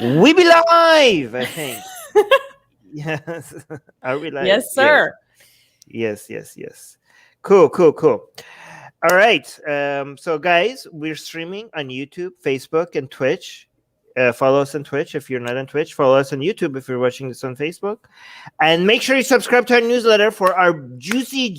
We be live, I think. Yes. Are we live? Yes, sir. Yes. Cool. All right. So guys, we're streaming on YouTube, Facebook, and Twitch. Follow us on Twitch if you're not on Twitch. Follow us on YouTube if you're watching this on Facebook. And make sure you subscribe to our newsletter for our juicy,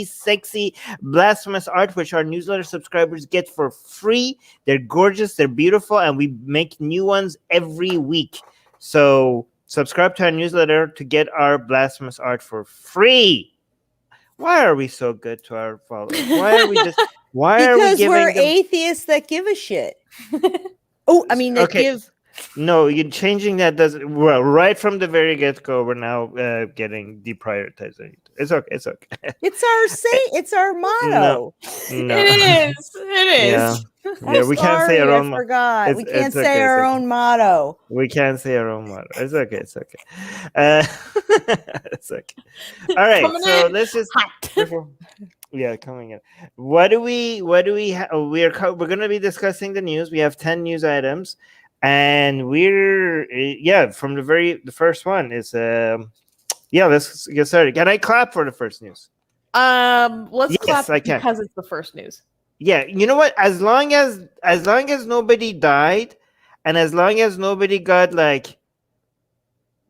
sexy, blasphemous art, which our newsletter subscribers get for free. They're gorgeous, they're beautiful, and we make new ones every week. So subscribe to our newsletter to get our blasphemous art for free. Why are we so good to our followers? Why are we just... Because we're atheists that give a shit. Oh, I mean, No, you're changing that. Well, right from the very get-go, we're now getting deprioritized. It's okay. It's our motto. No. It is. Yeah, we can't say our own. I forgot. We can't say our own motto. We can't say our own motto. It's okay. It's okay. All right. So let's just. Yeah, coming in. What do we have? We're going to be discussing the news. We have 10 news items, and we're from the first one is let's get started. Can I clap for the first news? Let's clap I can. because it's the first news. Yeah, you know what? As long as nobody died, and as long as nobody got like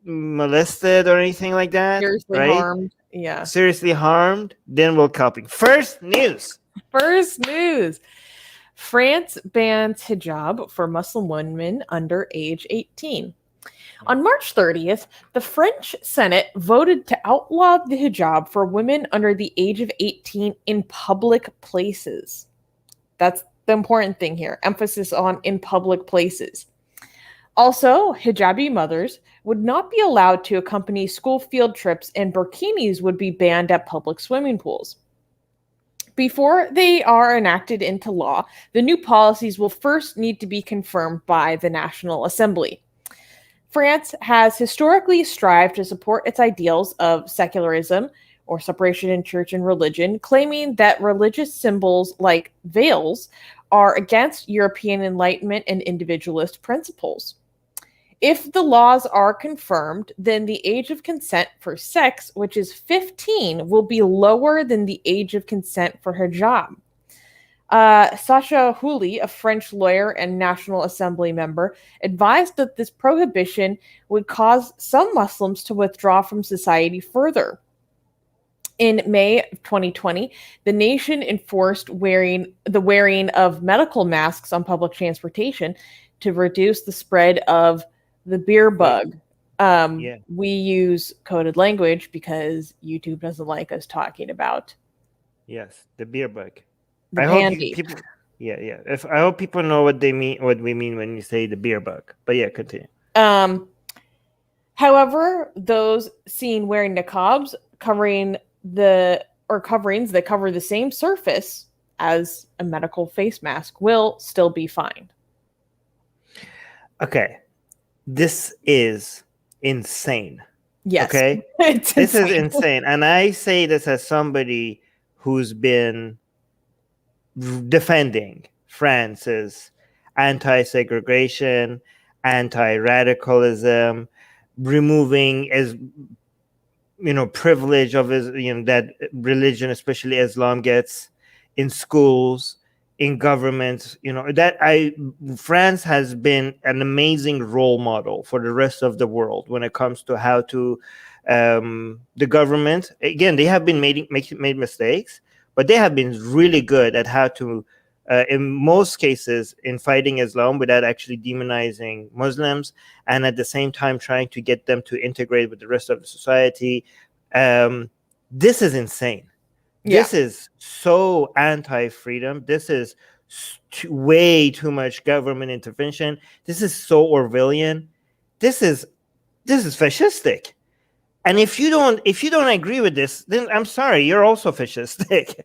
molested or anything like that, Seriously harmed. Yeah. Seriously harmed, then we'll copy. First news. France bans hijab for Muslim women under age 18. On March 30th, the French Senate voted to outlaw the hijab for women under the age of 18 in public places. That's the important thing here. Emphasis on in public places. Also, hijabi mothers would not be allowed to accompany school field trips, and burkinis would be banned at public swimming pools. Before they are enacted into law, the new policies will first need to be confirmed by the National Assembly. France has historically strived to support its ideals of secularism, or separation in church and religion, claiming that religious symbols like veils are against European Enlightenment and individualist principles. If the laws are confirmed, then the age of consent for sex, which is 15, will be lower than the age of consent for hijab. Sacha Holi, a French lawyer and National Assembly member, advised that this prohibition would cause some Muslims to withdraw from society further. In May of 2020, the nation enforced the wearing of medical masks on public transportation to reduce the spread of the beer bug. We use coded language because YouTube doesn't like us talking about. Yes, the beer bug. I hope people know what we mean when you say the beer bug. But yeah, continue. However, those seen wearing niqabs coverings that cover the same surface as a medical face mask will still be fined. Okay. This is insane. Yes. Okay. This is insane. And I say this as somebody who's been defending France's anti-segregation, anti-radicalism, removing privilege of that religion, especially Islam, gets in schools, in government. France has been an amazing role model for the rest of the world when it comes to how to the government. Again, they have been made mistakes, but they have been really good at how to, in most cases, in fighting Islam without actually demonizing Muslims, and at the same time trying to get them to integrate with the rest of the society. This is insane. Yeah. This is so anti-freedom. This is way too much government intervention. This is so Orwellian. This is fascistic. And if you don't agree with this, then I'm sorry, you're also fascistic.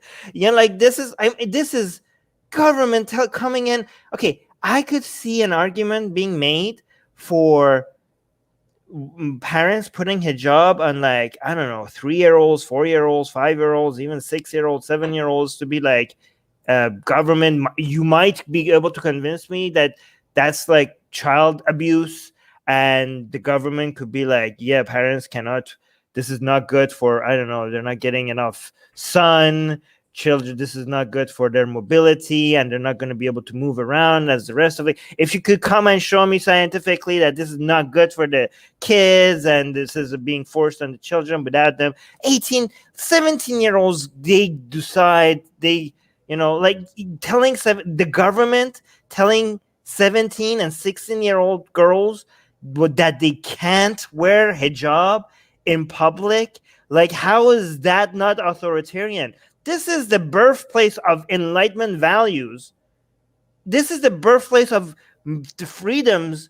This is government coming in. Okay, I could see an argument being made for parents putting hijab on 3-year-olds, 4-year-olds, 5-year-olds, even 6-year-olds, 7-year-olds to be government. You might be able to convince me that that's child abuse, and the government could be like, yeah, parents cannot, this is not good for, I don't know, they're not getting enough sun, children, this is not good for their mobility, and they're not going to be able to move around as the rest of it. If you could come and show me scientifically that this is not good for the kids and this is being forced on the children without them, 18, 17-year-olds, they decide, they, you know, like telling the government telling 17 and 16-year-old girls that they can't wear hijab in public. Like, how is that not authoritarian? This is the birthplace of Enlightenment values. This is the birthplace of the freedoms,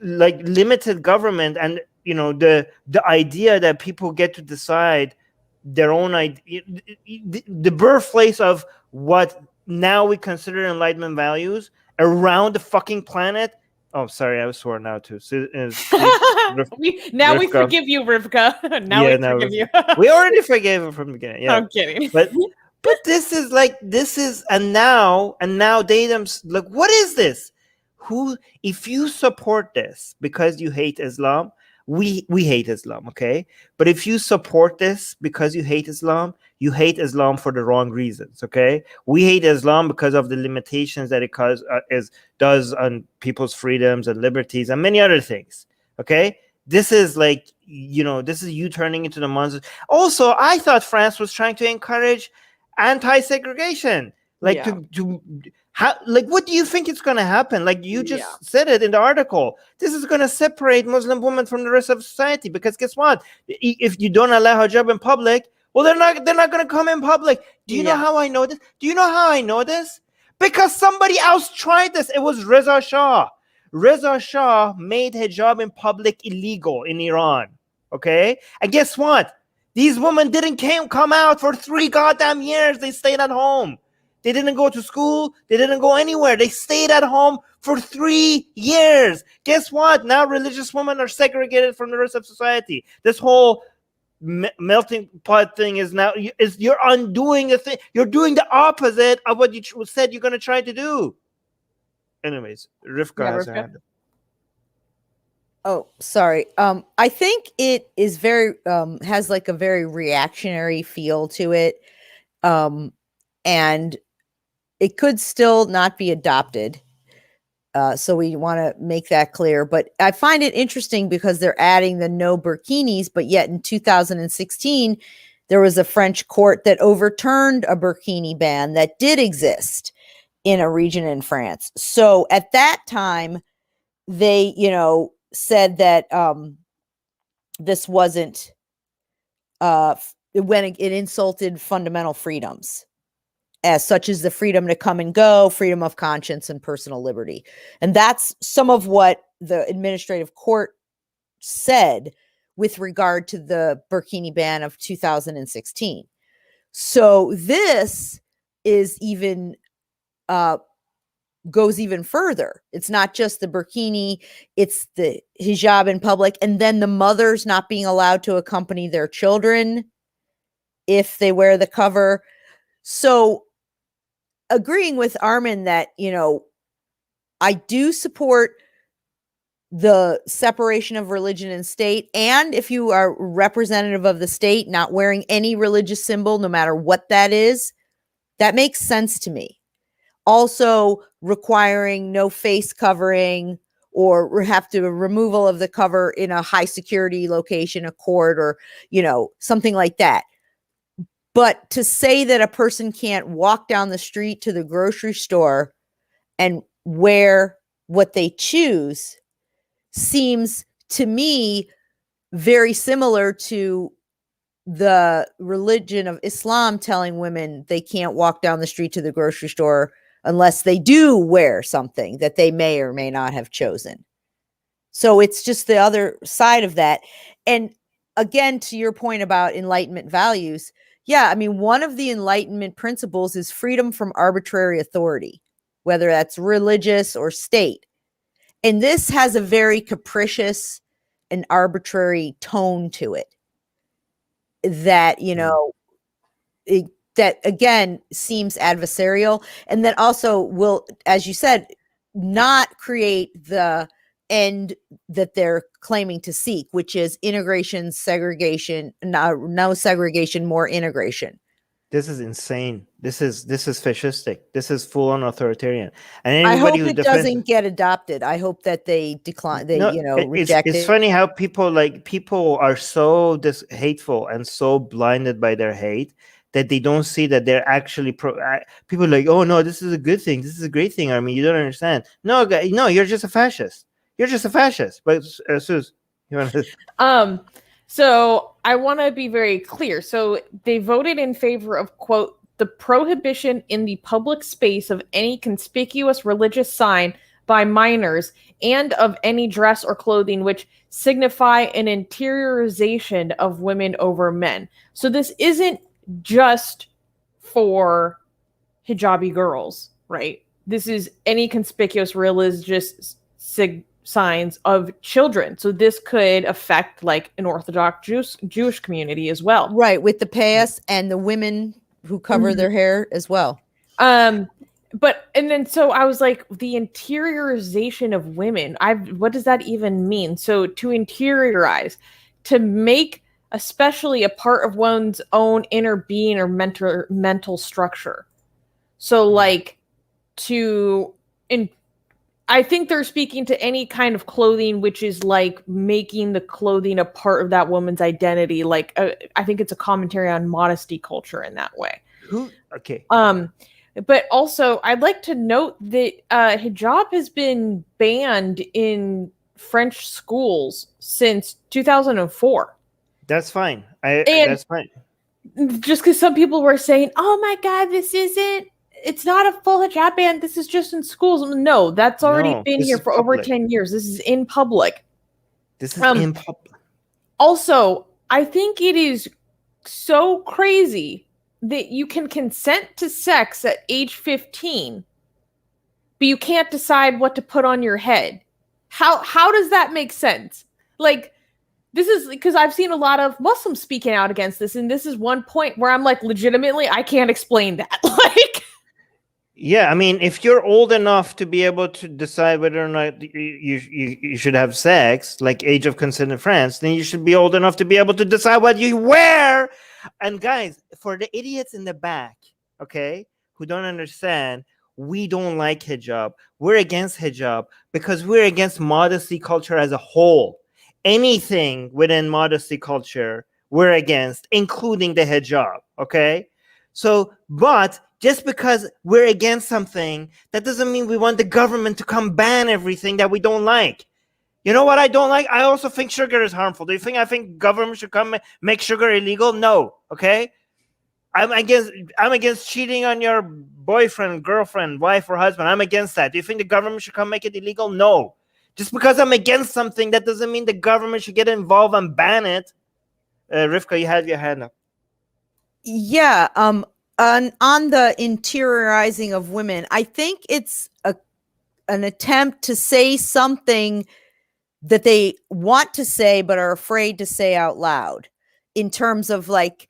like limited government, and you know, the idea that people get to decide their own idea, the birthplace of what now we consider Enlightenment values around the fucking planet. Oh, sorry, I was sworn now too. We forgive you, Rivka. We forgive you. We already forgave him from the beginning. Yeah, I'm kidding. But this is like, this is, and now they them like, what is this? Who, if you support this because you hate Islam, we hate Islam, okay? But if you support this because you hate Islam for the wrong reasons, okay? We hate Islam because of the limitations that it does on people's freedoms and liberties and many other things, okay? This is like, you know, this is you turning into the monster. Also, I thought France was trying to encourage anti-segregation, like to how, like, what do you think it's going to happen? Like you just said it in the article, this is going to separate Muslim women from the rest of society, because guess what, if you don't allow hijab in public, well, they're not going to come in public. Do you know how I know this? Because somebody else tried this. It was Reza Shah made hijab in public illegal in Iran, okay? And guess what, these women didn't come out for 3 goddamn years. They stayed at home. They didn't go to school. They didn't go anywhere. They stayed at home for 3 years. Guess what? Now religious women are segregated from the rest of society. This whole melting pot thing is now, you're undoing a thing. You're doing the opposite of what you said you're going to try to do. Anyways, Rivka has her hand up. Oh, sorry. I think it is very has like a very reactionary feel to it. And it could still not be adopted. So we want to make that clear. But I find it interesting because they're adding the no burkinis, but yet in 2016, there was a French court that overturned a burkini ban that did exist in a region in France. So at that time, they, you know, said that this wasn't when it insulted fundamental freedoms, as such as the freedom to come and go, freedom of conscience, and personal liberty. And that's some of what the administrative court said with regard to the burkini ban of 2016. So this is even goes even further. It's not just the burkini, it's the hijab in public, and then the mothers not being allowed to accompany their children if they wear the cover. So agreeing with Armin that, you know, I do support the separation of religion and state, and if you are representative of the state, not wearing any religious symbol, no matter what that is, that makes sense to me. Also requiring no face covering, or have to removal of the cover in a high security location, a court, or, you know, something like that. But to say that a person can't walk down the street to the grocery store and wear what they choose seems to me very similar to the religion of Islam telling women they can't walk down the street to the grocery store unless they do wear something that they may or may not have chosen. So it's just the other side of that. And again, to your point about Enlightenment values, yeah, I mean, one of the Enlightenment principles is freedom from arbitrary authority, whether that's religious or state. And this has a very capricious and arbitrary tone to it that, you know, that again seems adversarial, and that also will, as you said, not create the end that they're claiming to seek, which is integration, segregation, no segregation, more integration. This is insane. This is fascistic. This is full on authoritarian. And I anybody hope who it defends doesn't get adopted. I hope that they decline. They, no, reject it's it. funny how people are so hateful and so blinded by their hate that they don't see that they're actually people are like, oh no, this is a good thing. This is a great thing. I mean, you don't understand. No, no, you're just a fascist. You're just a fascist. But Sus, you want to? So I want to be very clear. So they voted in favor of, quote, the prohibition in the public space of any conspicuous religious sign by minors and of any dress or clothing which signify an interiorization of women over men. So this isn't just for hijabi girls, right? This is any conspicuous religious signs of children. So this could affect like an Orthodox Jewish community as well. Right, with the payas and the women who cover their hair as well. But and then so I was like, the interiorization of women, what does that even mean? So to interiorize, to make especially a part of one's own inner being or mental structure. So like I think they're speaking to any kind of clothing which is like making the clothing a part of that woman's identity. Like I think it's a commentary on modesty culture in that way. Okay. But also I'd like to note that hijab has been banned in French schools since 2004. That's fine. That's fine. Just because some people were saying, "Oh my God, it's not a full hijab ban. This is just in schools." No, that's already been here for over 10 years. This is in public. This is in public. Also, I think it is so crazy that you can consent to sex at age 15, but you can't decide what to put on your head. How does that make sense? Like, this is because I've seen a lot of Muslims speaking out against this, and this is one point where I'm like, legitimately, I can't explain that. Like, yeah, I mean, if you're old enough to be able to decide whether or not you should have sex, like age of consent in France, then you should be old enough to be able to decide what you wear. And guys, for the idiots in the back, okay, who don't understand, we don't like hijab. We're against hijab because we're against modesty culture as a whole. Anything within modesty culture, we're against, including the hijab, okay? So, but just because we're against something, that doesn't mean we want the government to come ban everything that we don't like. You know what I don't like? I also think sugar is harmful. Do you think I think government should come make sugar illegal? No, okay? I'm against cheating on your boyfriend, girlfriend, wife, or husband. I'm against that. Do you think the government should come make it illegal? No. Just because I'm against something, that doesn't mean the government should get involved and ban it. Rivka, you have your hand up. Yeah. On the interiorizing of women, I think it's an attempt to say something that they want to say but are afraid to say out loud, in terms of like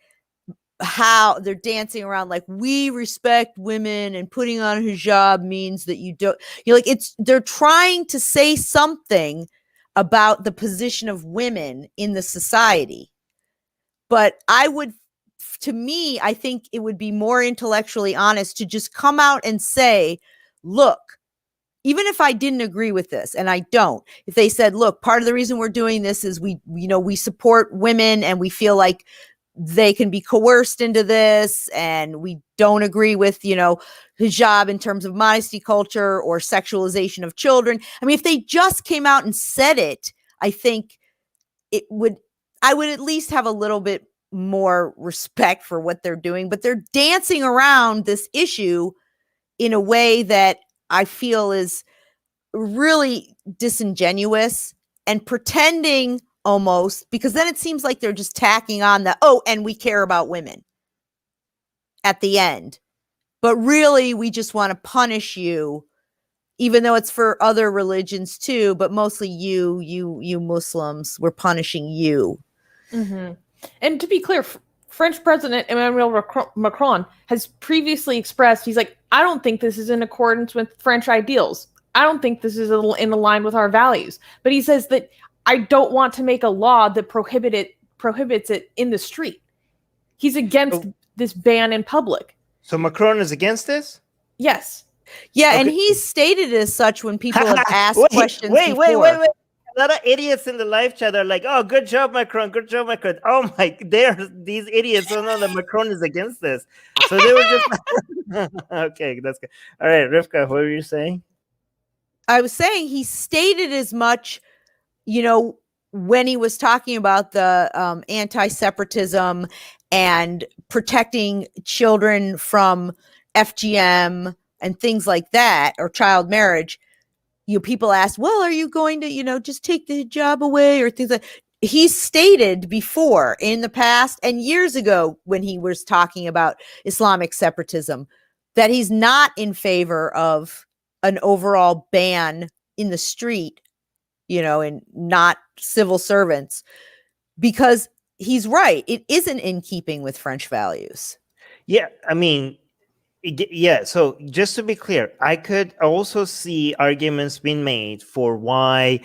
how they're dancing around like, we respect women and putting on hijab means that you don't, like, they're trying to say something about the position of women in the society. But I think it would be more intellectually honest to just come out and say, look, even if I didn't agree with this, and I don't, if they said, look, part of the reason we're doing this is we support women and we feel like they can be coerced into this, and we don't agree with, hijab in terms of modesty culture or sexualization of children. I mean, if they just came out and said it, I think I would at least have a little bit more respect for what they're doing, but they're dancing around this issue in a way that I feel is really disingenuous and pretending almost, because then it seems like they're just tacking on and we care about women at the end. But really, we just want to punish you, even though it's for other religions too, but mostly you Muslims, we're punishing you. Mm-hmm. And to be clear, French President Emmanuel Macron has previously expressed, he's like, I don't think this is in accordance with French ideals. I don't think this is in line with our values. But he says that I don't want to make a law that prohibits it in the street. He's against this ban in public. So Macron is against this? Yes. Yeah, Okay. and he's stated as such when people have asked questions Wait. before. A lot of idiots in the live chat are like, "Oh, good job, Macron. Good job, Macron." Oh my, these idiots don't know that Macron is against this. So they were just okay. That's good. All right, Rivka, what were you saying? I was saying he stated as much, when he was talking about the anti-separatism and protecting children from FGM and things like that, or child marriage. People ask, well, are you going to, just take the hijab away or things like that? He stated before in the past and years ago when he was talking about Islamic separatism that he's not in favor of an overall ban in the street, and not civil servants, because he's right. It isn't in keeping with French values. Yeah, I mean, yeah. So just to be clear, I could also see arguments being made for why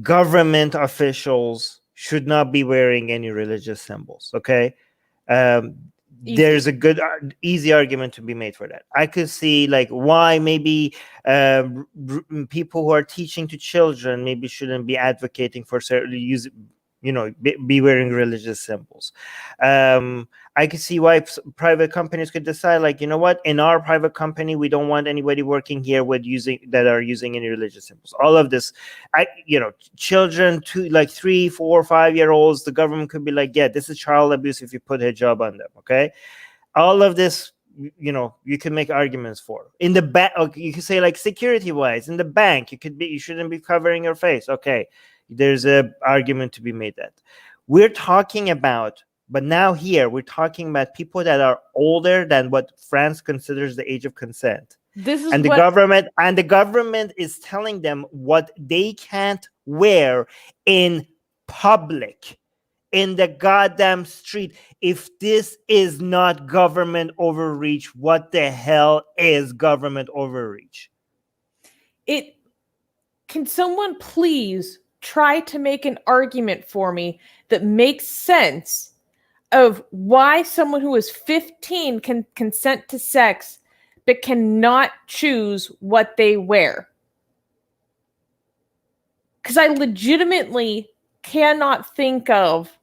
government officials should not be wearing any religious symbols. Okay. There's a good, easy argument to be made for that. I could see like why maybe people who are teaching to children maybe shouldn't be advocating for certain be wearing religious symbols. I could see why private companies could decide, like, you know what, in our private company, we don't want anybody working here that are using any religious symbols. All of this, children to like 3, 4, 5-year-olds, the government could be like, yeah, this is child abuse if you put hijab on them. Okay, all of this, you can make arguments for. In the bank, you could say like security wise, in the bank, you shouldn't be covering your face. Okay, there's a argument to be made that we're talking about. But now here we're talking about people that are older than what France considers the age of consent. The government is telling them what they can't wear in public, in the goddamn street. If this is not government overreach, what the hell is government overreach? Can someone please try to make an argument for me that makes sense of why someone who is 15 can consent to sex but cannot choose what they wear? Because I legitimately cannot think of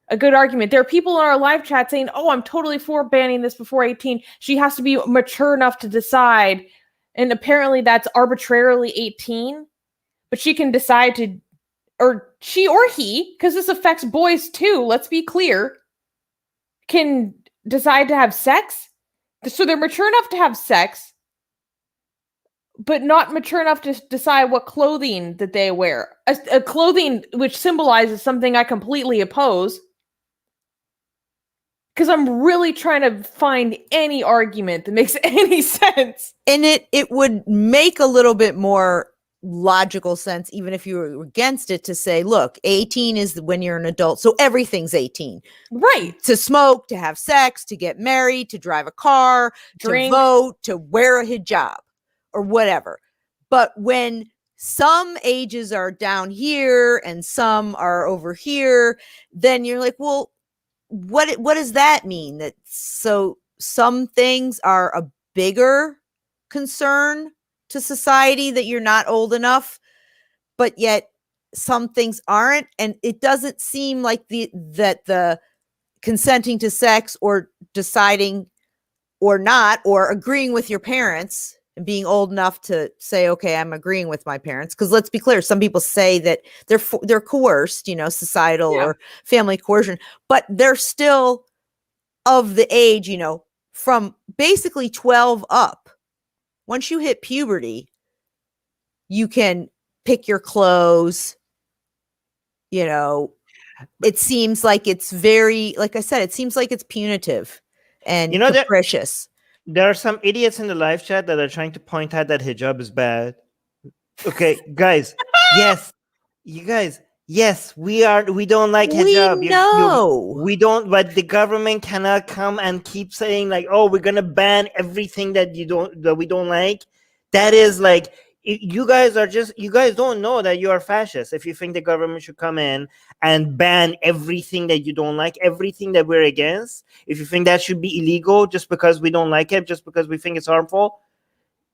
a good argument. There are people in our live chat saying, oh, I'm totally for banning this before 18. She has to be mature enough to decide. And apparently that's arbitrarily 18. But she can decide to, or she or he, because this affects boys too, let's be clear, can decide to have sex. So they're mature enough to have sex, but not mature enough to decide what clothing that they wear. A clothing which symbolizes something I completely oppose. Because I'm really trying to find any argument that makes any sense. And it would make a little bit more logical sense, even if you were against it, to say, look, 18 is when you're an adult, so everything's 18. Right. To smoke, to have sex, to get married, to drive a car, drink, to vote, to wear a hijab, or whatever. But when some ages are down here and some are over here, then you're like, well, what does that mean? That so some things are a bigger concern to society, that you're not old enough, but yet some things aren't. And it doesn't seem like that the consenting to sex or deciding or not, or agreeing with your parents and being old enough to say, okay, I'm agreeing with my parents. Because let's be clear, some people say that they're coerced, societal or family coercion, but they're still of the age, from basically 12 up. Once you hit puberty, you can pick your clothes. It seems like it's very, like I said, it seems like it's punitive and capricious. There are some idiots in the live chat that are trying to point out that hijab is bad. Okay, guys. Yes, you guys. Yes, we don't like hijab. We know. We don't, but the government cannot come and keep saying like, oh, we're gonna ban everything that we don't like. That is like, you guys don't know that you are fascists if you think the government should come in and ban everything that you don't like, everything that we're against. If you think that should be illegal just because we don't like it, just because we think it's harmful.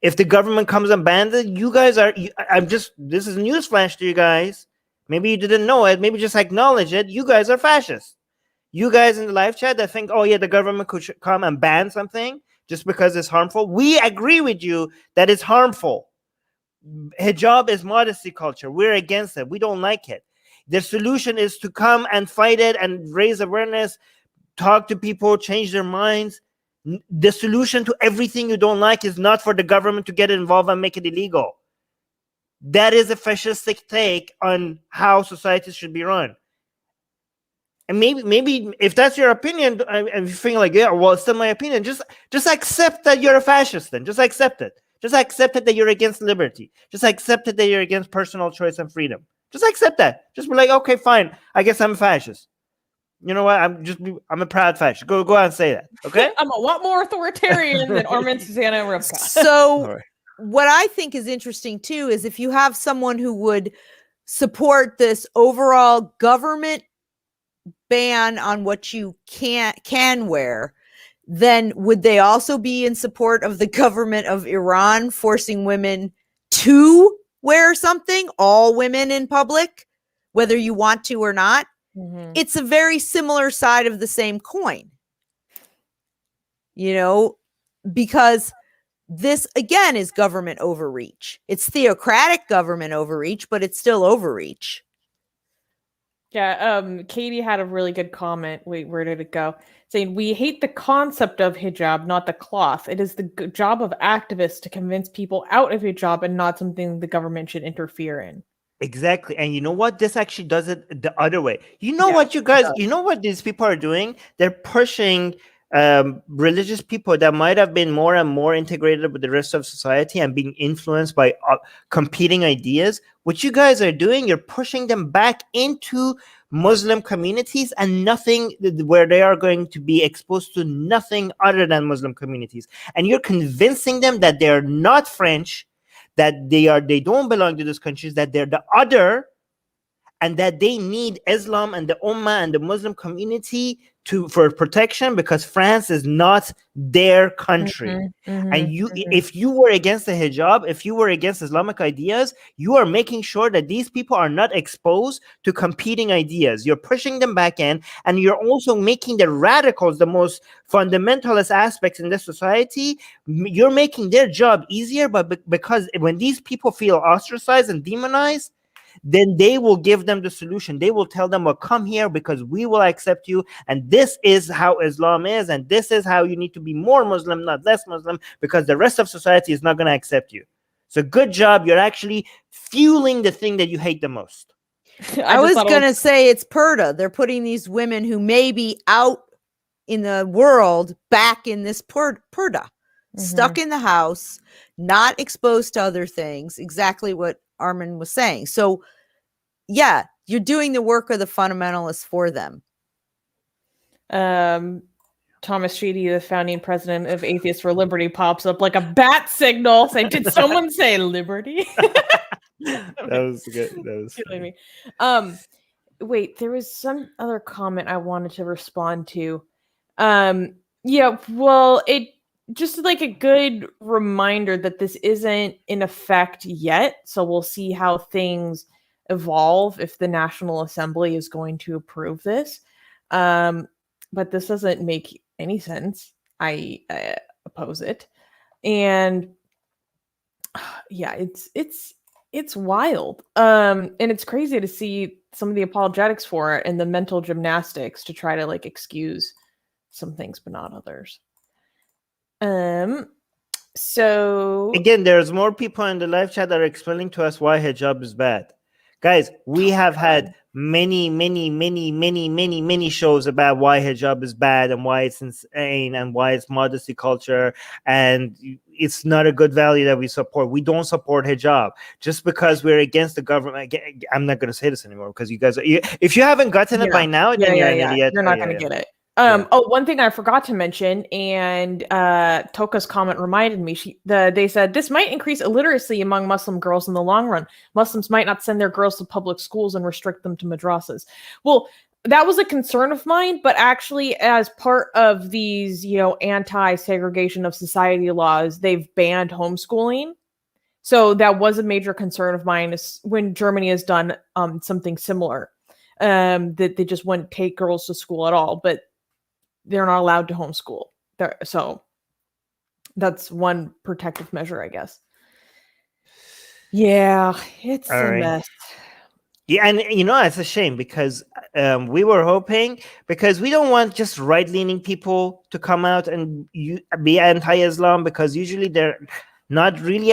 If the government comes and bans it, you guys are, this is newsflash to you guys. Maybe you didn't know it. Maybe just acknowledge it. You guys are fascists. You guys in the live chat that think, oh yeah, the government could come and ban something just because it's harmful. We agree with you that it's harmful. Hijab is modesty culture. We're against it. We don't like it. The solution is to come and fight it and raise awareness, talk to people, change their minds. The solution to everything you don't like is not for the government to get involved and make it illegal. That is a fascistic take on how societies should be run. And maybe if that's your opinion, and you think like, yeah, well, it's still my opinion, just accept that you're a fascist then. Just accept it. Just accept it that you're against liberty. Just accept it that you're against personal choice and freedom. Just accept that. Just be like, okay, fine. I guess I'm a fascist. You know what? I'm a proud fascist. Go out and say that. Okay? I'm a lot more authoritarian than Armin, Susanna, and Rivka. So what I think is interesting too is if you have someone who would support this overall government ban on what you can wear, then would they also be in support of the government of Iran forcing women to wear something, all women in public, whether you want to or not? Mm-hmm. It's a very similar side of the same coin, you know, because this again is government overreach. It's theocratic government overreach, but it's still overreach. Yeah, Katie had a really good comment. Wait, where did it go? Saying, we hate the concept of hijab, not the cloth. It is the job of activists to convince people out of hijab and not something the government should interfere in. Exactly. And you know what? This actually does it the other way. You know what, you guys, you know what these people are doing? They're pushing religious people that might have been more and more integrated with the rest of society and being influenced by competing ideas. What you guys are doing, you're pushing them back into Muslim communities and nothing where they are going to be exposed to nothing other than Muslim communities. And you're convincing them that they're not French, that they don't belong to those countries, that they're the other, and that they need Islam and the Ummah and the Muslim community for protection because France is not their country. And if you were against the hijab, if you were against Islamic ideas, you are making sure that these people are not exposed to competing ideas. You're pushing them back in, and you're also making the radicals, the most fundamentalist aspects in this society, you're making their job easier, but because when these people feel ostracized and demonized, then they will give them the solution. They will tell them, well, come here because we will accept you. And this is how Islam is. And this is how you need to be more Muslim, not less Muslim, because the rest of society is not going to accept you. So good job. You're actually fueling the thing that you hate the most. I was going to say it's purdah. They're putting these women who may be out in the world back in this purdah, stuck in the house, not exposed to other things. Exactly what Armin was saying. So yeah, you're doing the work of the fundamentalists for them. Thomas Sheedy, the founding president of Atheists for Liberty, pops up like a bat signal saying, did someone say liberty? That was good. That was funny. Wait, there was some other comment I wanted to respond to. Yeah, well, it just like a good reminder that this isn't in effect yet. So we'll see how things evolve if the National Assembly is going to approve this. But this doesn't make any sense. I oppose it. And yeah, it's wild. And it's crazy to see some of the apologetics for it and the mental gymnastics to try to like excuse some things but not others. So again, there's more people in the live chat that are explaining to us why hijab is bad. Guys, we have had many shows about why hijab is bad and why it's insane and why it's modesty culture and it's not a good value that we support. We don't support hijab just because we're against the government. I'm not going to say this anymore because you guys, if you haven't gotten it by now, then you're an idiot. You're not going to get it. Oh, one thing I forgot to mention, and Toka's comment reminded me. They said this might increase illiteracy among Muslim girls in the long run. Muslims might not send their girls to public schools and restrict them to madrasas. Well, that was a concern of mine, but actually, as part of these, anti-segregation of society laws, they've banned homeschooling. So that was a major concern of mine is when Germany has done something similar, that they just wouldn't take girls to school at all, but they're not allowed to homeschool. So that's one protective measure, I guess. Yeah, it's All a right. mess. Yeah, and it's a shame because we were hoping, because we don't want just right-leaning people to come out and be anti-Islam, because usually they're not really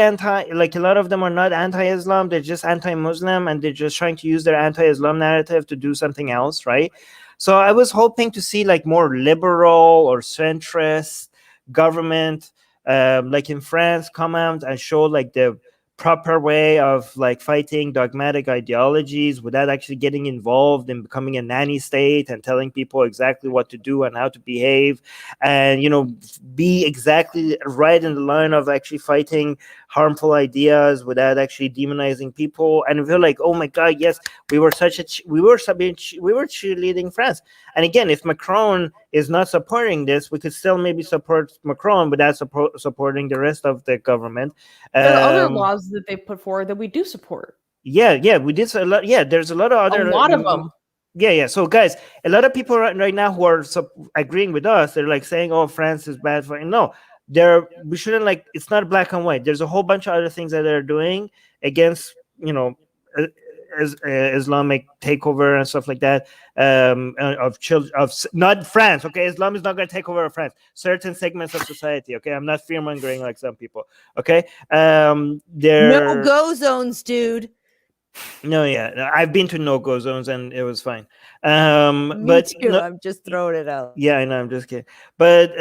like a lot of them are not anti-Islam, they're just anti-Muslim, and they're just trying to use their anti-Islam narrative to do something else, right? So I was hoping to see like more liberal or centrist government, like in France, come out and show like the proper way of like fighting dogmatic ideologies without actually getting involved in becoming a nanny state and telling people exactly what to do and how to behave, and be exactly right in the line of actually fighting harmful ideas without actually demonizing people. And we feel like, oh my god, yes, we were cheerleading France. And again, if Macron is not supporting this, we could still maybe support Macron without supporting the rest of the government. There are other laws that they put forward that we do support. Yeah, we did a lot. Yeah, there's a lot of other. A lot of them. Yeah. So, guys, a lot of people right now who are agreeing with us, they're like saying, "Oh, France is bad for." No, we shouldn't like. It's not black and white. There's a whole bunch of other things that they're doing against, Islamic takeover and stuff like that, of children, of not France. Okay, Islam is not going to take over France. Certain segments of society. Okay, I'm not fear mongering like some people. Okay, no go zones, dude. No, yeah, I've been to no-go zones and it was fine. Me but too. I'm just throwing it out. Yeah, I know. I'm just kidding. But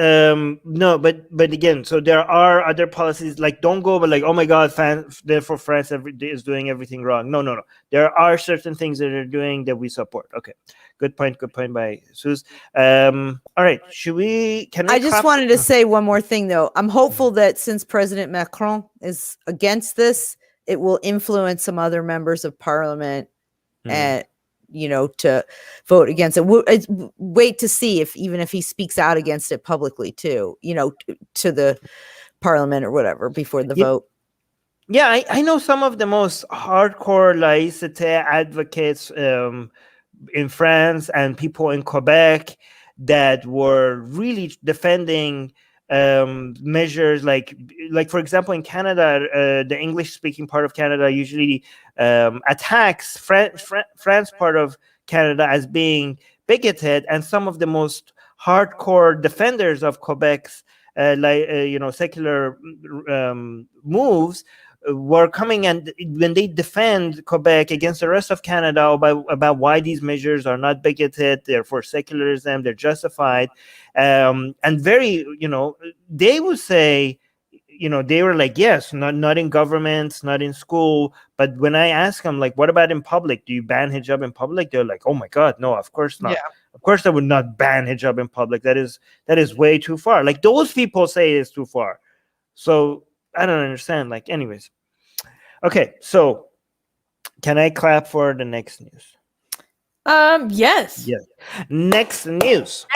no, but again, so there are other policies like don't go, but like, oh my God, therefore France is doing everything wrong. No. There are certain things that they're doing that we support. Okay, good point by Suze. All right, I just wanted to say one more thing though. I'm hopeful that since President Macron is against this, it will influence some other members of parliament and to vote against it. Wait to see if he speaks out against it publicly too, to the parliament or whatever before the vote. Yeah, I know some of the most hardcore laïcité advocates in France and people in Quebec that were really defending measures like for example in Canada, the English speaking part of Canada usually attacks France part of Canada as being bigoted, and some of the most hardcore defenders of Quebec's secular moves were coming, and when they defend Quebec against the rest of Canada about why these measures are not bigoted, they're for secularism, they're justified, and very, they would say, they were like, yes, not in governments, not in school. But when I ask them, like, what about in public? Do you ban hijab in public? They're like, oh my God, no, of course not. Yeah. Of course I would not ban hijab in public. That is way too far. Like those people say it's too far. So I don't understand. Like, anyways. Okay, so can I clap for the next news? Yes. Yes. Next news.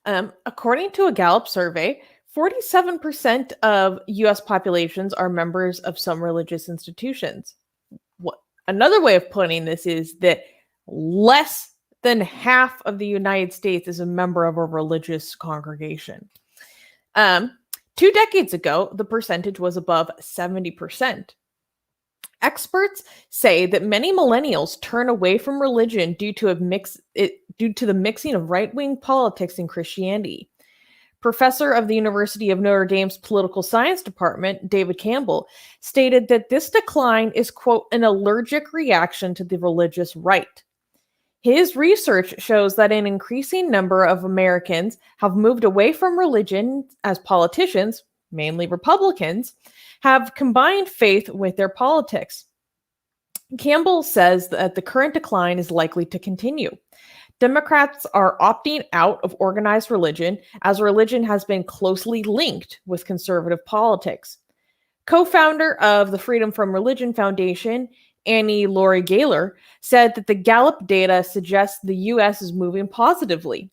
According to a Gallup survey, 47% of U.S. populations are members of some religious institutions. Another way of putting this is that less than half of the United States is a member of a religious congregation. 2 decades ago, the percentage was above 70%. Experts say that many millennials turn away from religion due to the mixing of right-wing politics and Christianity. Professor of the University of Notre Dame's Political Science Department, David Campbell, stated that this decline is, quote, an allergic reaction to the religious right. His research shows that an increasing number of Americans have moved away from religion as politicians, mainly Republicans, have combined faith with their politics. Campbell says that the current decline is likely to continue. Democrats are opting out of organized religion as religion has been closely linked with conservative politics. Co-founder of the Freedom from Religion Foundation, Annie Laurie Gaylor, said that the Gallup data suggests the U.S. is moving positively.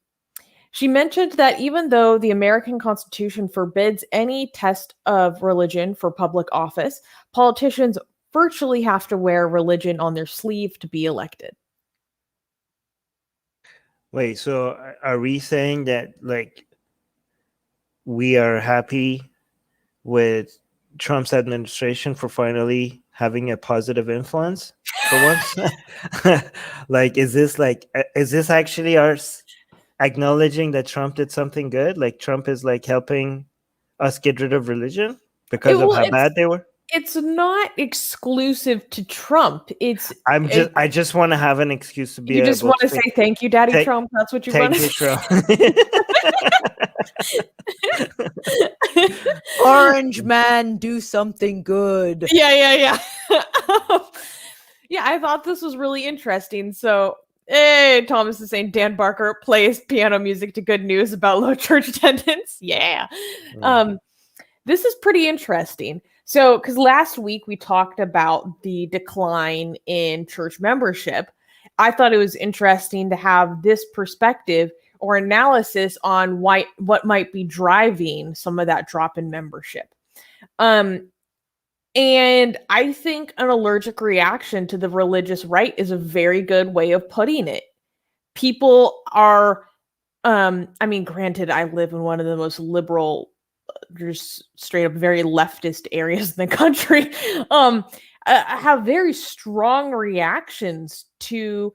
She mentioned that even though the American Constitution forbids any test of religion for public office, politicians virtually have to wear religion on their sleeve to be elected. Wait, so are we saying that like we are happy with Trump's administration for finally having a positive influence for once? Like, is this actually us acknowledging that Trump did something good? Like Trump is like helping us get rid of religion because of how bad they were? It's not exclusive to Trump. I just want to have an excuse to be You just able want to say say thank you, Daddy Trump. That's what you want thank to you, say. Trump. Orange man, do something good. Yeah. Yeah, I thought this was really interesting. So, hey, Thomas is saying Dan Barker plays piano music to good news about low church attendance. Yeah. This is pretty interesting. So, because last week we talked about the decline in church membership, I thought it was interesting to have this perspective or analysis on what might be driving some of that drop in membership. And I think an allergic reaction to the religious right is a very good way of putting it. People are, granted, I live in one of the most liberal, just straight up very leftist areas in the country, have very strong reactions to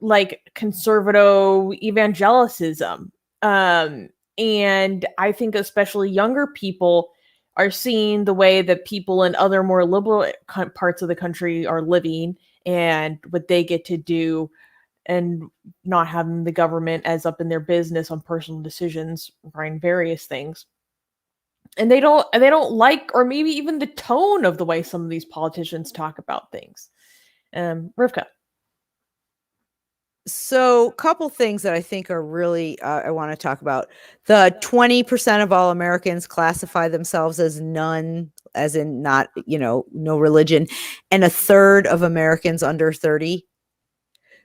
like conservative evangelicism. And I think especially younger people are seeing the way that people in other more liberal parts of the country are living and what they get to do, and not having the government as up in their business on personal decisions regarding various things. And they don't like, or maybe even the tone of the way some of these politicians talk about things. Rivka. So, a couple things that I think are really I want to talk about. The 20% of all Americans classify themselves as none, as in not, no religion, and a third of Americans under 30.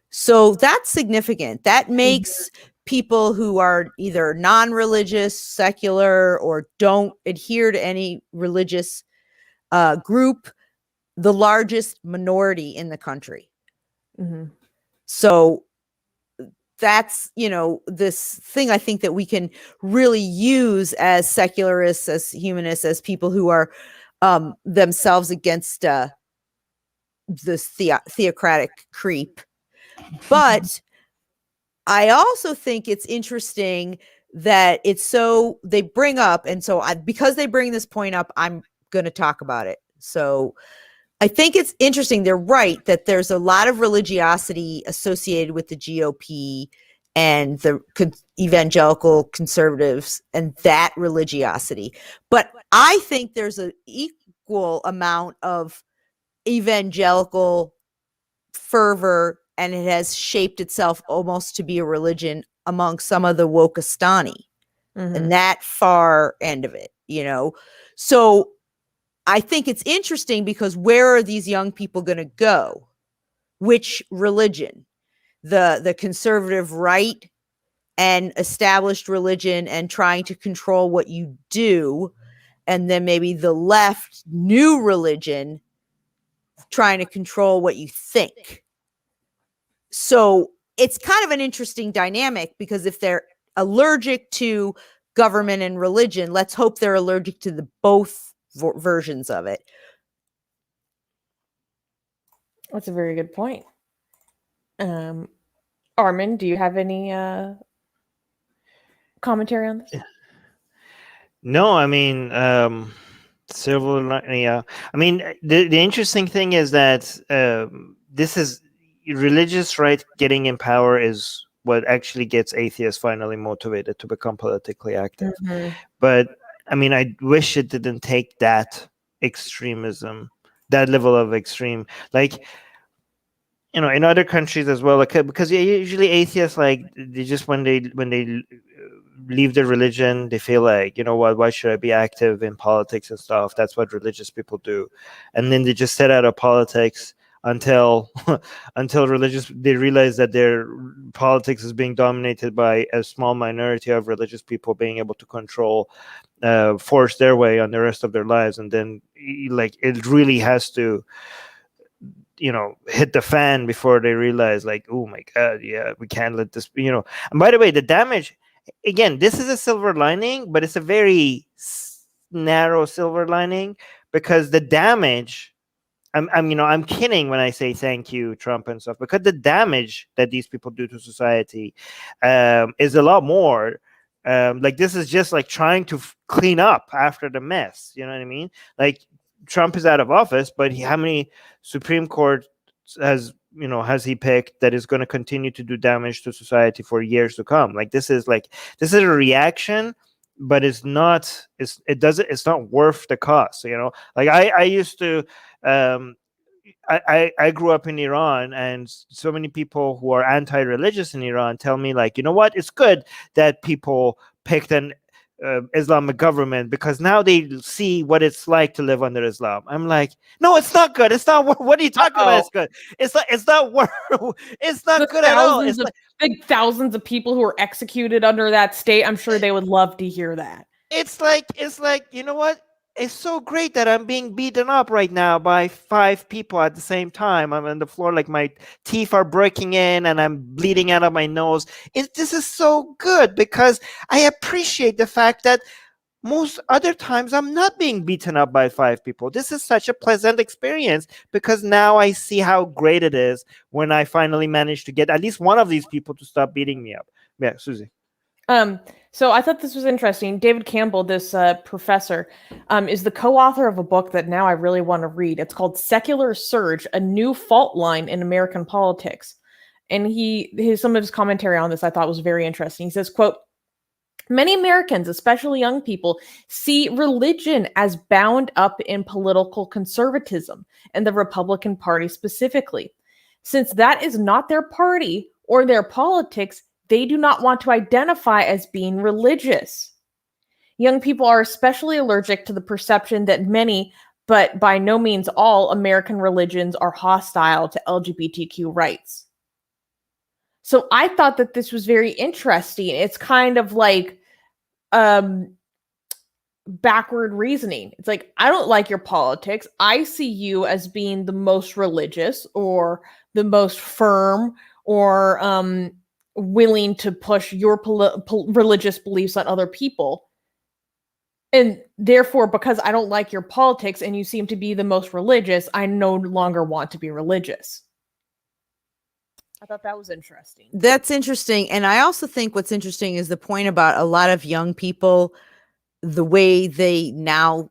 So that's significant. That makes people who are either non-religious, secular, or don't adhere to any religious group the largest minority in the country. Mm-hmm. So that's, this thing I think that we can really use as secularists, as humanists, as people who are themselves against this theocratic creep. But I also think it's interesting that they bring up, and so because they bring this point up, I'm going to talk about it. So I think it's interesting. They're right that there's a lot of religiosity associated with the GOP and the evangelical conservatives and that religiosity. But I think there's an equal amount of evangelical fervor, and it has shaped itself almost to be a religion among some of the Wokistani and that far end of it, So I think it's interesting because where are these young people going to go? Which religion? The conservative right and established religion and trying to control what you do, and then maybe the left new religion trying to control what you think. So it's kind of an interesting dynamic, because if they're allergic to government and religion, let's hope they're allergic to the both versions of it. That's a very good point. Armin, do you have any commentary on this? No, I mean, the interesting thing is that this is religious right getting in power is what actually gets atheists finally motivated to become politically active. But I mean, I wish it didn't take that extremism, that level of extreme. Like, in other countries as well, like, because usually atheists, like, they just when they leave their religion, they feel like, what, why should I be active in politics and stuff? That's what religious people do, and then they just sit out of politics until they realize that their politics is being dominated by a small minority of religious people being able to control, force their way on the rest of their lives, and then, like, it really has to hit the fan before they realize, like, oh my god, yeah, we can't let this be. And by the way, the damage, again, this is a silver lining, but it's a very narrow silver lining, because the damage, I'm kidding when I say thank you, Trump and stuff, because the damage that these people do to society is a lot more. Like, this is just like trying to clean up after the mess. You know what I mean? Like, Trump is out of office, but how many Supreme Court has he picked that is going to continue to do damage to society for years to come? Like, this is a reaction, but it's not worth the cost. Like, I used to, I grew up in Iran, and so many people who are anti-religious in Iran tell me, like, what, it's good that people picked an Islamic government, because now they see what it's like to live under Islam. I'm like, no, it's not good. It's not. What are you talking about? It's good. It's not. It's not. It's not good at all. It's thousands of people who were executed under that state. I'm sure they would love to hear that. It's like, you know what? It's so great that I'm being beaten up right now by 5 people at the same time. I'm on the floor, like, my teeth are breaking in and I'm bleeding out of my nose. This is so good, because I appreciate the fact that most other times I'm not being beaten up by 5 people. This is such a pleasant experience, because now I see how great it is when I finally manage to get at least one of these people to stop beating me up. Yeah, Susie. So I thought this was interesting. David Campbell, this professor, is the co-author of a book that now I really want to read. It's called Secular Surge, A New Fault Line in American Politics. And some of his commentary on this I thought was very interesting. He says, quote, "Many Americans, especially young people, see religion as bound up in political conservatism, and the Republican Party specifically. Since that is not their party or their politics, they do not want to identify as being religious. Young people are especially allergic to the perception that many, but by no means all, American religions are hostile to LGBTQ rights." So I thought that this was very interesting. It's kind of like backward reasoning. It's like, I don't like your politics. I see you as being the most religious or the most firm or willing to push your religious beliefs on other people. And therefore, because I don't like your politics and you seem to be the most religious, I no longer want to be religious. I thought that was interesting. That's interesting. And I also think what's interesting is the point about a lot of young people, the way they now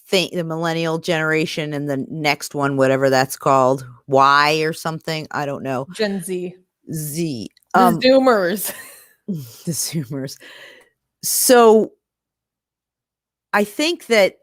think, the millennial generation and the next one, whatever that's called, Y or something. I don't know. Gen Z. Z. The Zoomers. The Zoomers. So I think that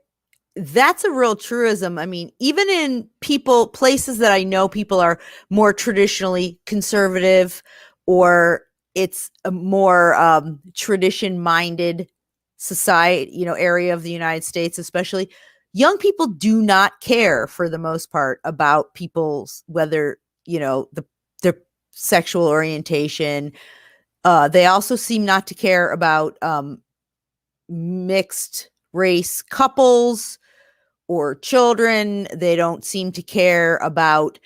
that's a real truism. I mean, even in places that I know people are more traditionally conservative, or it's a more tradition-minded society, area of the United States, especially, young people do not care for the most part about people's, whether, their sexual orientation. They also seem not to care about mixed race couples or children. They don't seem to care about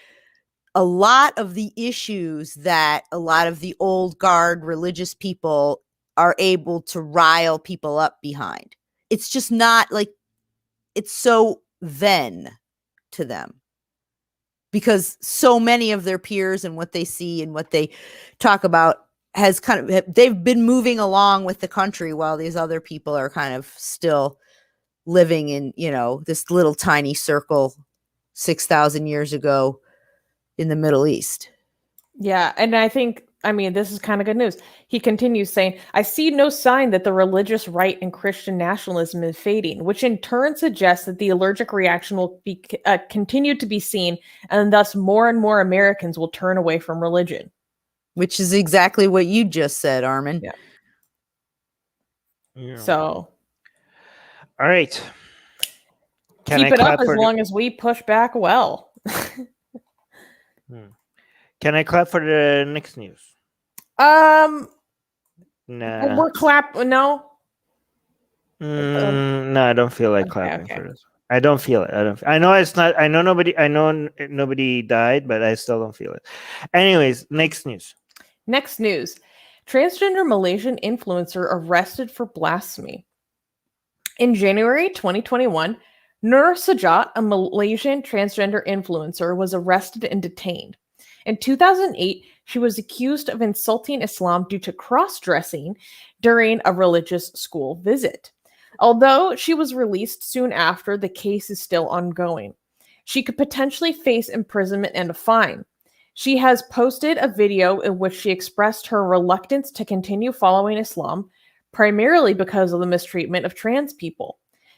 a lot of the issues that a lot of the old guard religious people are able to rile people up behind. It's just not like, it's so then to them, because so many of their peers and what they see and what they talk about has they've been moving along with the country, while these other people are kind of still living in, this little tiny circle 6,000 years ago in the Middle East. Yeah. And I think this is kind of good news. He continues saying, I see no sign that the religious right and Christian nationalism is fading, which in turn suggests that the allergic reaction will be continue to be seen, and thus more and more Americans will turn away from religion. Which is exactly what you just said, Armin. Yeah. Yeah. So, all right. keep it up as long as we push back well. Can I clap for the next news? Nah. We're No. No, I don't feel like clapping okay. for this. I don't feel it. I know it's not. I know nobody died, but I still don't feel it. Anyways, next news. Next news. Transgender Malaysian influencer arrested for blasphemy. In January 2021, Nur Sajat, a Malaysian transgender influencer, was arrested and detained. In 2008, she was accused of insulting Islam due to cross-dressing during a religious school visit. Although she was released soon after, the case is still ongoing. She could potentially face imprisonment and a fine. She has posted a video in which she expressed her reluctance to continue following Islam, primarily because of the mistreatment of trans people.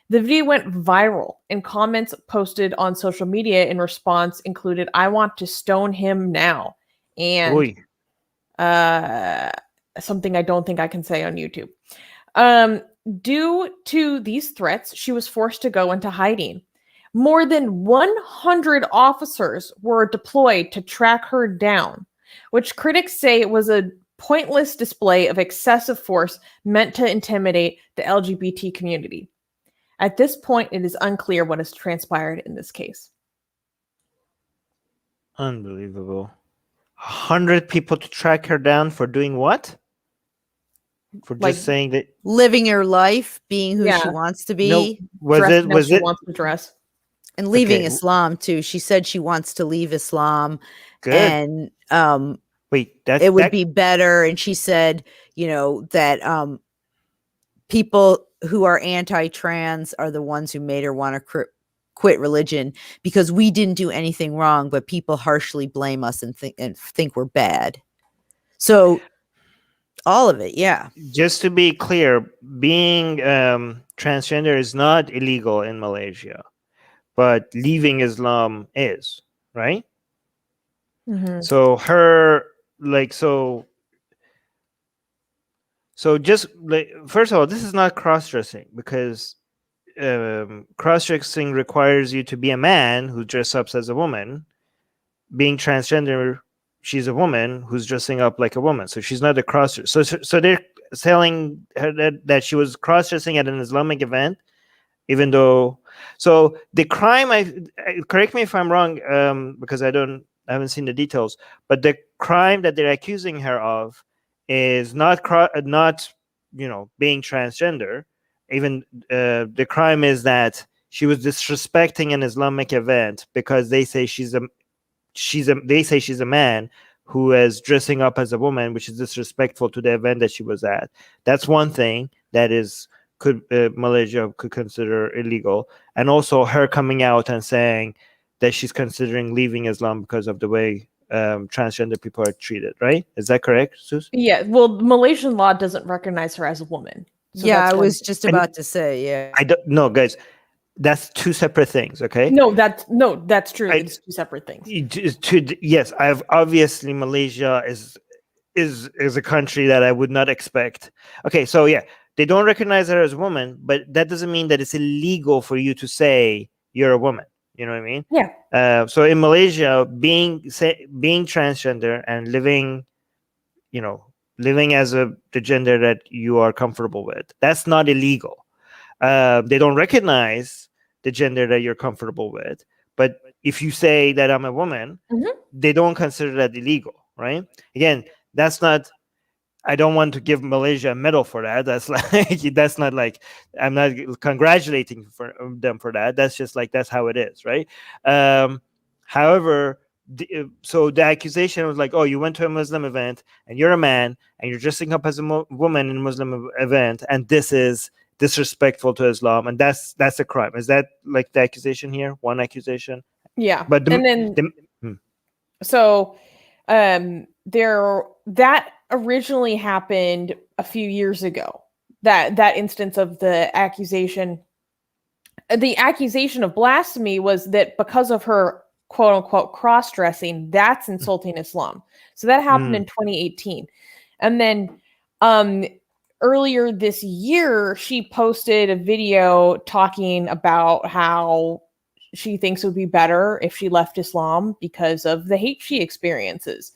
The video went viral, and comments posted on social media in response included, I want to stone him now, and something I don't think I can say on YouTube. Due to these threats, she was forced to go into hiding. More than 100 officers were deployed to track her down, which critics say was a pointless display of excessive force meant to intimidate the LGBT community. At this point, it is unclear what has transpired in this case. Unbelievable. 100 people to track her down for doing what? For just saying that living her life, being who she wants to be. No, was it wants to dress, and leaving Islam too. She said she wants to leave Islam. Good. And wait, it would be better. And she said, that people who are anti-trans are the ones who made her want to quit religion, because we didn't do anything wrong, but people harshly blame us and think we're bad. So all of it, yeah. Just to be clear, being transgender is not illegal in Malaysia, but leaving Islam is, right? Mm-hmm. So so just like, first of all, this is not cross-dressing, because cross-dressing requires you to be a man who dresses up as a woman. Being transgender, she's a woman who's dressing up like a woman, so she's not a cross-dresser. So they're telling her that she was cross-dressing at an Islamic event, even though. So the crime, correct me if I'm wrong, because I haven't seen the details, but the crime that they're accusing her of is not being transgender. Even the crime is that she was disrespecting an Islamic event because they say she's a man who is dressing up as a woman, which is disrespectful to the event that she was at. That's one thing that Malaysia could consider illegal, and also her coming out and saying that she's considering leaving Islam because of the way transgender people are treated. Right? Is that correct, Sus? Yeah. Well, Malaysian law doesn't recognize her as a woman. So I was just about to say, yeah. I don't know, guys. That's two separate things, okay? No, that's true. It's two separate things. Yes, obviously Malaysia is a country that I would not expect. Okay, so yeah, they don't recognize her as a woman, but that doesn't mean that it's illegal for you to say you're a woman. You know what I mean? Yeah. So in Malaysia, being transgender and living as the gender that you are comfortable with, that's not illegal. They don't recognize the gender that you're comfortable with, but if you say that I'm a woman, they don't consider that illegal, right? Again, that's not. I don't want to give Malaysia a medal for that. That's not like I'm not congratulating them for that. That's just like that's how it is, right? However, so the accusation was like, oh, you went to a Muslim event and you're a man and you're dressing up as a woman in a Muslim event, and this is disrespectful to Islam, and that's a crime. Is that like the accusation here? One accusation? Yeah. But that originally happened a few years ago. That instance of the accusation of blasphemy was that because of her quote unquote cross-dressing, that's insulting Islam. So that happened in 2018. And then earlier this year, she posted a video talking about how she thinks it would be better if she left Islam because of the hate she experiences.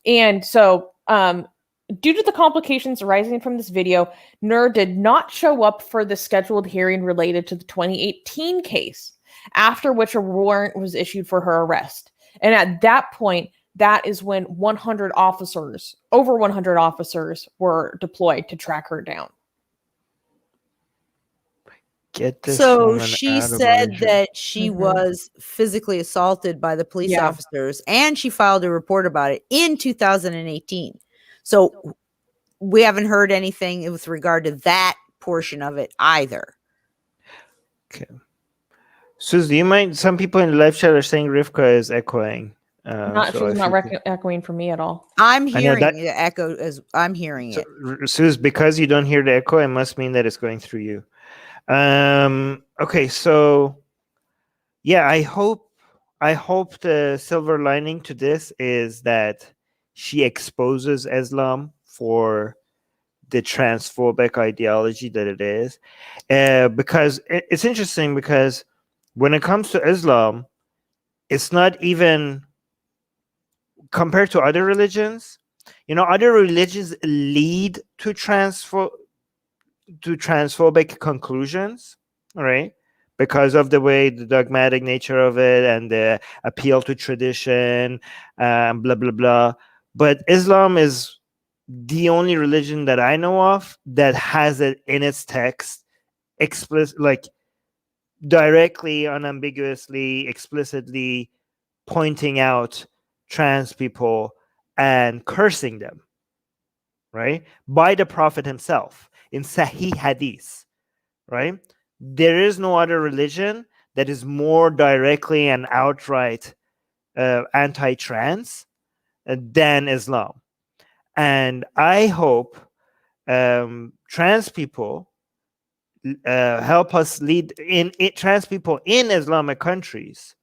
And so, due to the complications arising from this video, Nur did not show up for the scheduled hearing related to the 2018 case, after which a warrant was issued for her arrest. And at that point, that is when over 100 officers were deployed to track her down. Get this So woman she out of said Malaysia. that she was physically assaulted by the police Yeah. officers, and she filed a report about it in 2018. So we haven't heard anything with regard to that portion of it either. Okay. Suze, do you mind? Some people in the live chat are saying Rivka is echoing. She's not echoing for me at all. I'm I know hearing that- the echo as I'm hearing So, it. Suze, because you don't hear the echo, it must mean that it's going through you. Okay, so yeah, I hope the silver lining to this is that she exposes Islam for the transphobic ideology that it is, because it's interesting, because when it comes to Islam, it's not even compared to other religions. Other religions lead to transphobic conclusions, right? Because of the dogmatic nature of it and the appeal to tradition, blah blah blah. But Islam is the only religion that I know of that has it in its text, like directly, unambiguously, explicitly pointing out trans people and cursing them, right? By the Prophet himself in Sahih Hadith, right? There is no other religion that is more directly and outright anti-trans than Islam. And I hope trans people help us lead trans people in Islamic countries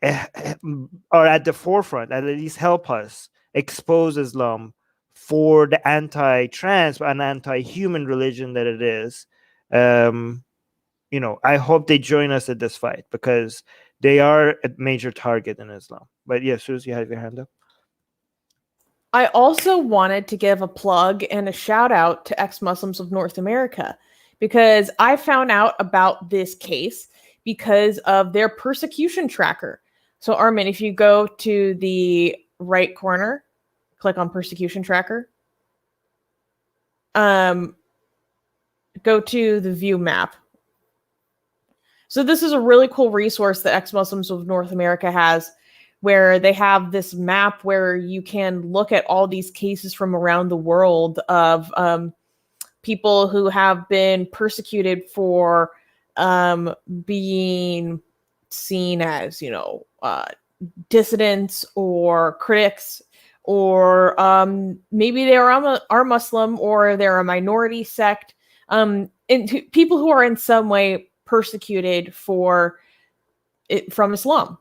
are at the forefront, at least help us expose Islam for the anti-trans and anti-human religion that it is. I hope they join us at this fight, because they are a major target in Islam. But yeah, Suze, you have your hand up. I also wanted to give a plug and a shout out to ex-Muslims of North America, because I found out about this case because of their persecution tracker. So Armin, if you go to the right corner, click on persecution tracker. Go to the view map. So this is a really cool resource that ex-Muslims of North America has, where they have this map where you can look at all these cases from around the world of people who have been persecuted for being seen as, dissidents or critics, or maybe they are Muslim, or they're a minority sect, and people who are in some way persecuted from Islam.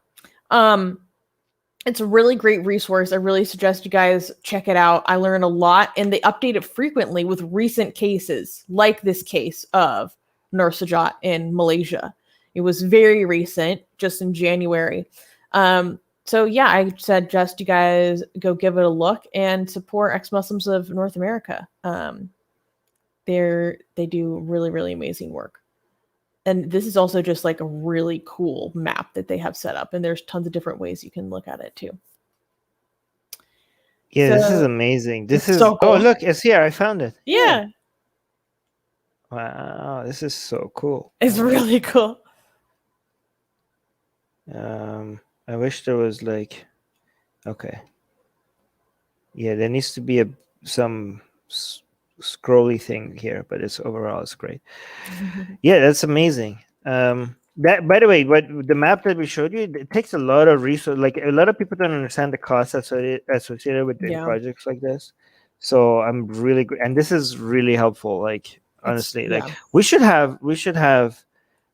It's a really great resource. I really suggest you guys check it out. I learned a lot, and they update it frequently with recent cases, like this case of Nur Sajat in Malaysia. It was very recent, just in January. So yeah, I suggest you guys go give it a look and support ex-Muslims of North America. They do really, really amazing work. And this is also just like a really cool map that they have set up. And there's tons of different ways you can look at it too. Yeah, this is amazing. This is so cool. Oh, look, it's here. I found it. Yeah. Wow, this is so cool. It's really cool. I wish there was okay. Yeah, there needs to be some scrolly thing here, but overall it's great. Yeah, that's amazing. That, by the way, what the map that we showed you, it takes a lot of resource. Like a lot of people don't understand the costs associated with doing Yeah. projects like this. So I'm really, and this is really helpful. Like honestly, like yeah. we should have,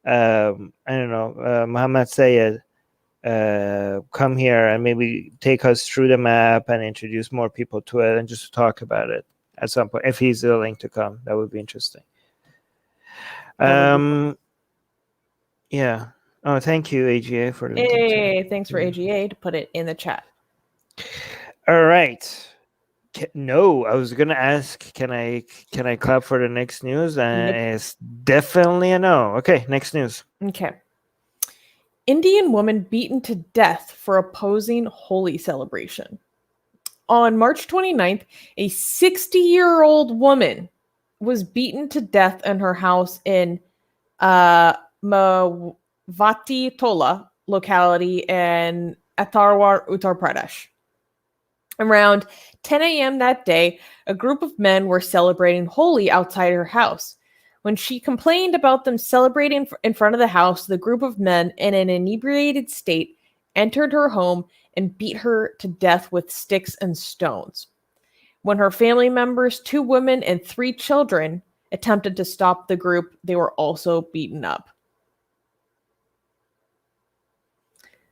I don't know, Muhammad Sayed come here and maybe take us through the map and introduce more people to it and just talk about it at some point if he's willing to come. That would be interesting. That would be Yeah. Oh, thank you, AGA, for linking to Hey, it. thanks for AGA to put it in the chat. All right. No, I was gonna ask, can I clap for the next news? And it's definitely a no. Okay, next news. Okay. Indian woman beaten to death for opposing Holi celebration. On March 29th, a 60-year-old woman was beaten to death in her house in Mawati Tola locality in Etawa, Uttar Pradesh. Around 10 a.m. that day, a group of men were celebrating Holi outside her house. When she complained about them celebrating in front of the house, the group of men in an inebriated state entered her home and beat her to death with sticks and stones. When her family members, 2 women and 3 children, attempted to stop the group, they were also beaten up.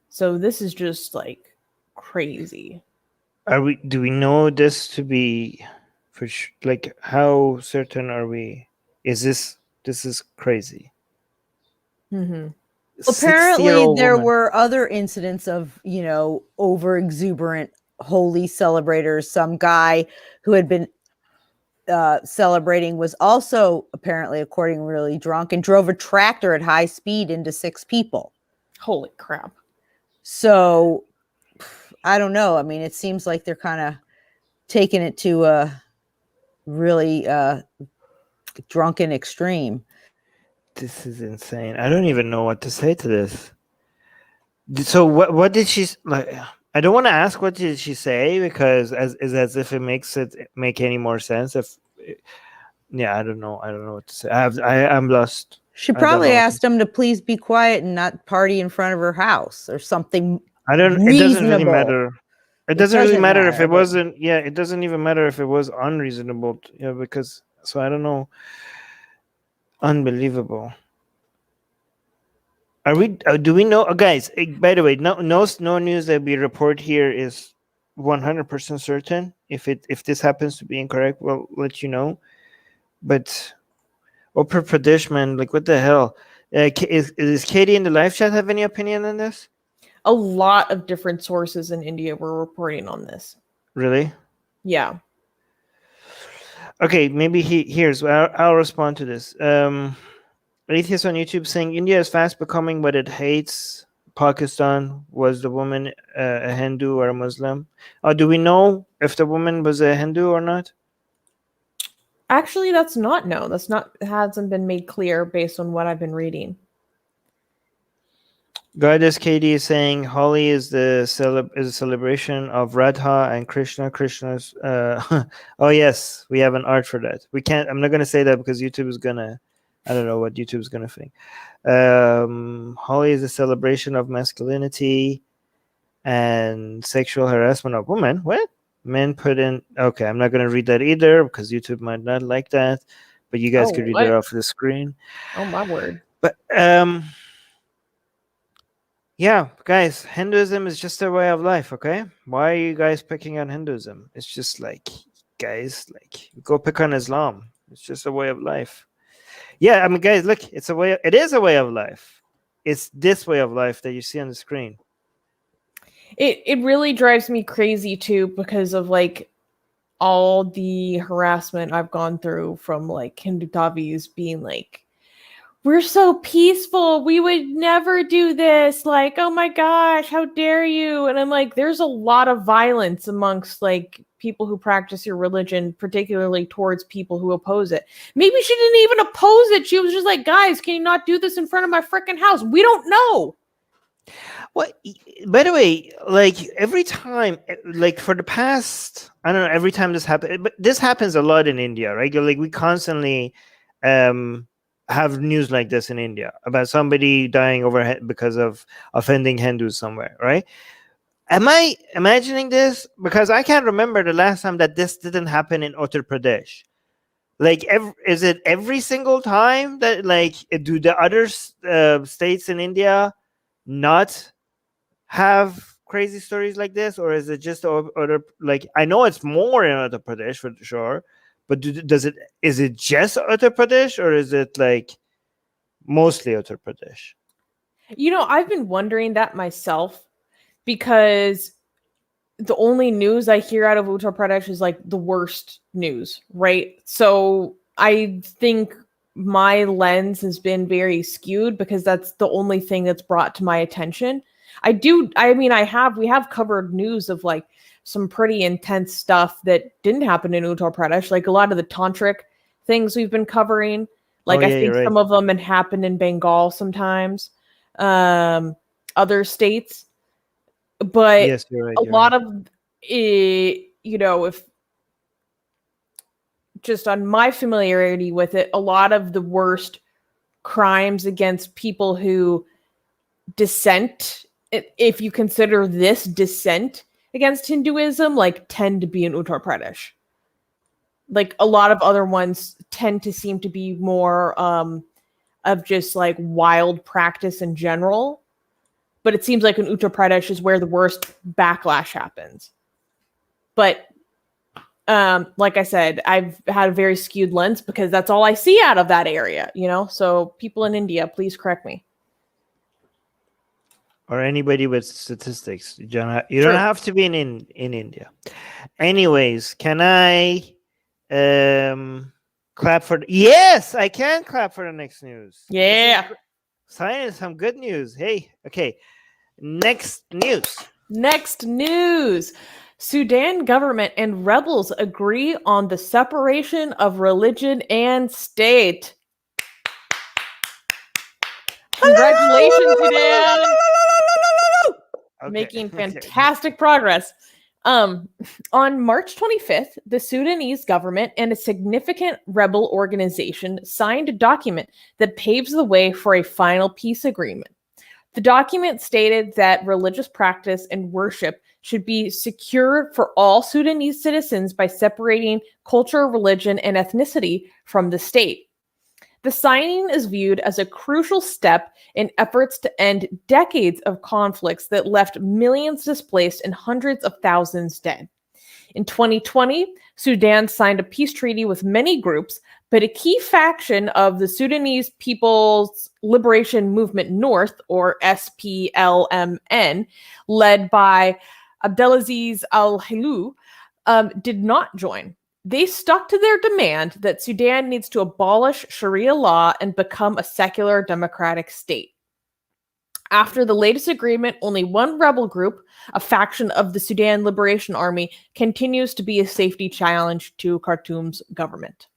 So this is just like crazy. Do we know this to be for like how certain are we? Is this is crazy? Mm-hmm. Apparently, there woman. were other incidents of, over exuberant Holi celebrators. Some guy who had been celebrating was also apparently, according, really drunk and drove a tractor at high speed into 6 people. Holy crap. So, I don't know. I mean, it seems like they're kind of taking it to a really drunken extreme. This is insane. I don't even know what to say to this. So what did she like? I don't want to ask what did she say because as if it makes it make any more sense. I don't know what to say. I'm lost. She probably asked him to please be quiet and not party in front of her house or something. It doesn't really matter. It doesn't really matter if it wasn't. Yeah, it doesn't even matter if it was unreasonable. Because so I don't know. Unbelievable. Are we? Do we know, guys? By the way, no news that we report here is 100% certain. If this happens to be incorrect, we'll let you know. But Uttar Pradesh, man, like what the hell? Is Katie in the live chat have any opinion on this? A lot of different sources in India were reporting on this. Really? Yeah. Okay, maybe here's. I'll respond to this. Atheist on YouTube saying India is fast becoming what it hates. Pakistan. Was the woman a Hindu or a Muslim? Do we know if the woman was a Hindu or not? Actually, that's not known. Hasn't been made clear based on what I've been reading. Goddess Katie is saying Holi is a celebration of Radha and Krishna. Krishna's. Oh yes, we have an art for that. We can't. I'm not gonna say that because YouTube is gonna. I don't know what YouTube is gonna think. Holi is a celebration of masculinity and sexual harassment of women. What? Men put in. Okay, I'm not gonna read that either because YouTube might not like that. But you guys could read it off the screen. Oh my word! But yeah, guys, Hinduism is just a way of life, okay? Why are you guys picking on Hinduism? It's just like, guys, like, go pick on Islam. It's just a way of life. Yeah, I mean, guys, look, it is a way of life. It's this way of life that you see on the screen. It really drives me crazy, too, because of, like, all the harassment I've gone through from, like, Hindu Tavis being like, we're so peaceful. We would never do this. Like, oh my gosh, how dare you? And I'm like, there's a lot of violence amongst like people who practice your religion, particularly towards people who oppose it. Maybe she didn't even oppose it. She was just like, guys, can you not do this in front of my freaking house? We don't know. Well, by the way, like every time, like for the past, I don't know, every time this happens, but this happens a lot in India, right? Like we constantly, have news like this in India about somebody dying because of offending Hindus somewhere, right? Am I imagining this? Because I can't remember the last time that this didn't happen in Uttar Pradesh. Like, is it every single time that, like, do the other states in India not have crazy stories like this, or is it just other? Like, I know it's more in Uttar Pradesh for sure, but is it just Uttar Pradesh, or is it like mostly Uttar Pradesh? I've been wondering that myself, because the only news I hear out of Uttar Pradesh is like the worst news, right? So I think my lens has been very skewed because that's the only thing that's brought to my attention. We have covered news of like some pretty intense stuff that didn't happen in Uttar Pradesh, like a lot of the tantric things we've been covering. Like, I think some of them had happened in Bengal sometimes, other states. But yes, you're right, a lot of it, if just on my familiarity with it, a lot of the worst crimes against people who dissent, if you consider this dissent against Hinduism, like, tend to be in Uttar Pradesh. Like, a lot of other ones tend to seem to be more of just like wild practice in general. But it seems like in Uttar Pradesh is where the worst backlash happens. But like I said, I've had a very skewed lens because that's all I see out of that area, So people in India, please correct me. Or anybody with statistics. You don't have to be in India. Anyways, can I clap for... Yes, I can clap for the next news. Yeah. Sign some good news. Hey, okay. Next news. Sudan government and rebels agree on the separation of religion and state. Congratulations, Sudan. Okay. Making fantastic progress. On March 25th, the Sudanese government and a significant rebel organization signed a document that paves the way for a final peace agreement. The document stated that religious practice and worship should be secure for all Sudanese citizens by separating culture, religion, and ethnicity from the state. The signing is viewed as a crucial step in efforts to end decades of conflicts that left millions displaced and hundreds of thousands dead. In 2020, Sudan signed a peace treaty with many groups, but a key faction of the Sudanese People's Liberation Movement North, or SPLMN, led by Abdelaziz al-Hilu, did not join. They stuck to their demand that Sudan needs to abolish Sharia law and become a secular democratic state. After the latest agreement, only one rebel group, a faction of the Sudan Liberation Army, continues to be a safety challenge to Khartoum's government.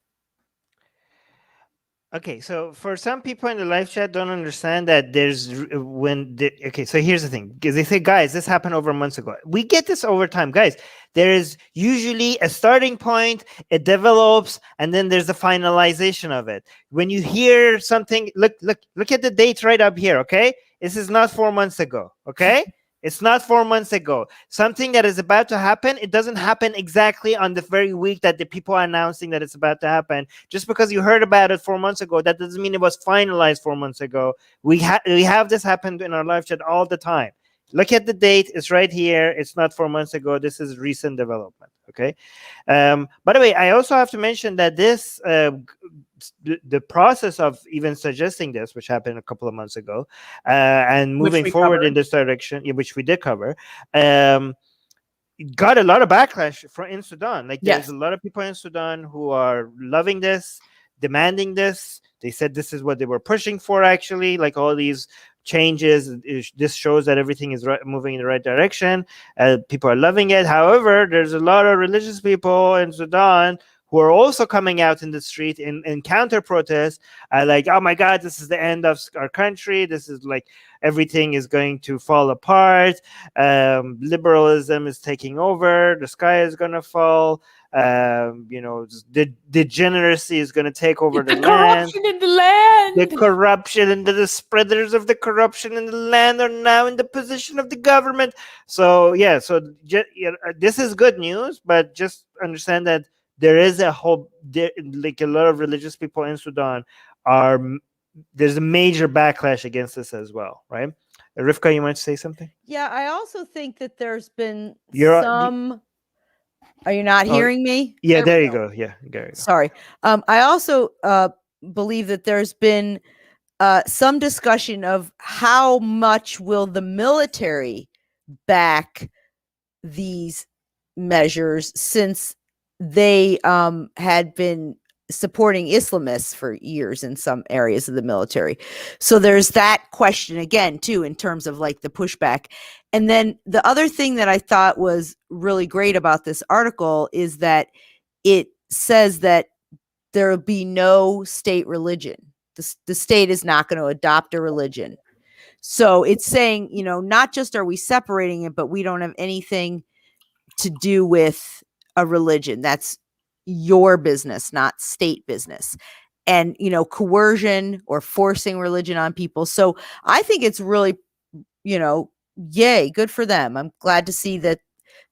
Okay, so for some people in the live chat don't understand that so here's the thing, because they say, guys, this happened over months ago. We get this over time, guys. There is usually a starting point, it develops, and then there's the finalization of it. When you hear something, look at the date right up here, okay? This is not 4 months ago, okay? It's not 4 months ago. Something that is about to happen, it doesn't happen exactly on the very week that the people are announcing that it's about to happen. Just because you heard about it 4 months ago, that doesn't mean it was finalized 4 months ago. We have this happen in our live chat all the time. Look at the date. It's right here. It's not 4 months ago. This is recent development, okay? By the way, I also have to mention that this... the process of even suggesting this, which happened a couple of months ago, and moving forward in this direction, which we did cover, got a lot of backlash in Sudan. Like, there's a lot of people in Sudan who are loving this, demanding this. They said this is what they were pushing for, actually, like all these changes. This shows that everything is moving in the right direction. People are loving it. However, there's a lot of religious people in Sudan who are also coming out in the street in counter protest, like, oh my God, this is the end of our country. This is like, everything is going to fall apart. Liberalism is taking over. The sky is going to fall. The degeneracy is going to take over the land. Corruption in the land. The corruption and the spreaders of the corruption in the land are now in the position of the government. So yeah, this is good news, but just understand that there is a lot of religious people in Sudan there's a major backlash against this as well, right? Rivka, you might say something? Yeah, I also think that there's been You're- Are you not hearing me? Yeah, there you go. Yeah, there you go. Sorry. I also believe that there's been some discussion of how much will the military back these measures, since they had been supporting Islamists for years in some areas of the military. So there's that question again too, in terms of like the pushback. And then the other thing that I thought was really great about this article is that it says that there will be no state religion. The state is not going to adopt a religion. So it's saying, not just are we separating it, but we don't have anything to do with a religion. That's your business, not state business. And, coercion or forcing religion on people. So I think it's really, yay, good for them. I'm glad to see that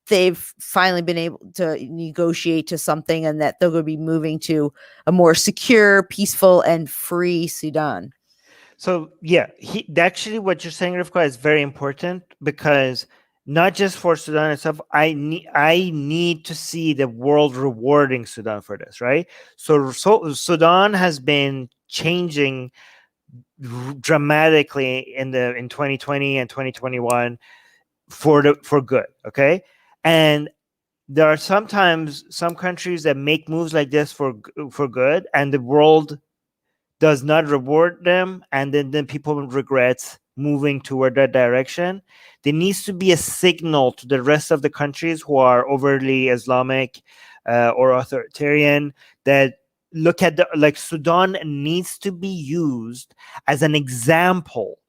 they've finally been able to negotiate to something, and that they're going to be moving to a more secure, peaceful, and free Sudan. So yeah, actually what you're saying, Rivka, is very important, because not just for Sudan itself, I need to see the world rewarding Sudan for this, right? So Sudan has been changing dramatically in 2020 and 2021 for good, okay? And there are sometimes some countries that make moves like this for good, and the world does not reward them, and then people regret moving toward that direction. There needs to be a signal to the rest of the countries who are overly Islamic or authoritarian, that look at Sudan needs to be used as an example.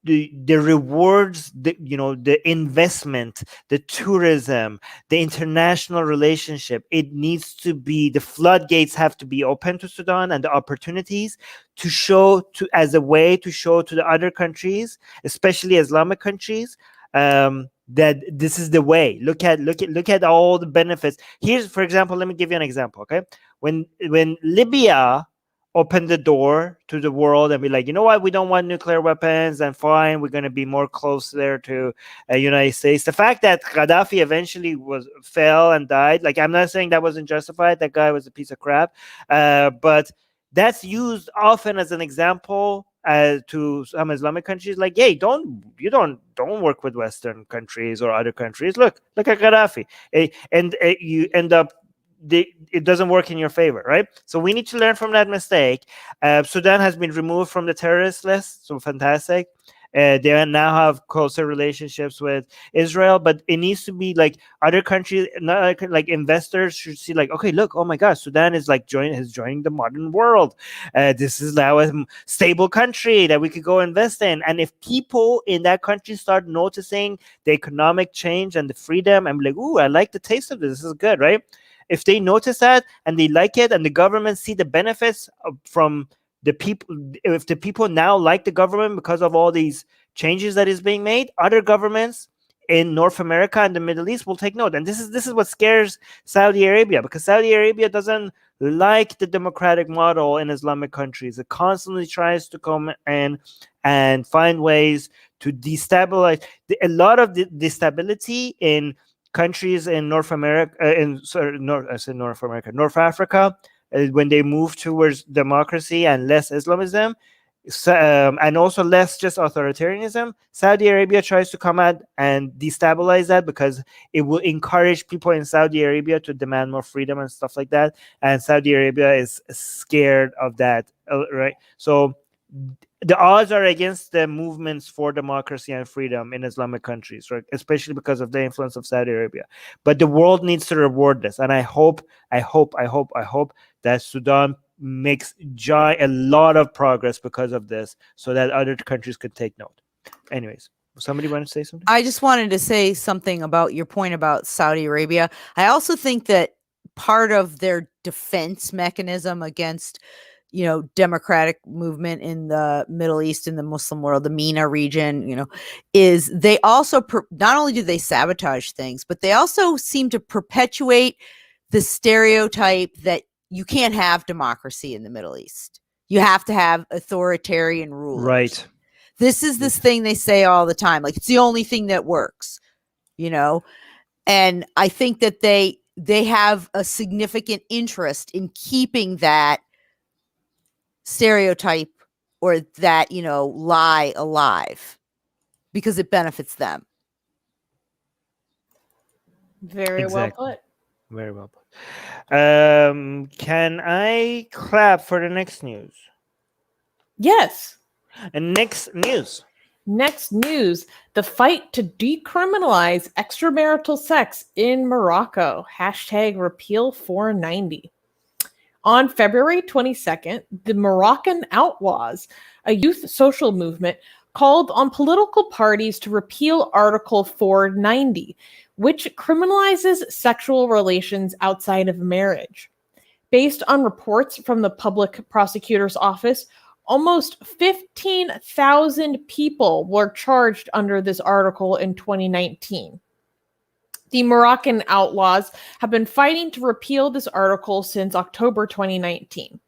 The rewards, the investment, the tourism, the international relationship, it needs to be, the floodgates have to be open to Sudan, and the opportunities to show as a way to show to the other countries, especially Islamic countries, that this is the way. Look at all the benefits. Here's, for example, let me give you an example. Okay, when Libya open the door to the world and be like, you know what, we don't want nuclear weapons, and fine, we're going to be more close there to United States. The fact that Gaddafi eventually fell and died, I'm not saying that wasn't justified. That guy was a piece of crap, but that's used often as an example to some Islamic countries, like, hey, don't work with Western countries or other countries. Look at Gaddafi, and you end up, it doesn't work in your favor, right? So we need to learn from that mistake. Sudan has been removed from the terrorist list, so fantastic. They now have closer relationships with Israel, but it needs to be like other countries, not like investors should see, like, okay, look, oh my gosh, Sudan is joining the modern world. This is now a stable country that we could go invest in. And if people in that country start noticing the economic change and the freedom, and be like, ooh, I like the taste of this is good, right? If they notice that and they like it, and the government see the benefits from the people, if the people now like the government because of all these changes that is being made, other governments in North America and the Middle East will take note. And this is what scares Saudi Arabia, because Saudi Arabia doesn't like the democratic model in Islamic countries. It constantly tries to come in and find ways to destabilize. A lot of the stability in countries in North America, North Africa, when they move towards democracy and less Islamism, and also less just authoritarianism, Saudi Arabia tries to come out and destabilize that, because it will encourage people in Saudi Arabia to demand more freedom and stuff like that. And Saudi Arabia is scared of that, right? So the odds are against the movements for democracy and freedom in Islamic countries, right? Especially because of the influence of Saudi Arabia. But the world needs to reward this, and I hope that Sudan makes a lot of progress because of this, so that other countries could take note. Anyways, somebody want to say something? I just wanted to say something about your point about Saudi Arabia. I also think that part of their defense mechanism against, democratic movement in the Middle East, in the Muslim world, the MENA region, is they also, not only do they sabotage things, but they also seem to perpetuate the stereotype that you can't have democracy in the Middle East. You have to have authoritarian rulers. Right. This is this thing they say all the time. Like, it's the only thing that works, And I think that they have a significant interest in keeping that stereotype or that, lie alive because it benefits them. Very well put. Very well put. Can I clap for the next news? Yes. And next news. Next news, the fight to decriminalize extramarital sex in Morocco. #repeal 490. On February 22nd, the Moroccan Outlaws, a youth social movement, called on political parties to repeal Article 490, which criminalizes sexual relations outside of marriage. Based on reports from the Public Prosecutor's Office, almost 15,000 people were charged under this article in 2019. The Moroccan Outlaws have been fighting to repeal this article since October 2019.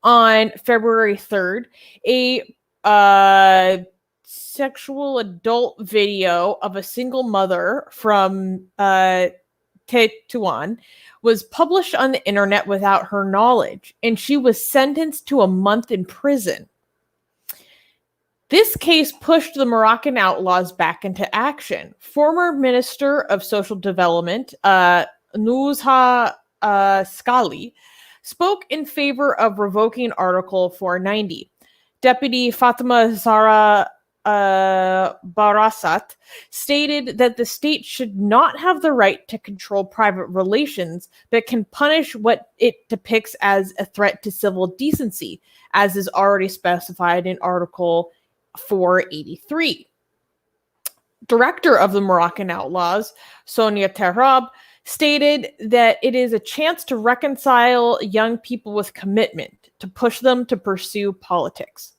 On February 3rd, a sexual adult video of a single mother from Tetuan was published on the internet without her knowledge, and she was sentenced to a month in prison. This case pushed the Moroccan Outlaws back into action. Former Minister of Social Development, Nuzha Skali, spoke in favor of revoking Article 490. Deputy Fatima Zahra Barasat stated that the state should not have the right to control private relations, but can punish what it depicts as a threat to civil decency, as is already specified in Article 483. Director of the Moroccan Outlaws, Sonia Terab, stated that it is a chance to reconcile young people with commitment, to push them to pursue politics.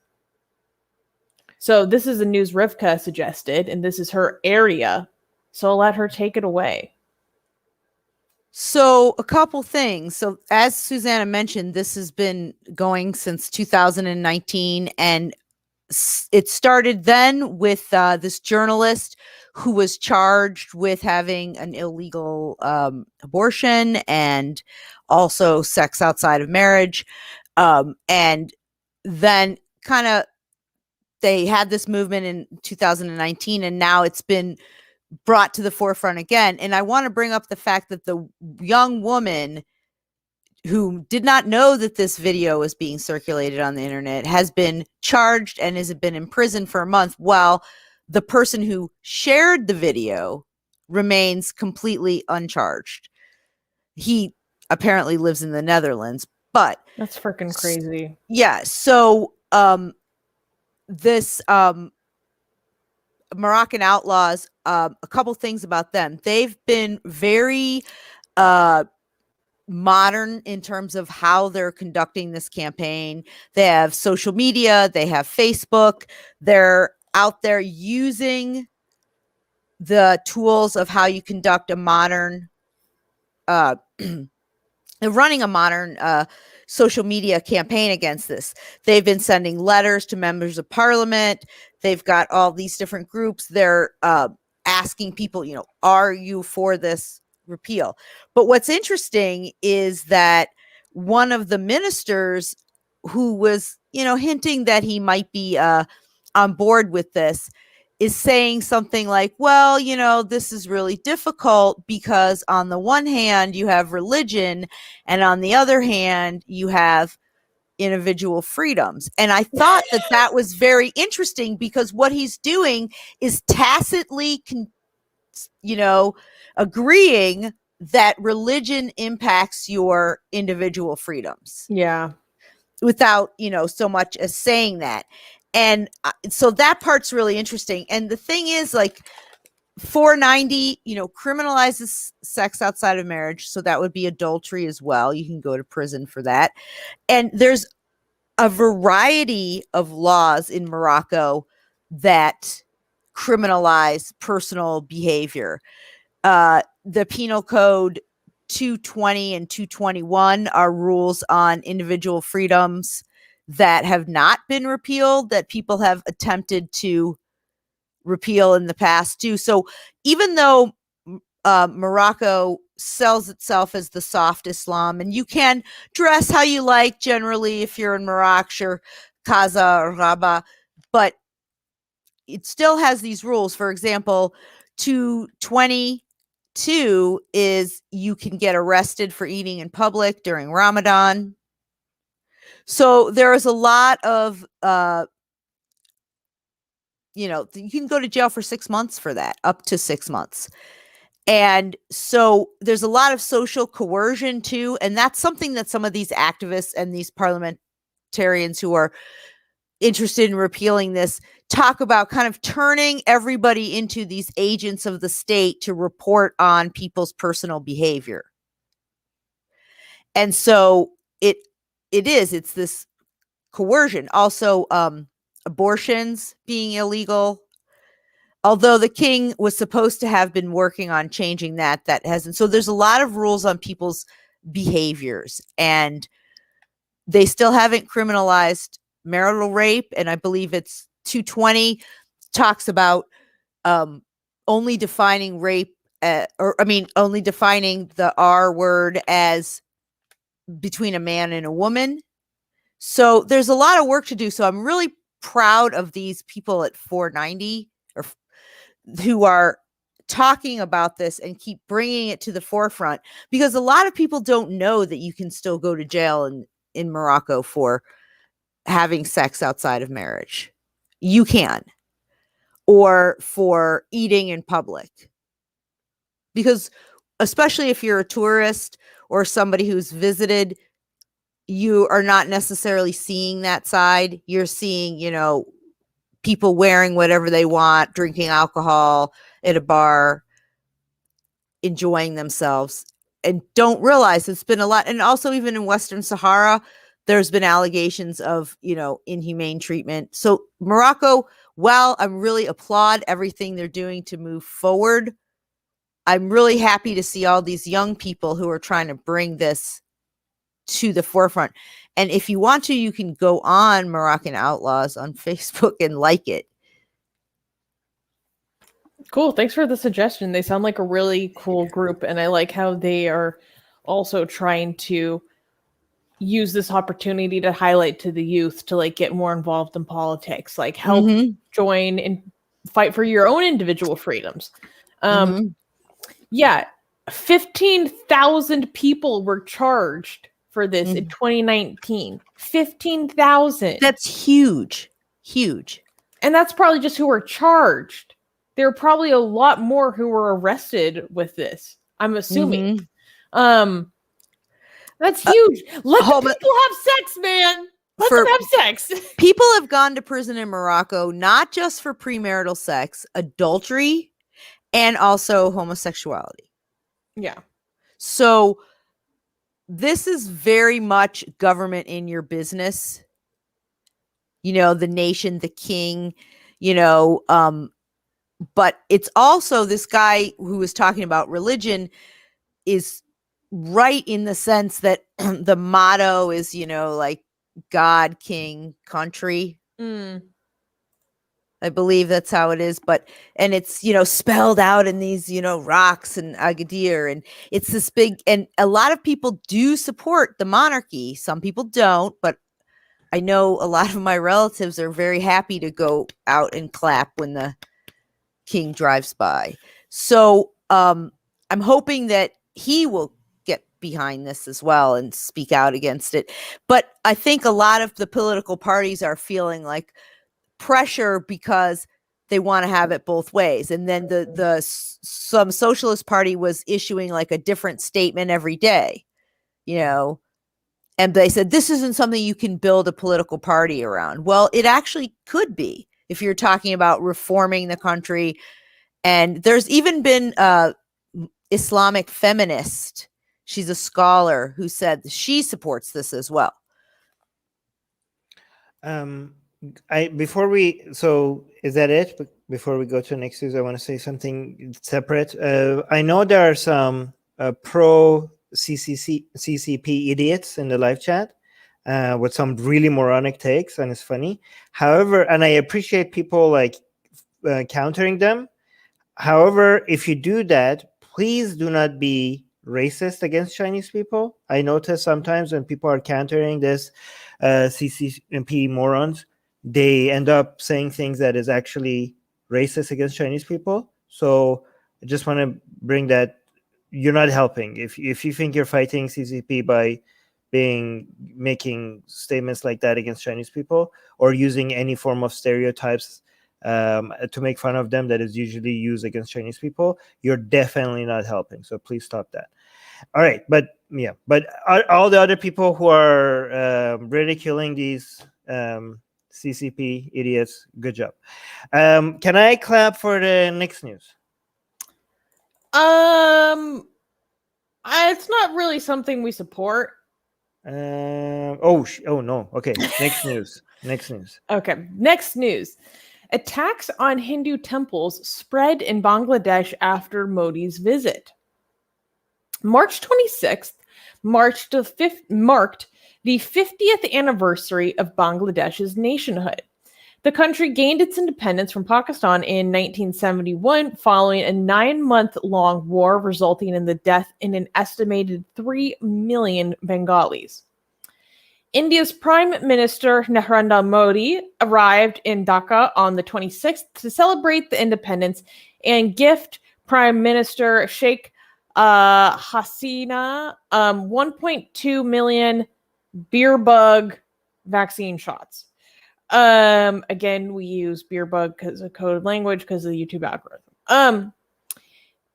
So this is the news Rivka suggested, and this is her area. So I'll let her take it away. So a couple things. So as Susanna mentioned, this has been going since 2019, and it started then with this journalist who was charged with having an illegal abortion and also sex outside of marriage. And then kind of they had this movement in 2019, and now it's been brought to the forefront again. And I want to bring up the fact that the young woman who did not know that this video was being circulated on the internet has been charged and has been in prison for a month, while the person who shared the video remains completely uncharged. He apparently lives in the Netherlands, but that's freaking crazy. Yeah. So, this Moroccan Outlaws, a couple things about them. They've been very modern in terms of how they're conducting this campaign. They have social media, they have Facebook. They're out there using the tools of how you conduct a modern running a modern social media campaign against this. They've been sending letters to members of parliament. They've got all these different groups. They're asking people, are you for this repeal? But what's interesting is that one of the ministers who was, hinting that he might be on board with this is saying something like, well, this is really difficult because on the one hand, you have religion, and on the other hand, you have individual freedoms. And I thought that was very interesting because what he's doing is tacitly, agreeing that religion impacts your individual freedoms. Yeah. Without, so much as saying that. And so that part's really interesting. And the thing is, like, 490, criminalizes sex outside of marriage. So that would be adultery as well. You can go to prison for that. And there's a variety of laws in Morocco that criminalize personal behavior. The Penal Code 220 and 221 are rules on individual freedoms that have not been repealed, that people have attempted to repeal in the past too. So even though Morocco sells itself as the soft Islam, and you can dress how you like generally if you're in Morocco or Casa or Rabat, but it still has these rules. For example, 222 is you can get arrested for eating in public during Ramadan. So there is a lot of you can go to jail for 6 months for that, up to 6 months. And so there's a lot of social coercion too. And that's something that some of these activists and these parliamentarians who are interested in repealing this talk about, kind of turning everybody into these agents of the state to report on people's personal behavior. And so it's this coercion. Also, abortions being illegal. Although the king was supposed to have been working on changing that hasn't. So there's a lot of rules on people's behaviors, and they still haven't criminalized marital rape. And I believe it's 220 talks about only defining rape, only defining the R word as between a man and a woman. So there's a lot of work to do. So I'm really proud of these people at 490 who are talking about this and keep bringing it to the forefront, because a lot of people don't know that you can still go to jail in Morocco for having sex outside of marriage. You can, or for eating in public, because especially if you're a tourist or somebody who's visited, you are not necessarily seeing that side. You're seeing, people wearing whatever they want, drinking alcohol at a bar, enjoying themselves, and don't realize it's been a lot. And also even in Western Sahara, there's been allegations of, inhumane treatment. So Morocco, while I'm really applaud everything they're doing to move forward, I'm really happy to see all these young people who are trying to bring this to the forefront. And if you want to, you can go on Moroccan Outlaws on Facebook and like it. Cool. Thanks for the suggestion. They sound like a really cool group, and I like how they are also trying to use this opportunity to highlight to the youth to get more involved in politics, help join and fight for your own individual freedoms. Yeah, 15,000 people were charged for this in 2019. 15,000. That's huge. And that's probably just who were charged. There are probably a lot more who were arrested with this, I'm assuming. That's huge. Let the people have sex, man. Let them have sex. People have gone to prison in Morocco, not just for premarital sex, adultery, and also homosexuality. Yeah. So this is very much government in your business. The nation, the king, but it's also this guy who was talking about religion is right in the sense that the motto is, God, king, country. I believe that's how it is. And it's, spelled out in these, rocks and Agadir. And it's this big, and a lot of people do support the monarchy. Some people don't, but I know a lot of my relatives are very happy to go out and clap when the king drives by. So I'm hoping that he will get behind this as well and speak out against it. But I think a lot of the political parties are feeling like pressure because they want to have it both ways. And then some socialist party was issuing a different statement every day, and they said, this isn't something you can build a political party around. Well, it actually could be if you're talking about reforming the country And there's even been Islamic feminist. She's a scholar who said she supports this as well. Is that it? Before we go to the next news, I want to say something separate. I know there are some pro CCP idiots in the live chat with some really moronic takes, and it's funny. However, and I appreciate people like countering them. However, if you do that, please do not be racist against Chinese people. I notice sometimes when people are countering this CCP morons, they end up saying things that is actually racist against Chinese people. So I just want to bring that. You're not helping. If you think you're fighting CCP by making statements like that against Chinese people or using any form of stereotypes to make fun of them that is usually used against Chinese people, you're definitely not helping. So please stop that. All right, but all the other people who are ridiculing these CCP idiots, good job. Can I clap for the next news? It's not really something we support. Oh no. Okay, next news. Okay, next news. Attacks on Hindu temples spread in Bangladesh after Modi's visit. March 26th marked the 50th anniversary of Bangladesh's nationhood. The country gained its independence from Pakistan in 1971 following a 9-month-long war resulting in the death in an estimated 3 million Bengalis. India's Prime Minister Narendra Modi arrived in Dhaka on the 26th to celebrate the independence and gift Prime Minister Sheikh Hasina 1.2 million beer bug vaccine shots. Again, we use beer bug because of coded language because of the YouTube algorithm.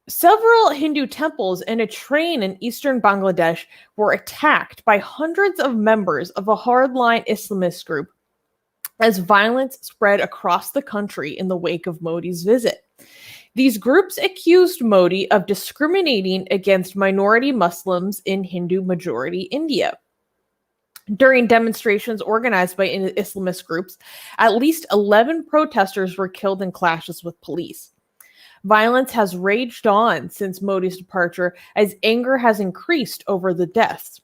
Several Hindu temples and a train in eastern Bangladesh were attacked by hundreds of members of a hardline Islamist group as violence spread across the country in the wake of Modi's visit. These groups accused Modi of discriminating against minority Muslims in Hindu-majority India. During demonstrations organized by Islamist groups, at least 11 protesters were killed in clashes with police. Violence has raged on since Modi's departure as anger has increased over the deaths.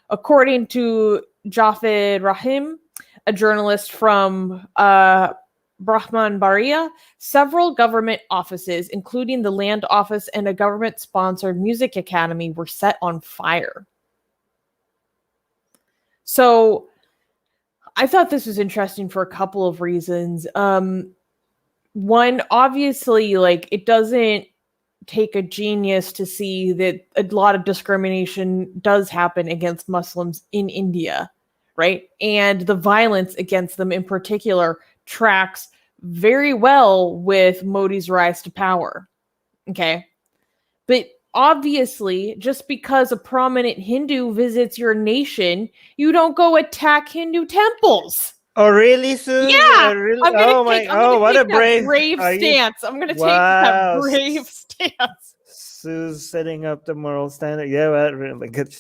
According to Jafid Rahim, a journalist from Brahmanbaria, several government offices, including the Land Office and a government-sponsored music academy, were set on fire. So I thought this was interesting for a couple of reasons. One, obviously, like, it doesn't take a genius to see that a lot of discrimination does happen against Muslims in India, right? And the violence against them in particular tracks very well with Modi's rise to power. Okay. But obviously, just because a prominent Hindu visits your nation, you don't go attack Hindu temples. Oh, really, Sue? Yeah. Really? I'm gonna what a brave stance. I'm gonna take that brave stance. Sue's setting up the moral standard. Yeah, well, really good.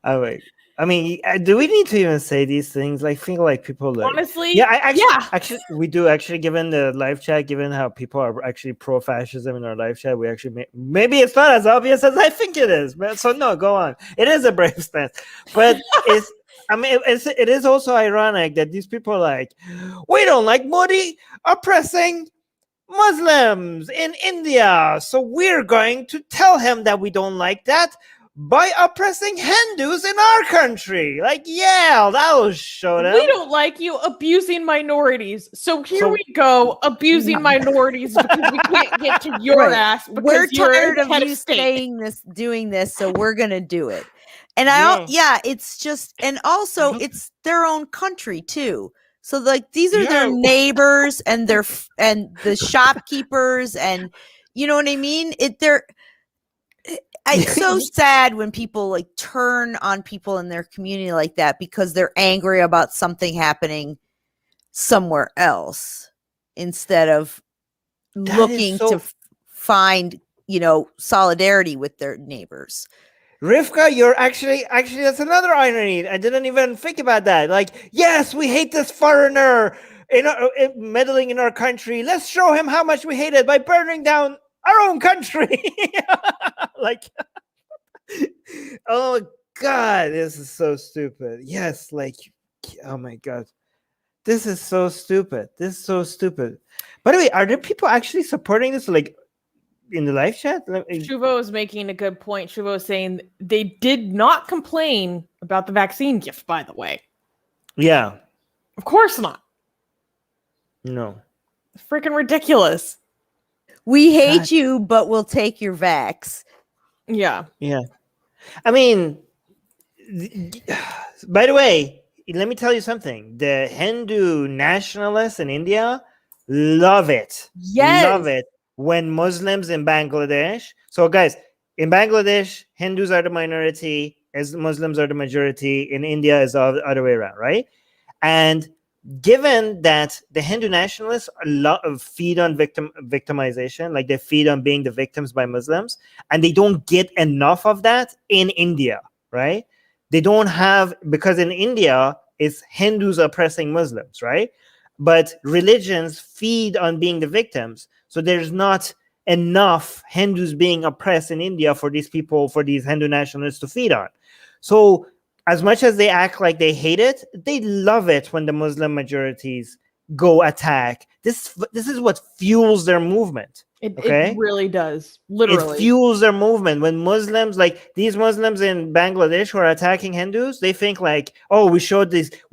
Oh, wait. I mean, do we need to even say these things? Like, feel like people like, honestly, actually, we do actually. Given the live chat, given how people are actually pro-fascism in our live chat, we actually maybe it's not as obvious as I think it is. But so no, go on. It is a brave stance, but it's. I mean, it is also ironic that these people are like, we don't like Modi oppressing Muslims in India, so we're going to tell him that we don't like that by oppressing Hindus in our country. Like, yeah, that'll show them. We don't like you abusing minorities. So we go, abusing minorities because we can't get to your ass. We're tired of you saying this, doing this, so we're going to do it. And it's just, and also it's their own country too. So like these are their neighbors and the shopkeepers, and you know what I mean? It's so sad when people like turn on people in their community like that because they're angry about something happening somewhere else instead of looking so- to find, solidarity with their neighbors. Rivka, you're actually that's another irony. I didn't even think about that. Like, yes, we hate this foreigner meddling in our country. Let's show him how much we hate it by burning down our own country. Like, oh God, this is so stupid. Yes, like, oh my God, this is so stupid. This is so stupid. By the way, are there people actually supporting this? Like, in the live chat? Shuvo is making a good point. Shuvo is saying they did not complain about the vaccine gift, by the way. Yeah. Of course not. No. It's freaking ridiculous. We hate you, but we'll take your vax. Yeah. Yeah. I mean, by the way, let me tell you something. The Hindu nationalists in India love it. Yes. Love it. When Muslims in Bangladesh, so guys, in Bangladesh, Hindus are the minority, as Muslims are the majority. In India, is the other way around, right? And given that the Hindu nationalists feed on victimization, like they feed on being the victims by Muslims, and they don't get enough of that in India, right? They don't have, because in India, it's Hindus oppressing Muslims, right? But religions feed on being the victims. So there's not enough Hindus being oppressed in India for these people, for these Hindu nationalists to feed on. So as much as they act like they hate it, they love it when the Muslim majorities go attack. This is what fuels their movement. It really does. Literally. It fuels their movement. When Muslims, like these Muslims in Bangladesh who are attacking Hindus, they think like, oh, we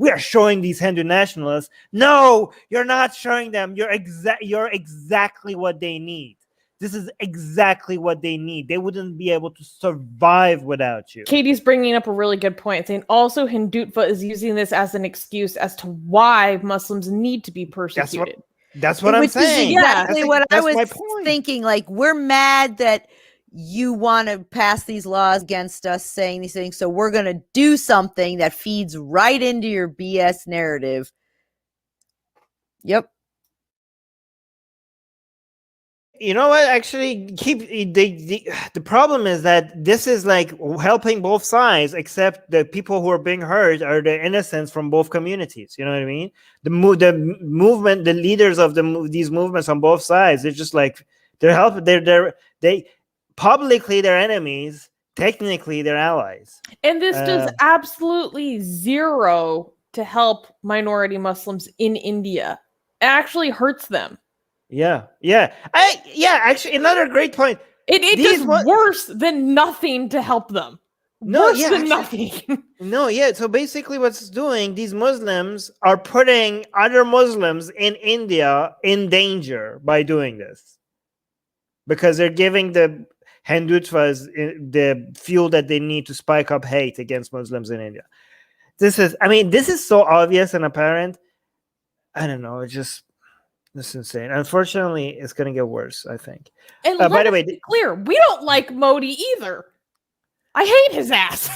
are showing these Hindu nationalists. No, you're not showing them. You're exactly what they need. This is exactly what they need. They wouldn't be able to survive without you. Katie's bringing up a really good point, saying also Hindutva is using this as an excuse as to why Muslims need to be persecuted. That's what I'm saying. Is exactly what I was point. thinking. Like, we're mad that you want to pass these laws against us saying these things, so we're going to do something that feeds right into your BS narrative. Yep. You know what? Actually, the problem is that this is like helping both sides, except the people who are being hurt are the innocents from both communities. You know what I mean? The movement, the leaders of these movements on both sides, they're just like they publicly they're enemies, technically they're allies. And this does absolutely zero to help minority Muslims in India. It actually hurts them. Yeah. Actually, another great point. It does worse than nothing to help them. Worse than nothing. No, yeah. So basically, what's doing? These Muslims are putting other Muslims in India in danger by doing this, because they're giving the Hindutvas the fuel that they need to spike up hate against Muslims in India. This is so obvious and apparent. I don't know. It's insane. Unfortunately, it's going to get worse, I think. And by the way, be clear, we don't like Modi either. I hate his ass.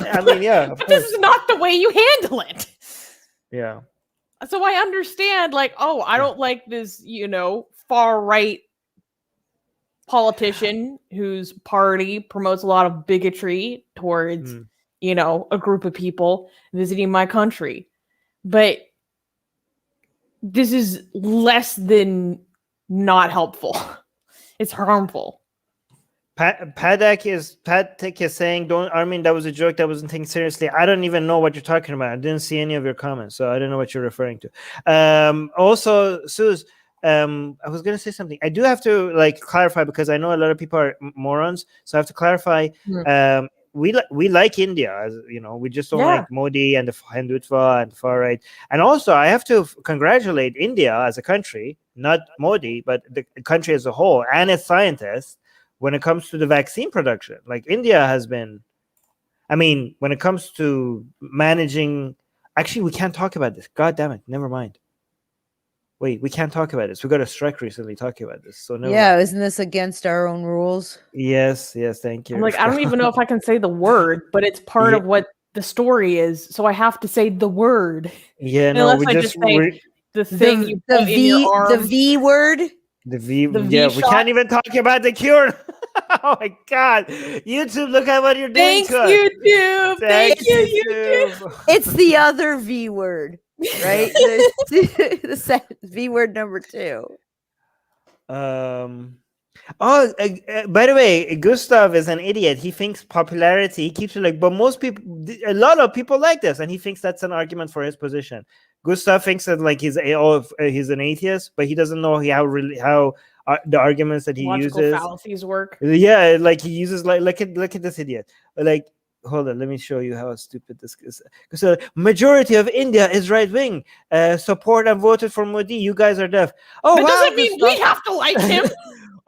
I mean, yeah. But this is not the way you handle it. Yeah. So I understand, like, oh, I don't like this, far right politician whose party promotes a lot of bigotry towards, a group of people visiting my country. But this is less than not helpful. It's harmful. Patek is saying, "Don't, Armin, that was a joke. That wasn't taken seriously." I don't even know what you're talking about. I didn't see any of your comments, so I don't know what you're referring to. Also, Suze, I was gonna say something. I do have to clarify, because I know a lot of people are morons, so I have to clarify. We like India, as you know. We just don't like Modi and the Hindutva and the far right. And also, I have to congratulate India as a country, not Modi, but the country as a whole, and its scientists, when it comes to the vaccine production. Like, India has been, when it comes to managing, actually, we can't talk about this. God damn it. Never mind. Wait, we can't talk about this. We got a strike recently talking about this. So never mind. Isn't this against our own rules? Yes, thank you. I'm like, I don't even know if I can say the word, but it's part of what the story is. So I have to say the word. Yeah, no, unless I just say the thing you put in your arm. The V word? The V, The yeah, V we shot. can't even talk about the cure. Oh my God, YouTube! Look at what you're doing Thanks, to us. YouTube. Thank Thanks, you, YouTube. It's the other V word, right? The V word number 2. Oh, by the way, Gustav is an idiot. He thinks popularity. He keeps it like, but most people, a lot of people like this, and he thinks that's an argument for his position. Gustav thinks that like he's an atheist, but he doesn't know how the arguments that he Logical uses. fallacies work. Yeah, like he uses like look at this idiot. Like, hold on, let me show you how stupid this is. So majority of India is right wing. Support and voted for Modi. You guys are deaf. Oh, That wow, doesn't mean we Gustav. have to like him.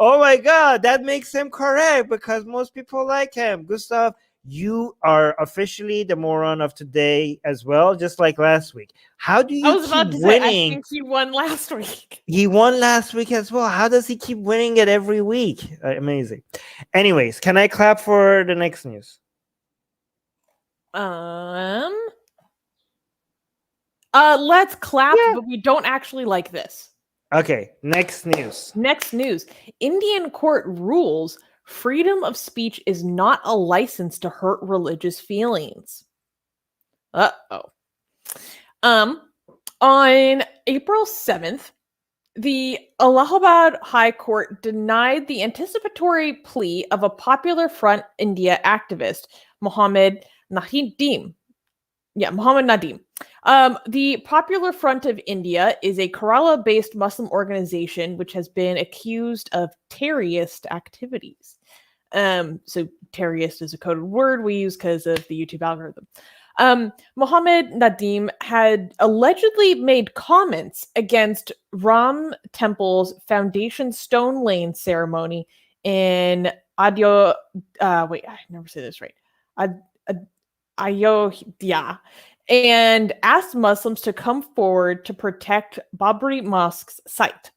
Oh my God, that makes him correct because most people like him. Gustav, you are officially the moron of today as well, just like last week. How do you I was about keep to say, I winning? think he won last week. He won last week as well. How does he keep winning it every week? Amazing. Anyways, can I clap for the next news? Let's clap, Yeah. but we don't actually like this. Okay, next news. Next news. Indian court rules freedom of speech is not a license to hurt religious feelings. Uh-oh. On April 7th, the Allahabad High Court denied the anticipatory plea of a Popular Front India activist, Mohammed Nadim. Yeah, Mohammed Nadim. The Popular Front of India is a Kerala-based Muslim organization which has been accused of terrorist activities. So terrorist is a coded word we use because of the YouTube algorithm. Mohammed Nadim had allegedly made comments against Ram Temple's foundation stone laying ceremony in Ayodhya. Wait, I never say this right. Ayodhya, and asked Muslims to come forward to protect Babri Mosque's site.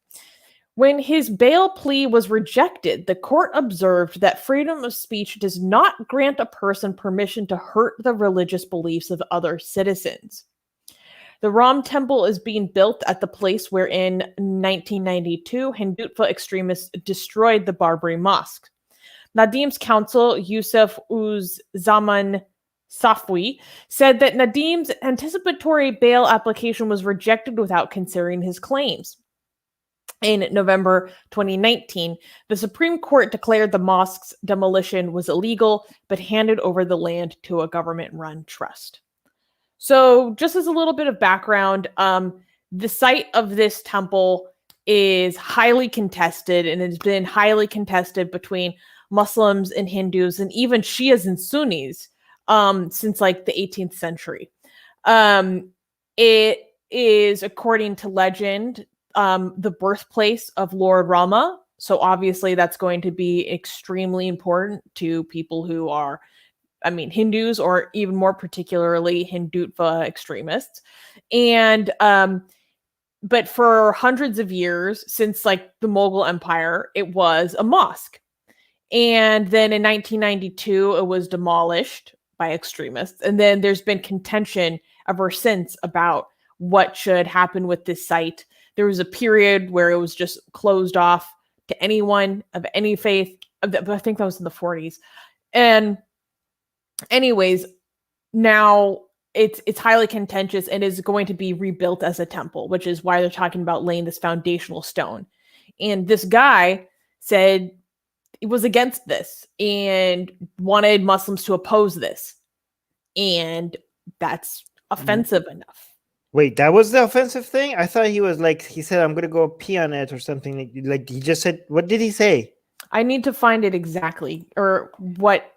When his bail plea was rejected, the court observed that freedom of speech does not grant a person permission to hurt the religious beliefs of other citizens. The Ram Temple is being built at the place where in 1992 Hindutva extremists destroyed the Babri Mosque. Nadim's counsel, Yusuf Uz Zaman Safwi, said that Nadim's anticipatory bail application was rejected without considering his claims. In November 2019, the Supreme Court declared the mosque's demolition was illegal, but handed over the land to a government-run trust. So, just as a little bit of background, the site of this temple is highly contested, and it's been highly contested between Muslims and Hindus, and even Shias and Sunnis, since like the 18th century. It is, according to legend, the birthplace of Lord Rama. So obviously that's going to be extremely important to people who are, Hindus, or even more particularly Hindutva extremists. And, but for hundreds of years, since like the Mughal Empire, it was a mosque. And then in 1992, it was demolished by extremists. And then there's been contention ever since about what should happen with this site. There was a period where it was just closed off to anyone of any faith. I think that was in the 40s. And anyways, now it's highly contentious and is going to be rebuilt as a temple, which is why they're talking about laying this foundational stone. And this guy said he was against this and wanted Muslims to oppose this. And that's offensive enough. Wait, that was the offensive thing? I thought he was like, he said, I'm going to go pee on it or something. Like he just said, what did he say? I need to find it exactly, or what.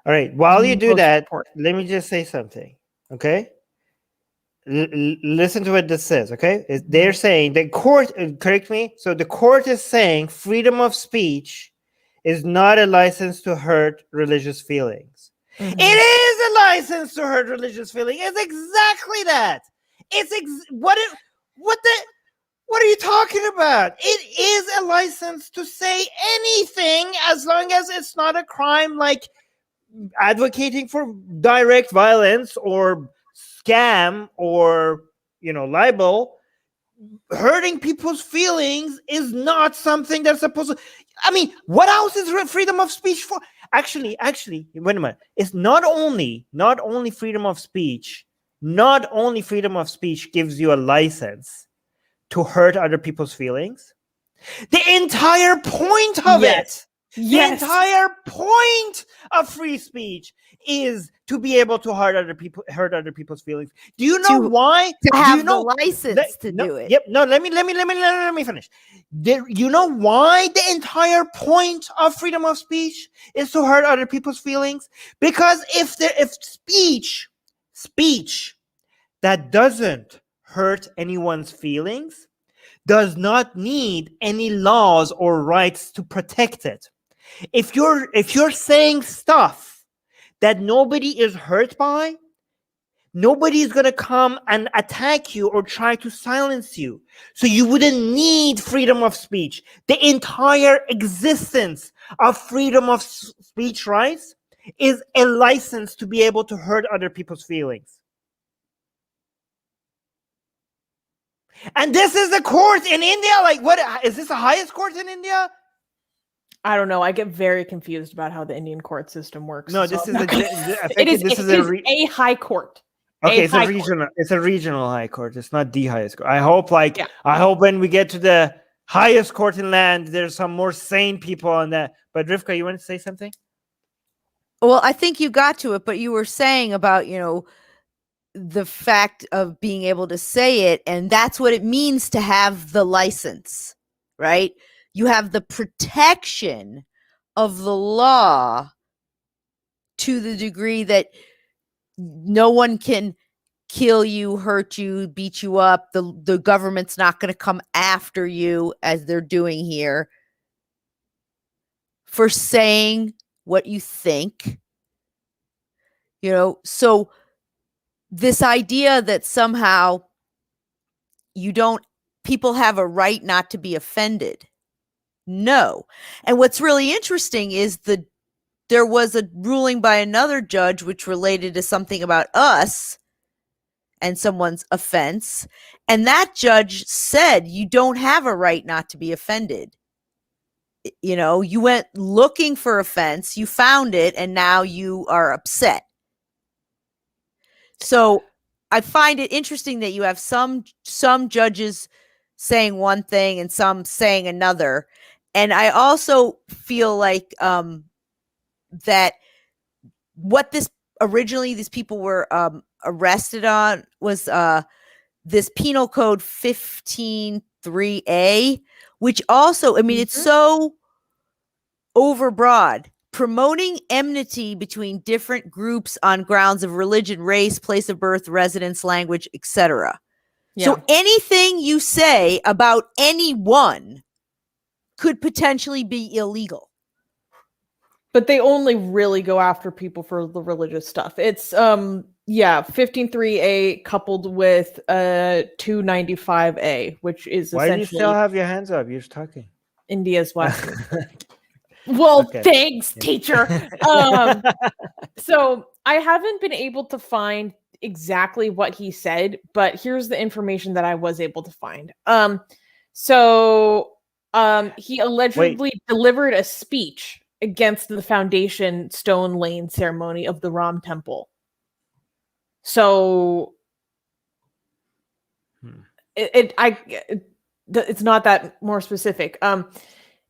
All right. While you do that, important. let me just say something. Okay. Listen to what this says. Okay. They're saying the court, correct me. So the court is saying freedom of speech is not a license to hurt religious feelings. Mm-hmm. It is a license to hurt religious feelings. It's exactly that. What are you talking about? It is a license to say anything as long as it's not a crime like advocating for direct violence or scam or libel. hurting people's feelings is not something that's supposed to. I mean, what else is freedom of speech for? Actually, wait a minute. It's not only freedom of speech. Not only freedom of speech gives you a license to hurt other people's feelings. The entire point of it. The entire point of free speech is to be able to hurt other people's feelings. Do you know why? To have the license to do it. Yep. No, let me finish. You know why the entire point of freedom of speech is to hurt other people's feelings? Because if speech that doesn't hurt anyone's feelings does not need any laws or rights to protect it. If you're saying stuff that nobody is hurt by, nobody is going to come and attack you or try to silence you. So you wouldn't need freedom of speech. The entire existence of freedom of speech rights is a license to be able to hurt other people's feelings. And this is the court in India. Like, what is this the highest court in India? I don't know. I get very confused about how the Indian court system works. No, this is a high court. Okay, it's a regional. It's a regional high court. It's not the highest court. I hope, I hope when we get to the highest court in land, there's some more sane people on that. But Rivka, you want to say something? Well, I think you got to it, but you were saying about, the fact of being able to say it, and that's what it means to have the license, right? You have the protection of the law to the degree that no one can kill you, hurt you, beat you up. The government's not going to come after you as they're doing here for saying what you think. So this idea that somehow people have a right not to be offended. No. And what's really interesting is there was a ruling by another judge which related to something about us and someone's offense. And that judge said you don't have a right not to be offended. You went looking for offense, you found it, and now you are upset. So I find it interesting that you have some judges saying one thing and some saying another. And I also feel like that what these people were arrested on was this Penal Code 15.3a, which also, it's so overbroad. Promoting enmity between different groups on grounds of religion, race, place of birth, residence, language, etc. Yeah. So anything you say about anyone could potentially be illegal. But they only really go after people for the religious stuff. It's 15.3a coupled with 295a, which is why do you still have your hands up? You're just talking. India's West. Well, okay. Thanks, teacher. So I haven't been able to find exactly what he said, but here's the information that I was able to find. He allegedly delivered a speech against the foundation stone laying ceremony of the Ram Temple. So it's not that more specific.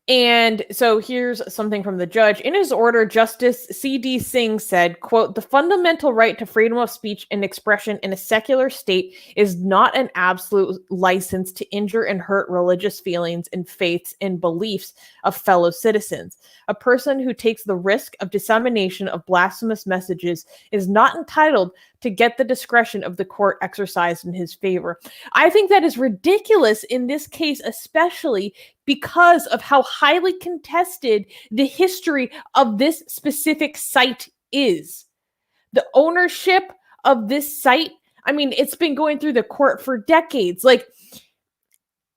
And so here's something from the judge. In his order, Justice C.D. Singh said, quote, "The fundamental right to freedom of speech and expression in a secular state is not an absolute license to injure and hurt religious feelings and faiths and beliefs of fellow citizens. A person who takes the risk of dissemination of blasphemous messages is not entitled to get the discretion of the court exercised in his favor." I think that is ridiculous in this case, especially because of how highly contested the history of this specific site is. The ownership of this site, it's been going through the court for decades.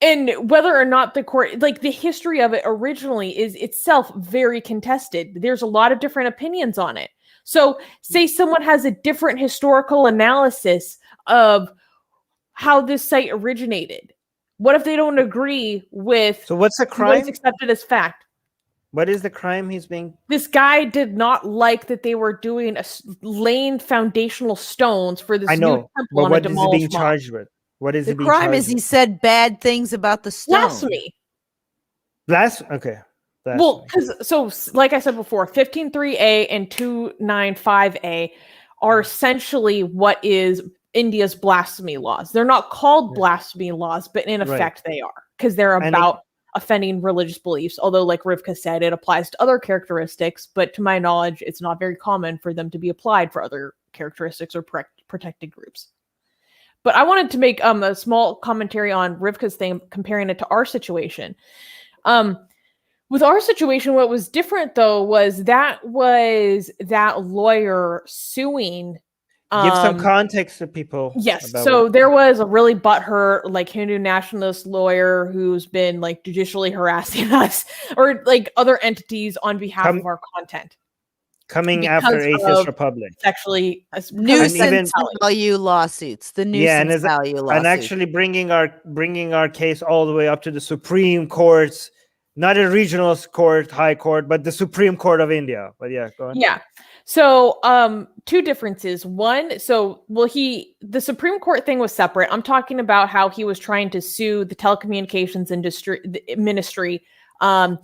And whether or not the court, the history of it originally is itself very contested. There's a lot of different opinions on it. So say someone has a different historical analysis of how this site originated. What if they don't agree with So what's the what is crime? accepted as fact? What is the crime he's being? This guy did not like that they were doing laying foundational stones for this I new know, temple but on a what is he being demolished mosque. charged with? What is The he being crime charged is he with? said bad things about the stone. Blasphemy. Okay. Well, Blasphemy. so like I said before, 15.3a and 295a are essentially what is India's blasphemy laws. They're not called Yeah. blasphemy laws, but in Right. effect they are, because they're And about offending religious beliefs. Although, like Rivka said, it applies to other characteristics, but to my knowledge, it's not very common for them to be applied for other characteristics or protected groups. But I wanted to make a small commentary on Rivka's thing, comparing it to our situation. With our situation, what was different though was that lawyer suing. give some context to people. Yes. about So what- there was a really butthurt, like Hindu nationalist lawyer who's been like judicially harassing us or like other entities on behalf of our content. coming because after Atheist of Republic. Sexually Nuisance value lawsuits. The nuisance value lawsuits. And actually bringing our case all the way up to the Supreme Courts, not a regional court, high court, but the Supreme Court of India. But yeah, go on. Yeah. So, two differences. One, the Supreme Court thing was separate. I'm talking about how he was trying to sue the telecommunications ministry, and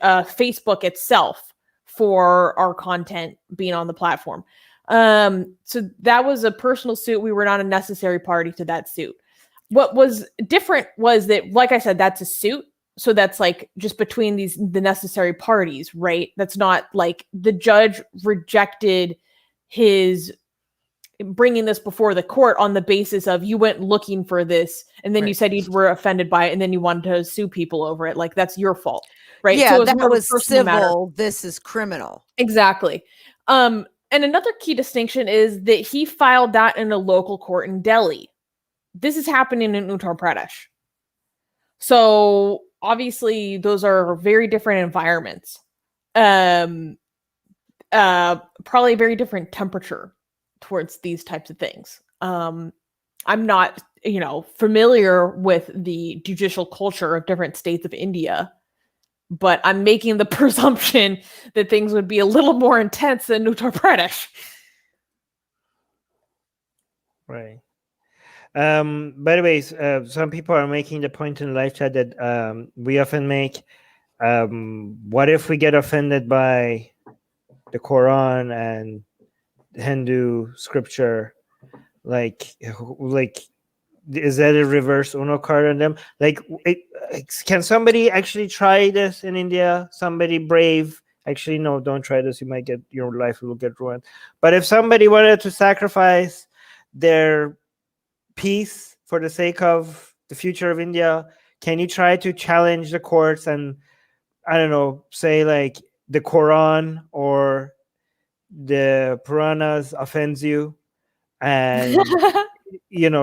Facebook itself for our content being on the platform. So that was a personal suit. We were not a necessary party to that suit. What was different was that, like I said, that's a suit. So that's like just between the necessary parties, right? That's not like the judge rejected his bringing this before the court on the basis of you went looking for this and then you said you were offended by it and then you wanted to sue people over it. Like that's your fault, right? Yeah, so that was civil. Matter. This is criminal. Exactly. And another key distinction is that he filed that in a local court in Delhi. This is happening in Uttar Pradesh. So obviously those are very different environments. Probably a very different temperature towards these types of things. I'm not, familiar with the judicial culture of different states of India, but I'm making the presumption that things would be a little more intense than Uttar Pradesh. Right. By the way, some people are making the point in the live chat that we often make. What if we get offended by the Quran and Hindu scripture? Like, is that a reverse Uno card on them? Like, can somebody actually try this in India? Somebody brave? Actually, no, don't try this. You might get, your life will get ruined. But if somebody wanted to sacrifice their peace for the sake of the future of India, can you try to challenge the courts and, I don't know, say like the Quran or the Puranas offends you, and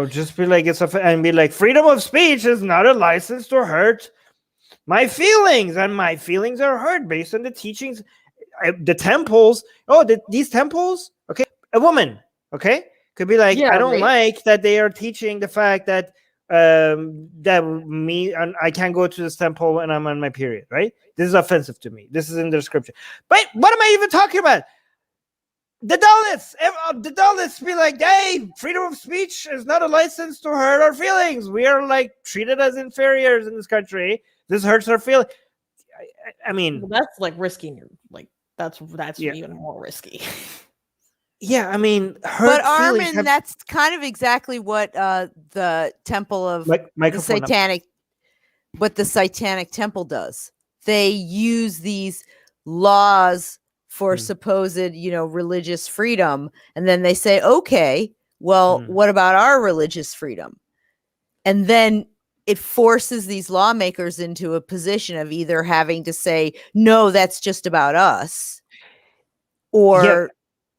just be like and be like, freedom of speech is not a license to hurt my feelings, and my feelings are hurt based on the teachings. The temples, these temples, okay, a woman, okay, could be like, I don't like that they are teaching the fact that that me and I can't go to this temple when I'm on my period, right? This is offensive to me. This is in the scripture. But what am I even talking about? The Dalits be like, hey, freedom of speech is not a license to hurt our feelings. We are like treated as inferiors in this country. This hurts our feelings. I mean, well, that's like risking your, like, that's even more risky. Yeah, I mean, but Armin, that's kind of exactly what the temple of the Satanic temple does. They use these laws for supposed, religious freedom, and then they say, okay, well, what about our religious freedom? And then it forces these lawmakers into a position of either having to say, no, that's just about us, or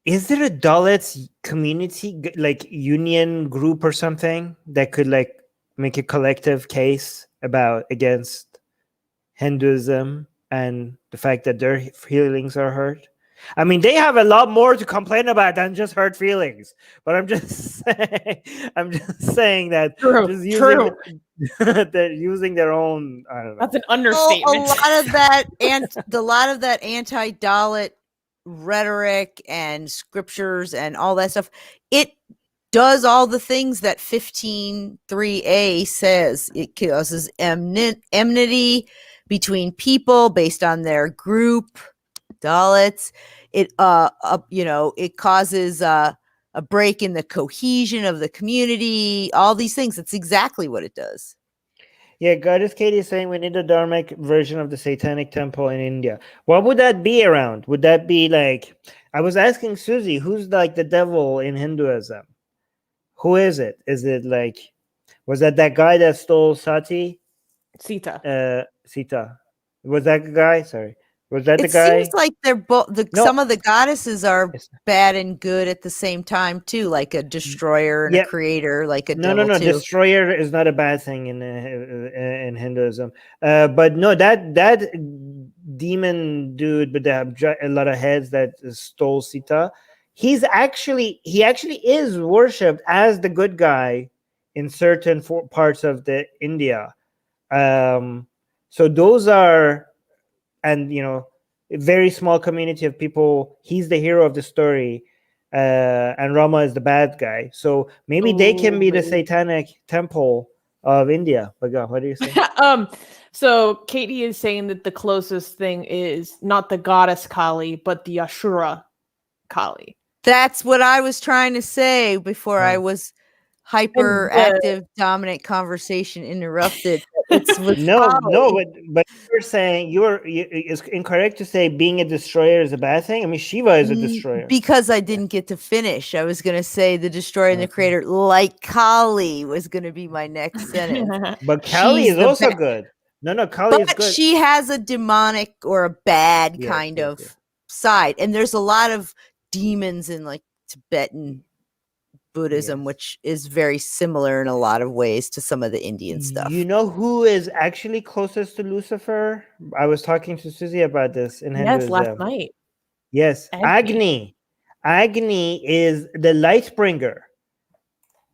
is there a Dalit community, like union group or something, that could like make a collective case against Hinduism and the fact that their feelings are hurt? I mean, they have a lot more to complain about than just hurt feelings. But I'm just saying that True. just True. they're using their own. I don't know. That's an Well, understatement. a lot of that anti-Dalit rhetoric and scriptures and all that stuff, it does all the things that 15.3a says. It causes enmity between people based on their group, Dalits. It it causes a break in the cohesion of the community. All these things. That's exactly what it does. Yeah, Goddess Katie is saying we need a dharmic version of the Satanic Temple in India. What would that be around? Would that be like? I was asking Susie, who's like the devil in Hinduism? Who is it? Is it like? Was that guy that stole Sati? Sita. Sita. Was that the guy? Sorry. Was that the It guy? seems like they're both. No. Some of the goddesses are It's- bad and good at the same time too, like a destroyer and Yeah. a creator, like a No. devil too. Destroyer is not a bad thing in Hinduism. But no, that demon dude with a lot of heads that stole Sita. He actually is worshipped as the good guy in certain parts of the India. So those are, and a very small community of people. He's the hero of the story, and Rama is the bad guy. So maybe they can be the Satanic Temple of India. But God, what do you say? So Katie is saying that the closest thing is not the goddess Kali, but the Ashura Kali. That's what I was trying to say before I was hyperactive, dominant conversation interrupted. No, but you're saying it's incorrect to say being a destroyer is a bad thing. I mean, Shiva is a destroyer. Because I didn't get to finish. I was going to say the destroyer and the creator, like Kali, was going to be my next sentence. But Kali She's is the also good. No, Kali is But good. she has a demonic or a bad kind of side. And there's a lot of demons in like Tibetan Buddhism, which is very similar in a lot of ways to some of the Indian stuff. You know who is actually closest to Lucifer? I was talking to Susie about this in Hinduism. last night. Yes, Agni. Agni is the light bringer.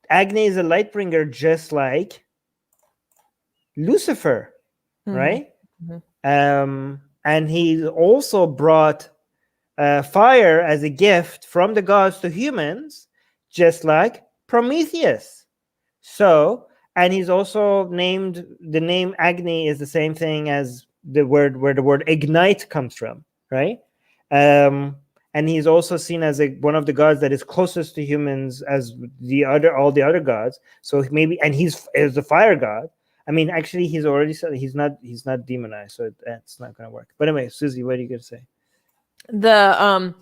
Agni is a light bringer, just like Lucifer, right? Mm-hmm. And he also brought fire as a gift from the gods to humans, just like Prometheus. So, and he's also named, the name Agni is the same thing as the word where the word ignite comes from, right? And he's also seen as one of the gods that is closest to humans as all the other gods. So maybe, and he's the fire god. I mean, actually, he's already said he's not demonized, so that's not going to work. But anyway, Susie, what are you going to say? The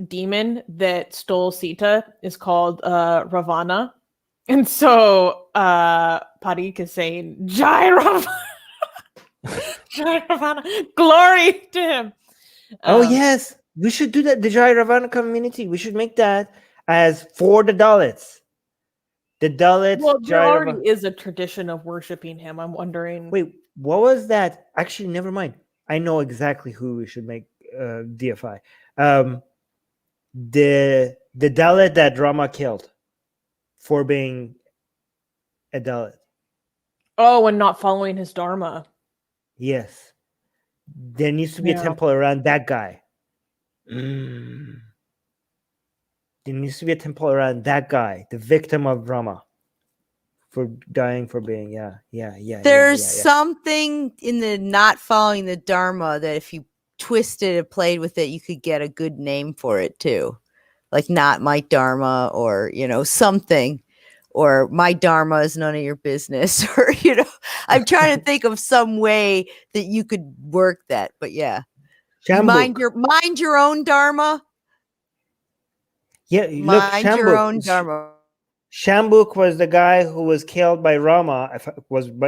demon that stole Sita is called Ravana, and so Parik is saying Jai Ravana, Jai Ravana, glory to him. Oh yes, we should do that. The Jai Ravana community, we should make that as for the Dalits. The Dalits. Well, there already is a tradition of worshiping him. I'm wondering. Wait, what was that? Actually, never mind. I know exactly who we should make DFI. The Dalit that Rama killed for being a Dalit. Oh, and not following his dharma. Yes, there needs to be a temple around that guy. There needs to be a temple around that guy, the victim of Rama, for dying for being There's something in the not following the dharma that if you twisted and played with it, you could get a good name for it too, like not my dharma, or something, or my dharma is none of your business, or I'm trying to think of some way that you could work that. But yeah, mind your own dharma. Yeah, look, mind your own dharma. Shambuk was the guy who was killed by Rama.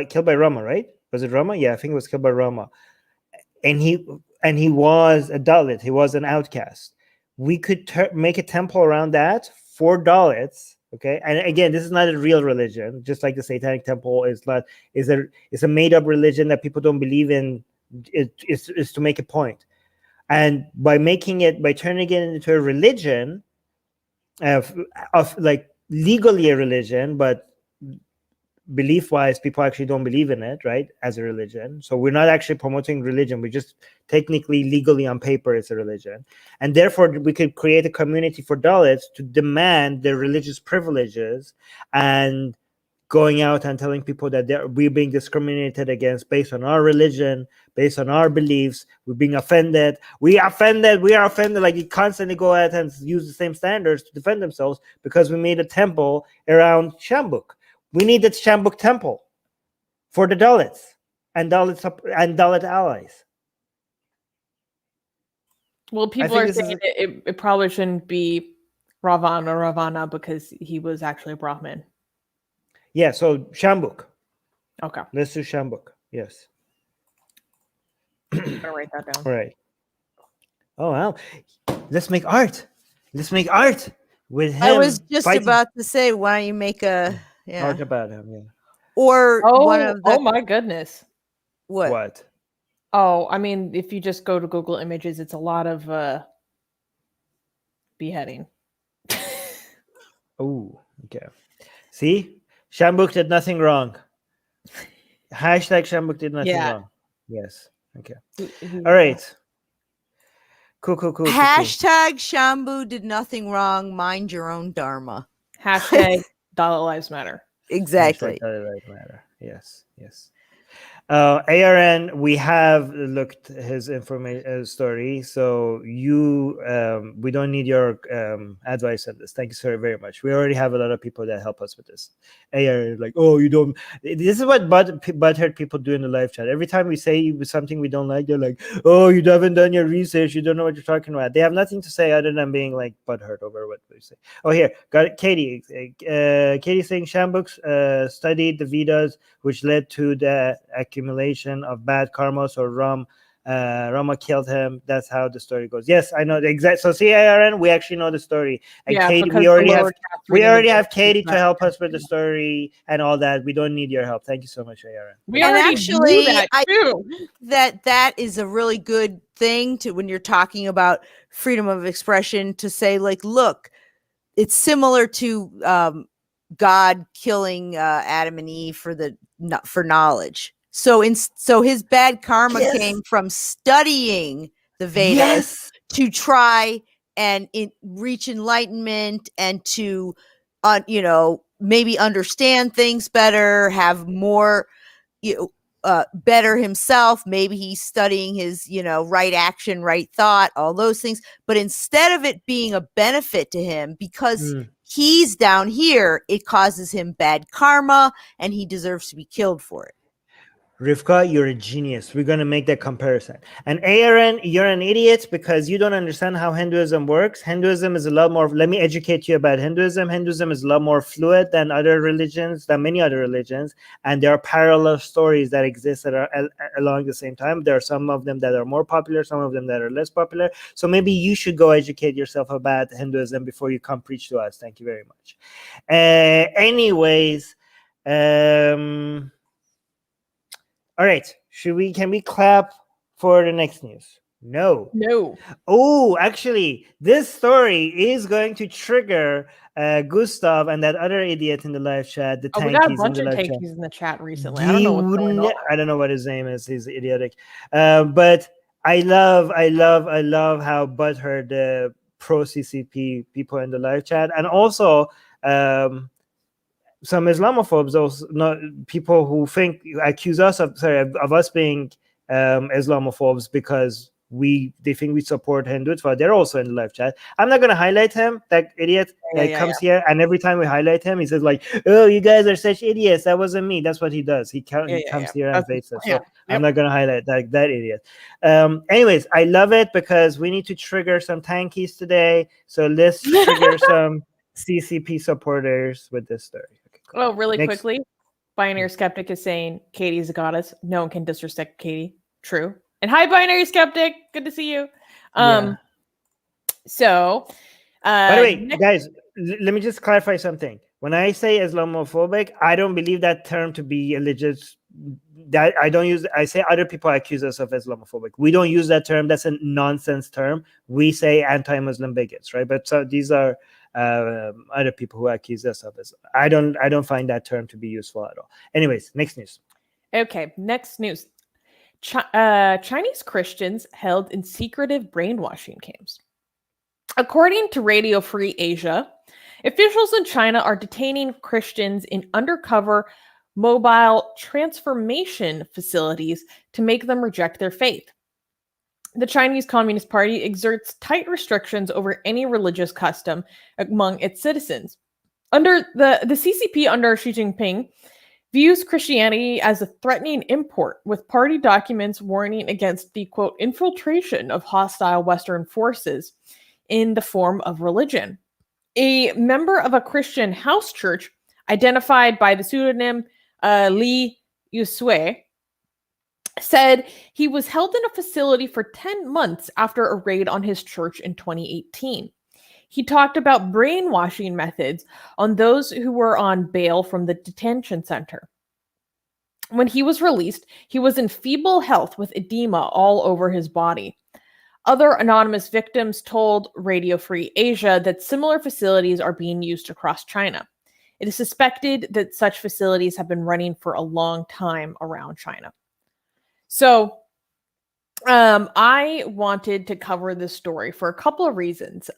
Killed by Rama, right? Was it Rama? Yeah, I think it was killed by Rama. And he was a Dalit. He was an outcast. We could make a temple around that for Dalits. Okay, and again, this is not a real religion. Just like the Satanic Temple is a made up religion that people don't believe in. It's to make a point. And by turning it into a religion, of like legally a religion, but belief-wise, people actually don't believe in it, right? As a religion. So we're not actually promoting religion. We just technically, legally on paper, it's a religion. And therefore, we could create a community for Dalits to demand their religious privileges and going out and telling people that we're being discriminated against based on our religion, based on our beliefs. We're being offended. We are offended. Like, you constantly go out and use the same standards to defend themselves because we made a temple around Shambuk. We need the Shambuk temple for the Dalits and Dalit allies. Well, people are saying it probably shouldn't be Ravana because he was actually a Brahmin. Yeah, so Shambuk. Okay. Let's do Shambuk. Yes. I'm gonna write that down. All right. Oh, wow. Let's make art. Let's make art with him. I was just about to say, why don't you make a art about him? Yeah. Or one of the, oh my goodness. What? Oh, I mean, if you just go to Google Images, it's a lot of beheading. Oh, okay. See? Shambuk did nothing wrong. Hashtag Shambuk did nothing wrong. Yes. Okay. All right. Cool. Hashtag Shambu did nothing wrong. Mind your own dharma. Hashtag Dalit Lives Matter. Exactly. Hashtag Dalit Lives Matter. Yes. ARN, we have looked his information story, so we don't need your advice on this. Thank you so very much. We already have a lot of people that help us with this. ARN, like, oh, you don't. This is what butthurt people do in the live chat. Every time we say something we don't like, they're like, oh, you haven't done your research. You don't know what you're talking about. They have nothing to say other than being like butthurt over what we say. Oh, here, got it. Katie. Katie saying Shambuks studied the Vedas, which led to the accumulation of bad karma. So Rama killed him. That's how the story goes. Yes, I know the exact. So CARN, we actually know the story. And Katie, we already have Katie to help us with the story and all that. We don't need your help. Thank you so much, ARN. We already knew that too. That is a really good thing to when you're talking about freedom of expression to say, like, look, it's similar to God killing Adam and Eve for knowledge. So his bad karma came from studying the Vedas to try and reach enlightenment and to maybe understand things better, have more better himself. Maybe he's studying his right action, right thought, all those things. But instead of it being a benefit to him because he's down here, it causes him bad karma and he deserves to be killed for it. Rivka, you're a genius. We're going to make that comparison. And ARN, you're an idiot because you don't understand how Hinduism works. Hinduism is a lot more, let me educate you about Hinduism. Hinduism is a lot more fluid than many other religions. And there are parallel stories that exist that are along the same time. There are some of them that are more popular, some of them that are less popular. So maybe you should go educate yourself about Hinduism before you come preach to us. Thank you very much. Anyways, all right, can we clap for the next news? No. Oh, actually, this story is going to trigger Gustav and that other idiot in the live chat. We got a bunch of tankies in the chat recently. I don't know what's going on. I don't know what his name is. He's idiotic. But I love how butthurt the pro CCP people in the live chat, and also some Islamophobes, those people who accuse us of us being Islamophobes because they think we support Hindutva. They're also in the live chat. I'm not going to highlight him, that idiot that comes here, and every time we highlight him, he says like, "Oh, you guys are such idiots. That wasn't me." That's what he does. He comes here and baits us. So I'm not going to highlight that idiot. Anyways, I love it because we need to trigger some tankies today. So let's trigger some CCP supporters with this story. Oh, really quickly, Binary Skeptic is saying Katie's a goddess. No one can disrespect Katie. True. And hi, Binary Skeptic. Good to see you. So, by the way, guys, let me just clarify something. When I say Islamophobic, I don't believe that term to be a legit that I don't use. I say other people accuse us of Islamophobic. We don't use that term. That's a nonsense term. We say anti-Muslim bigots, right? But so these are other people who accuse us of Islam. I don't find that term to be useful at all. Anyways, next news. Okay, next news. Chinese Christians held in secretive brainwashing camps. According to Radio Free Asia, officials in China are detaining Christians in undercover mobile transformation facilities to make them reject their faith. The Chinese Communist Party exerts tight restrictions over any religious custom among its citizens. Under the CCP under Xi Jinping views Christianity as a threatening import, with party documents warning against the, quote, infiltration of hostile Western forces in the form of religion. A member of a Christian house church, identified by the pseudonym Li Yusui, said he was held in a facility for 10 months after a raid on his church in 2018. He talked about brainwashing methods on those who were on bail from the detention center. When he was released, he was in feeble health with edema all over his body. Other anonymous victims told Radio Free Asia that similar facilities are being used across China. It is suspected that such facilities have been running for a long time around China. So, I wanted to cover this story for a couple of reasons.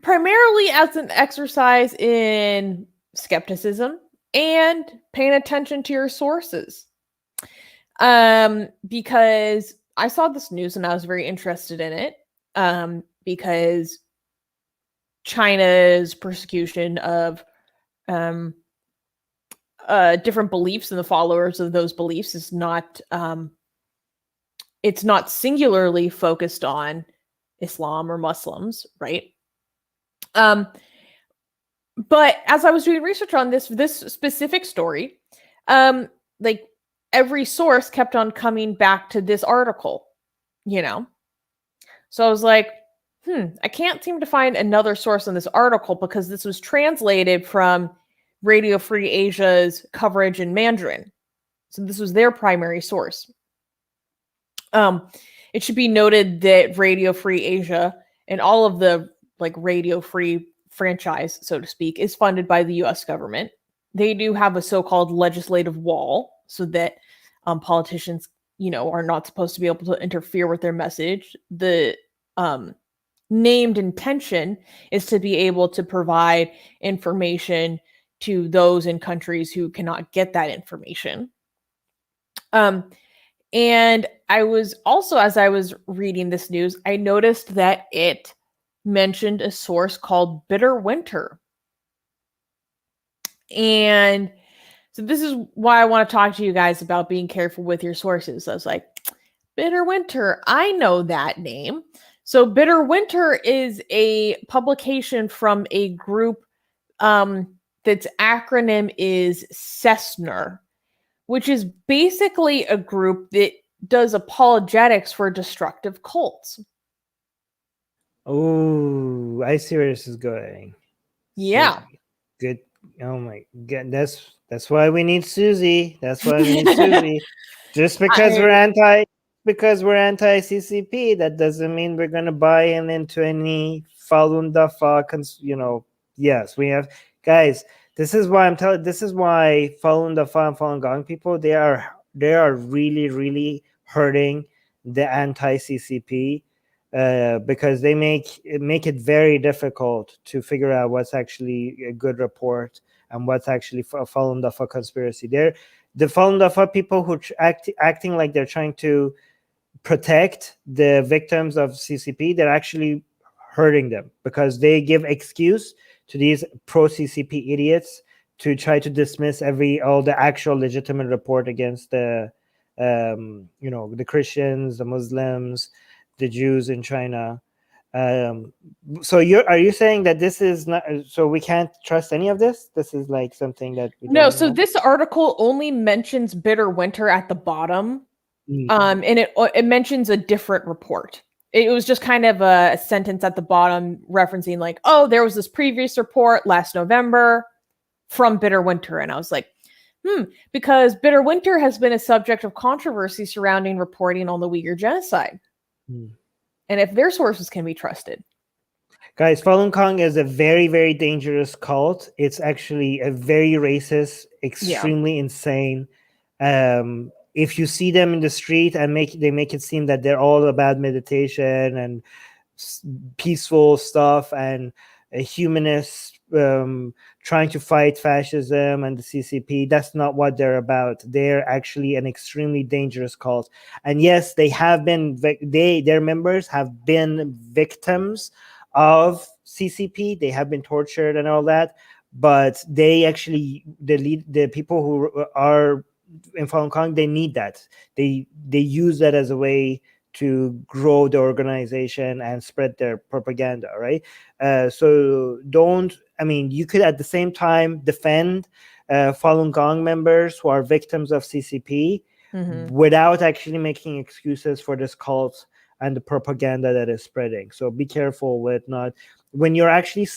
Primarily as an exercise in skepticism and paying attention to your sources. Because I saw this news and I was very interested in it. Because China's persecution of different beliefs and the followers of those beliefs is not it's not singularly focused on Islam or Muslims, right? But as I was doing research on this specific story, like every source kept on coming back to this article, you know? So I was like, I can't seem to find another source on this article because this was translated from Radio Free Asia's coverage in Mandarin. So this was their primary source. It should be noted that Radio Free Asia and all of the like Radio Free franchise, so to speak, is funded by the US government. They do have a so-called legislative wall so that politicians, you know, are not supposed to be able to interfere with their message. The named intention is to be able to provide information to those in countries who cannot get that information. And I was also, as I was reading this news, I noticed that it mentioned a source called Bitter Winter. And so this is why I want to talk to you guys about being careful with your sources. I was like, Bitter Winter, I know that name. So Bitter Winter is a publication from a group that's acronym is CESNER, which is basically a group that does apologetics for destructive cults. Oh, I see where this is going. Yeah. Good. Oh my god, that's why we need Susie. That's why we need Susie. Just because we're anti CCP, that doesn't mean we're gonna buy into any Falun Dafa. Yes, we have guys. This is why this is why Falun Dafa and Falun Gong people they are really really hurting the anti CCP. Because they make it very difficult to figure out what's actually a good report and what's actually a Falun Dafa conspiracy. They're the Falun Dafa people who acting like they're trying to protect the victims of CCP. They're actually hurting them because they give excuse to these pro CCP idiots to try to dismiss all the actual legitimate report against the the Christians, the Muslims, the Jews in China. So are you saying that this is not, so we can't trust any of this? This is like something that we no. don't So know? this article only mentions Bitter Winter at the bottom, and it mentions a different report. It was just kind of a sentence at the bottom referencing like, oh, there was this previous report last November from Bitter Winter. And I was like, because Bitter Winter has been a subject of controversy surrounding reporting on the Uyghur genocide. And if their sources can be trusted. Guys, Falun Gong is a very, very dangerous cult. It's actually a very racist, extremely insane. If you see them in the street and they make it seem that they're all about meditation and peaceful stuff and a humanist trying to fight fascism and the CCP, that's not what they're about. They're actually an extremely dangerous cult. And yes, they have been, their members have been victims of CCP. They have been tortured and all that. But they actually, the people who are in Falun Gong, they need that. They use that as a way to grow the organization and spread their propaganda, right? So you could at the same time defend Falun Gong members who are victims of CCP without actually making excuses for this cult and the propaganda that is spreading. So be careful with not, when you're actually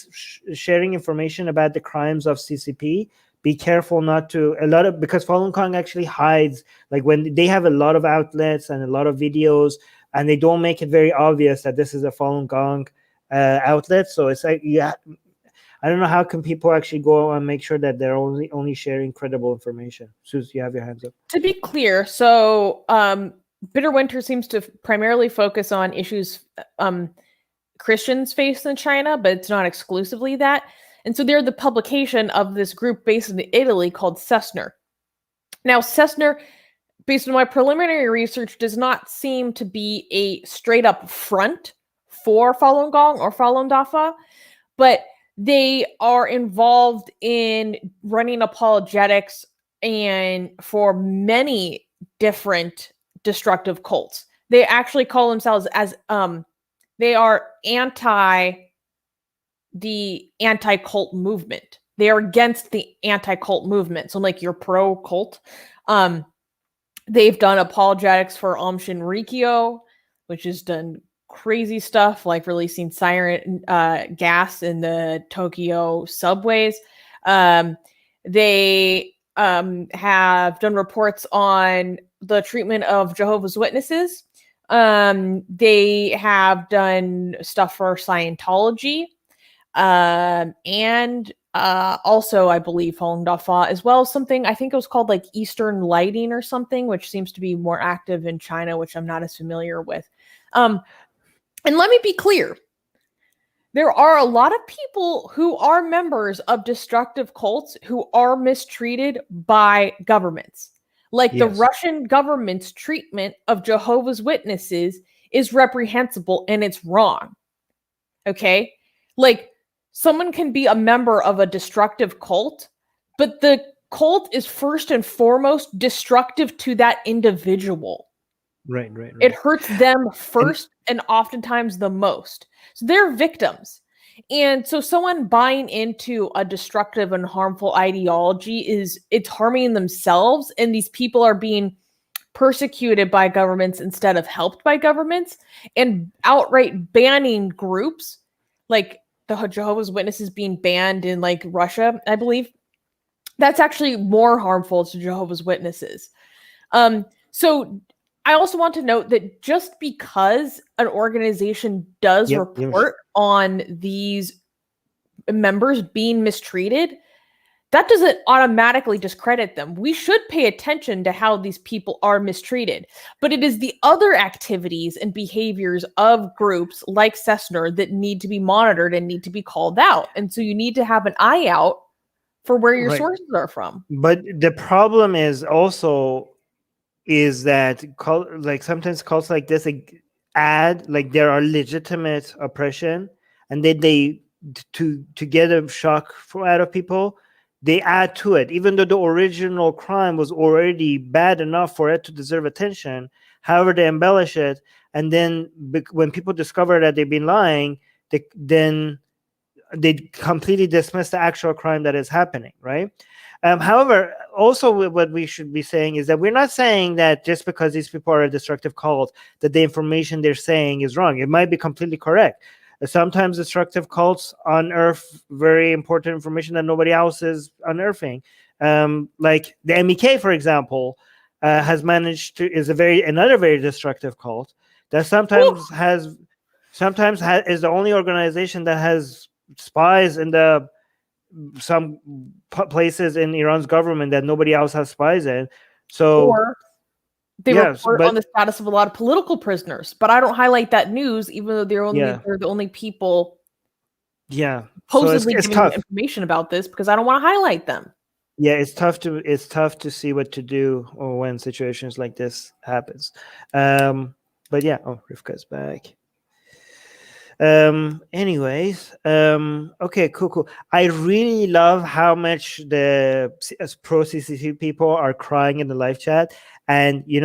sharing information about the crimes of CCP, be careful not to, because Falun Gong actually hides, like when they have a lot of outlets and a lot of videos, and they don't make it very obvious that this is a Falun Gong outlet. So it's like, I don't know how can people actually go and make sure that they're only sharing credible information. Suze, you have your hands up. To be clear, so Bitter Winter seems to primarily focus on issues Christians face in China, but it's not exclusively that. And so they're the publication of this group based in Italy called Cessner. Now, Cessner, based on my preliminary research, does not seem to be a straight up front for Falun Gong or Falun Dafa, but they are involved in running apologetics and for many different destructive cults. They actually call themselves as they are the anti-cult movement. They are against the anti-cult movement. So like you're pro-cult. They've done apologetics for Aum Shinrikyo, which has done crazy stuff like releasing siren gas in the Tokyo subways. They have done reports on the treatment of Jehovah's Witnesses. They have done stuff for Scientology. And also, I believe Falun Dafa as well, something I think it was called like Eastern Lighting or something, which seems to be more active in China, which I'm not as familiar with. And let me be clear. There are a lot of people who are members of destructive cults who are mistreated by governments. Like the Russian government's treatment of Jehovah's Witnesses is reprehensible and it's wrong. Okay? Like someone can be a member of a destructive cult, but the cult is first and foremost destructive to that individual. Right. It hurts them first and oftentimes the most. So they're victims. And so someone buying into a destructive and harmful ideology it's harming themselves, and these people are being persecuted by governments instead of helped by governments, and outright banning groups like the Jehovah's Witnesses being banned in like Russia, I believe. That's actually more harmful to Jehovah's Witnesses. So I also want to note that just because an organization does report on these members being mistreated, that doesn't automatically discredit them. We should pay attention to how these people are mistreated. But it is the other activities and behaviors of groups like Cessner that need to be monitored and need to be called out. And so you need to have an eye out for where your sources are from. But the problem is also that sometimes cults like this add, like there are legitimate oppression, and then they to get a shock out of people, they add to it, even though the original crime was already bad enough for it to deserve attention. However, they embellish it, and then when people discover that they've been lying, they completely dismiss the actual crime that is happening, right? However, also what we should be saying is that we're not saying that just because these people are a destructive cult, that the information they're saying is wrong. It might be completely correct. Sometimes destructive cults unearth very important information that nobody else is unearthing. Like the MEK, for example, has managed to another very destructive cult that sometimes is the only organization that has spies in some places in Iran's government that nobody else has spies in. So or they report on the status of a lot of political prisoners, but I don't highlight that news, even though they're the only people supposedly giving information about this, because I don't want to highlight them. Yeah, it's tough to see what to do or when situations like this happens. But yeah, Rivka's back. Anyways, okay, cool. I really love how much the pro CCP people are crying in the live chat, and you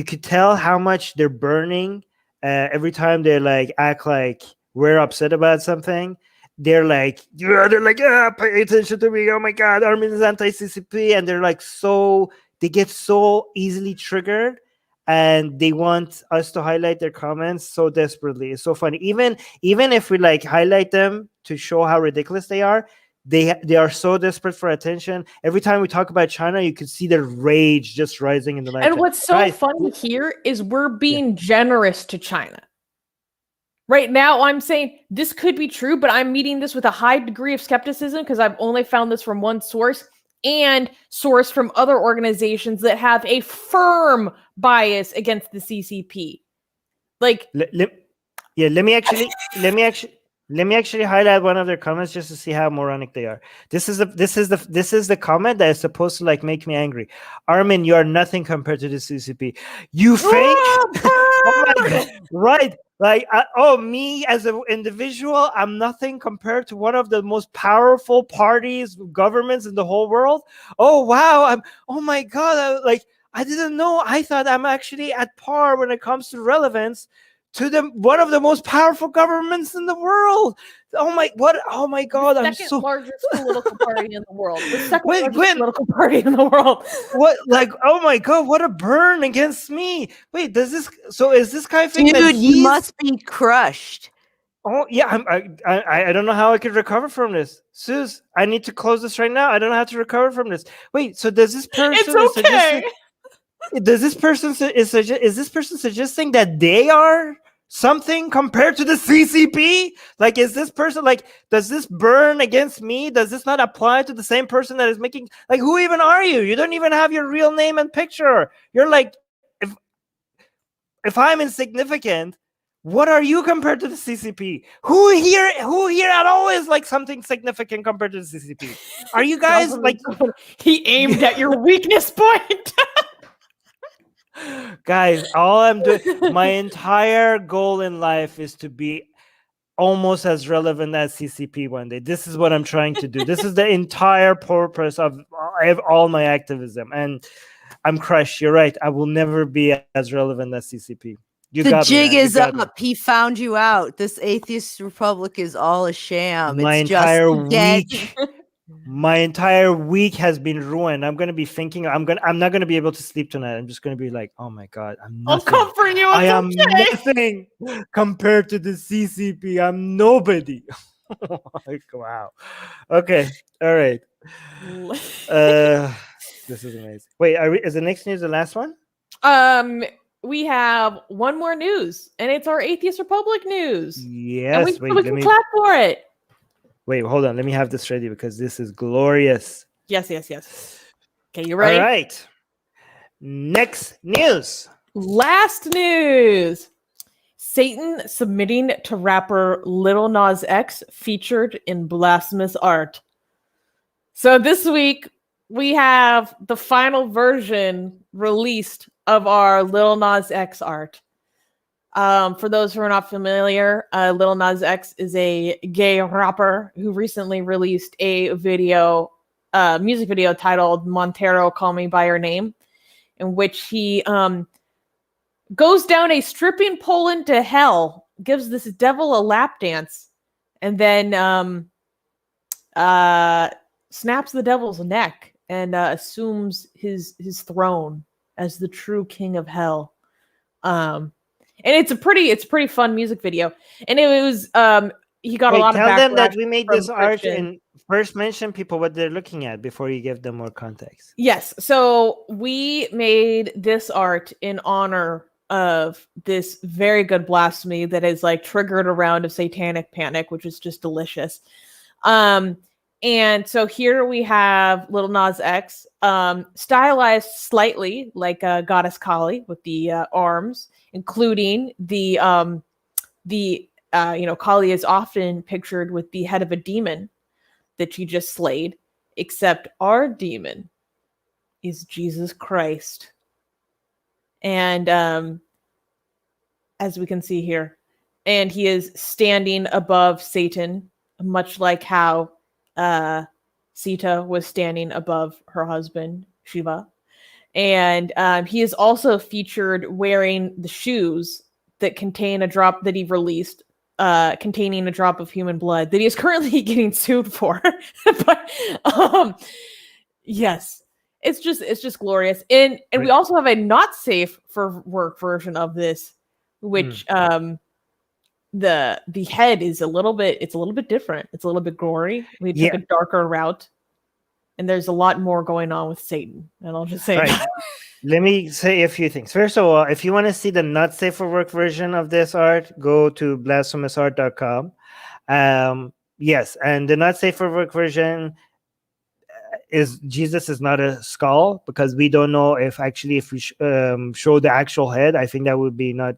could tell how much they're burning every time they like act like we're upset about something. They're like, pay attention to me. Oh my God, Armin is anti-CCP, and they're like they get so easily triggered. And they want us to highlight their comments so desperately. It's so funny. Even if we like highlight them to show how ridiculous they are so desperate for attention. Every time we talk about China, you could see their rage just rising in the light. And what's so funny here is we're being generous to China. Right now, I'm saying this could be true, but I'm meeting this with a high degree of skepticism because I've only found this from one source and source from other organizations that have a firm bias against the CCP. Like, let me actually highlight one of their comments just to see how moronic they are. This is the comment that is supposed to like make me angry. Armin, you are nothing compared to the CCP. You fake. Oh my God. Right. Like, me as an individual, I'm nothing compared to one of the most powerful parties, governments in the whole world. Oh, wow. Oh my God. I didn't know. I thought I'm actually at par when it comes to relevance to one of the most powerful governments in the world. Oh my God! The second largest political party in the world. The second largest political party in the world. What? Like, oh my God! What a burn against me! Wait, is this guy thinking dude? You must be crushed. Oh yeah, I don't know how I could recover from this, Sus. I need to close this right now. I don't know how to recover from this. Wait, so does this person? It's okay. Is this person suggesting that they are something compared to the CCP? Like, is this person like, does this burn against me? Does this not apply to the same person that is making, like, who even are you? You don't even have your real name and picture. You're like, if I'm insignificant, what are you compared to the CCP? Who here at all is like something significant compared to the CCP? Are you guys like? He aimed at your weakness point. Guys, all I'm doing, my entire goal in life is to be almost as relevant as CCP one day. This is what I'm trying to do. This is the entire purpose of all my activism. And I'm crushed. You're right. I will never be as relevant as CCP. The jig is up. He found you out. This Atheist Republic is all a sham. My entire week has been ruined. I'm gonna be thinking. I'm not gonna be able to sleep tonight. I'm just gonna be like, oh my God, I'll comfort you. I am nothing compared to the CCP. I'm nobody. Like, wow. Okay. All right. This is amazing. Wait, is the next news the last one? We have one more news, and it's our Atheist Republic news. Yes. And we can clap for it. Wait, hold on. Let me have this ready because this is glorious. Yes. Okay, you ready? All right. Next news. Last news. Satan submitting to rapper Lil Nas X featured in blasphemous art. So this week, we have the final version released of our Lil Nas X art. For those who are not familiar, Lil Nas X is a gay rapper who recently released a music video titled Montero, Call Me By Your Name, in which he goes down a stripping pole into hell, gives this devil a lap dance, and then snaps the devil's neck and assumes his throne as the true king of hell. And it's a pretty fun music video. And it was he got a lot of tell them that backlash we made from this art Christians. and first mention people what they're looking at before you give them more context. Yes. So we made this art in honor of this very good blasphemy that has like triggered a round of satanic panic, which is just delicious. And so here we have Lil Nas X, stylized slightly like Goddess Kali with the arms, including the Kali is often pictured with the head of a demon that she just slayed, except our demon is Jesus Christ. And as we can see here, and he is standing above Satan, much like how Sita was standing above her husband, Shiva. And he is also featured wearing the shoes that contain a drop that he released, containing a drop of human blood that he is currently getting sued for. But yes, it's just glorious. And we also have a not safe for work version of this, which the head is a little bit different. It's a little bit gory. We took a darker route, and there's a lot more going on with Satan. And I'll just say that. Let me say a few things. First of all, if you want to see the not safe for work version of this art, go to blasphemousart.com. Yes, and the not safe for work version is Jesus is not a skull, because we don't know if we show the actual head. I think that would be not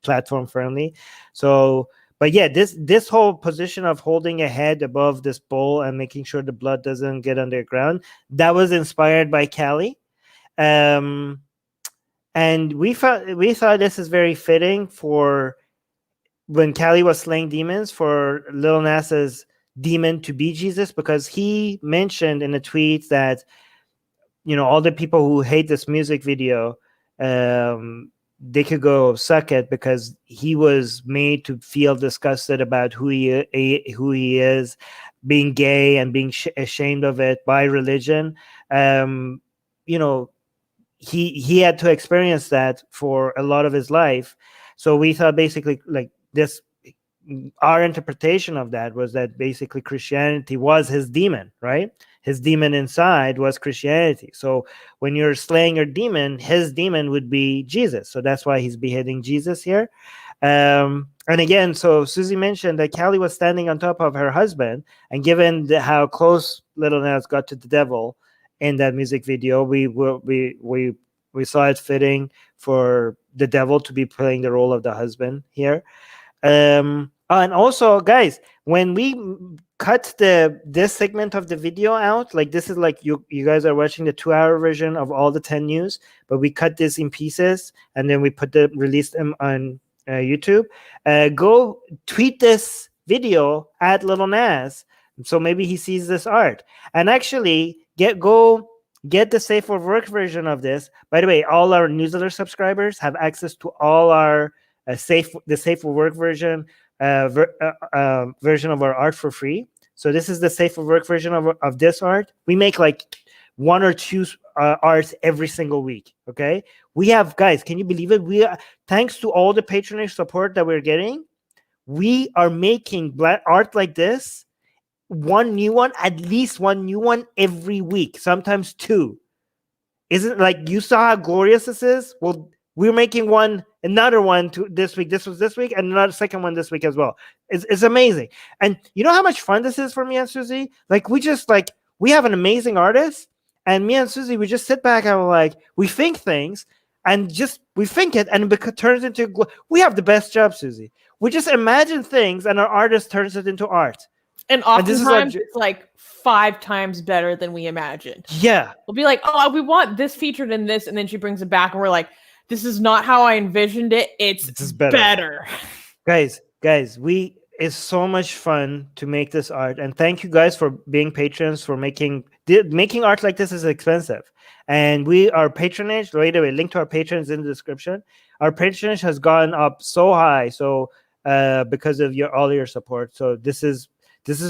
platform friendly. So, but yeah, this whole position of holding a head above this bowl and making sure the blood doesn't get underground, that was inspired by Kali. And we thought this is very fitting for when Kali was slaying demons, for Lil Nas's demon to be Jesus, because he mentioned in a tweet that, all the people who hate this music video, they could go suck it, because he was made to feel disgusted about who he is, being gay and being ashamed of it by religion. He had to experience that for a lot of his life. So we thought basically like this, our interpretation of that was that basically Christianity was his demon, right? His demon inside was Christianity. So when you're slaying your demon, his demon would be Jesus. So that's why he's beheading Jesus here. And again, so Susie mentioned that Kali was standing on top of her husband, and given how close Little Nas got to the devil in that music video, we saw it fitting for the devil to be playing the role of the husband here. And also, guys, when we cut this segment of the video out, like this is like you guys are watching the 2-hour version of all the 10 news, but we cut this in pieces and then we release them on YouTube. Go tweet this video at Little Nas, so maybe he sees this art, and actually get the safe for work version of this. By the way, all our newsletter subscribers have access to all our the safe for work version of our art for free. So this is the safe for work version of this art. We make like 1 or 2 arts every single week. Okay, we have, guys, can you believe it? Thanks to all the patronage support that we're getting, we are making art like this, at least one new one every week, sometimes 2. Isn't like, you saw how glorious this is? Well, we're making another one this week. This was this week, and another second one this week as well. It's amazing. And you know how much fun this is for me and Susie? Like, we have an amazing artist, and me and Susie, we just sit back and we think things, and we think it, and it turns into, we have the best job, Susie. We just imagine things, and our artist turns it into art. And oftentimes it's like 5 times better than we imagined. Yeah. We'll be like, oh, we want this featured in this, and then she brings it back, and we're like, this is not how I envisioned it. It's better. Guys, it's so much fun to make this art, and thank you guys for being patrons, for making art like this is expensive. And our patronage, right away, link to our patrons in the description. Our patronage has gone up so high, because of all your support. So this is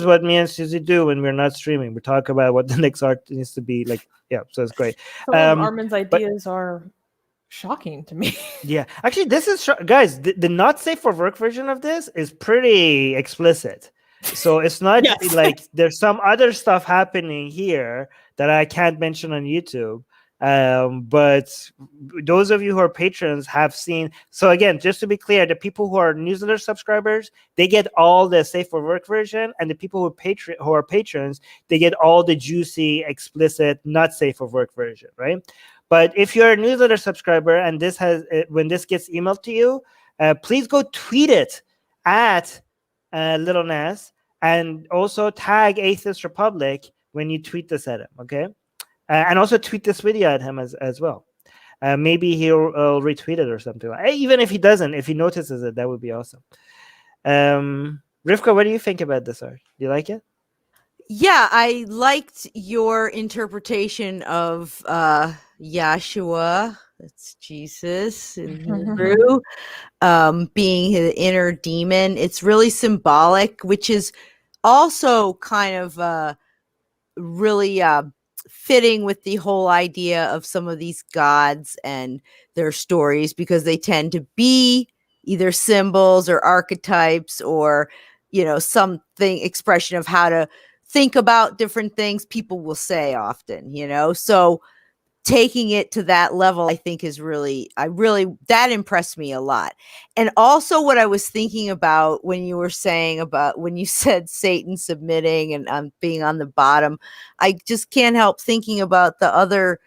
what me and Susie do when we're not streaming. We talk about what the next art needs to be like. Yeah, so it's great. Some of Armin's ideas are shocking to me. Yeah, actually, this is guys. The not safe for work version of this is pretty explicit. So it's not Yes. like there's some other stuff happening here that I can't mention on YouTube. But those of you who are patrons have seen. So again, just to be clear, the people who are newsletter subscribers, they get all the safe for work version, and the people who are patrons, they get all the juicy, explicit, not safe for work version, right? But if you're a newsletter subscriber and this has when this gets emailed to you, please go tweet it at Little Nas, and also tag Atheist Republic when you tweet this at him, okay? And also tweet this video at him as well. Maybe he'll retweet it or something. Even if he doesn't, if he notices it, that would be awesome. Rivka, what do you think about this art? Do you like it? Yeah, I liked your interpretation of Yahshua, that's Jesus in Hebrew, being his inner demon. It's really symbolic, which is also kind of really fitting with the whole idea of some of these gods and their stories, because they tend to be either symbols or archetypes or, something expression of how to think about different things, people will say often, so taking it to that level, I think is that impressed me a lot. And also what I was thinking about when you were saying about when you said Satan submitting and being on the bottom, I just can't help thinking about the other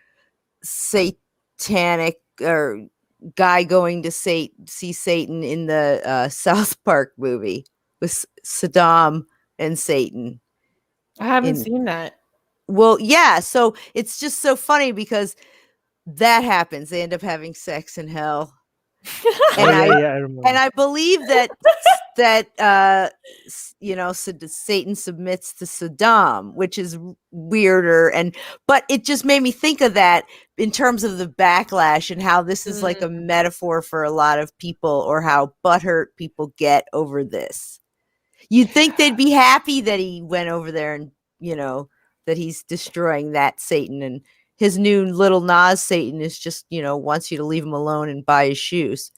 satanic or guy going to see Satan in the South Park movie with Saddam and Satan. I haven't seen that. Well, yeah. So it's just so funny because that happens. They end up having sex in hell. And I remember. And I believe that Satan submits to Saddam, which is weirder. But it just made me think of that in terms of the backlash and how this is like a metaphor for a lot of people, or how butthurt people get over this. You'd think they'd be happy that he went over there and, that he's destroying that Satan, and his new Little Nas Satan is just, wants you to leave him alone and buy his shoes.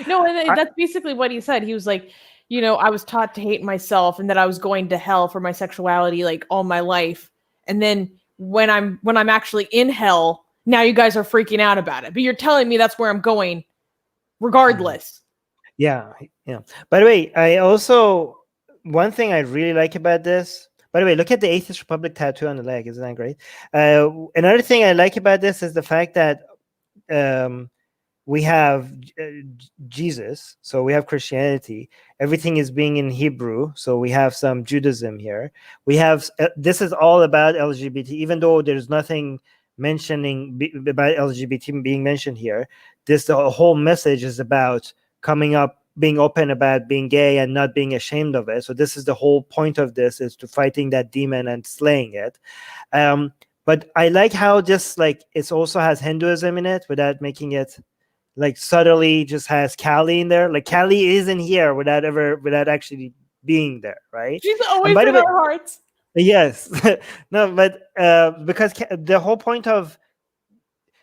No, and that's basically what he said. He was like, I was taught to hate myself and that I was going to hell for my sexuality like all my life. And then when I'm actually in hell, now you guys are freaking out about it. But you're telling me that's where I'm going regardless. Yeah. By the way, one thing I really like about this, by the way, look at the Atheist Republic tattoo on the leg. Isn't that great? Another thing I like about this is the fact that we have Jesus, so we have Christianity. Everything is being in Hebrew, so we have some Judaism here. We have this is all about LGBT, even though there's nothing mentioning about LGBT being mentioned here. The whole message is about coming up, being open about being gay and not being ashamed of it. So this is the whole point of this, is to fighting that demon and slaying it. But I like how just like it also has Hinduism in it without making it like subtly just has Kali in there. Like Kali isn't here without actually being there, right? She's always in our hearts. Yes. No, but because the whole point of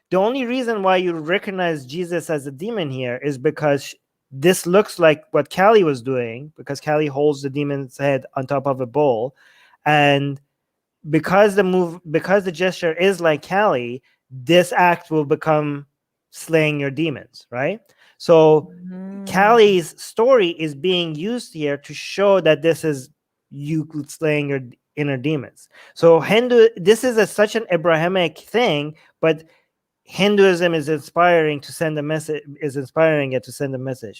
the only reason why you recognize Jesus as a demon here is because this looks like what Kali was doing, because Kali holds the demon's head on top of a bowl. And because the gesture is like Kali, this act will become slaying your demons, right? So Kali's story is being used here to show that this is you slaying your inner demons. So this is such an Abrahamic thing, but Hinduism is inspiring it to send a message.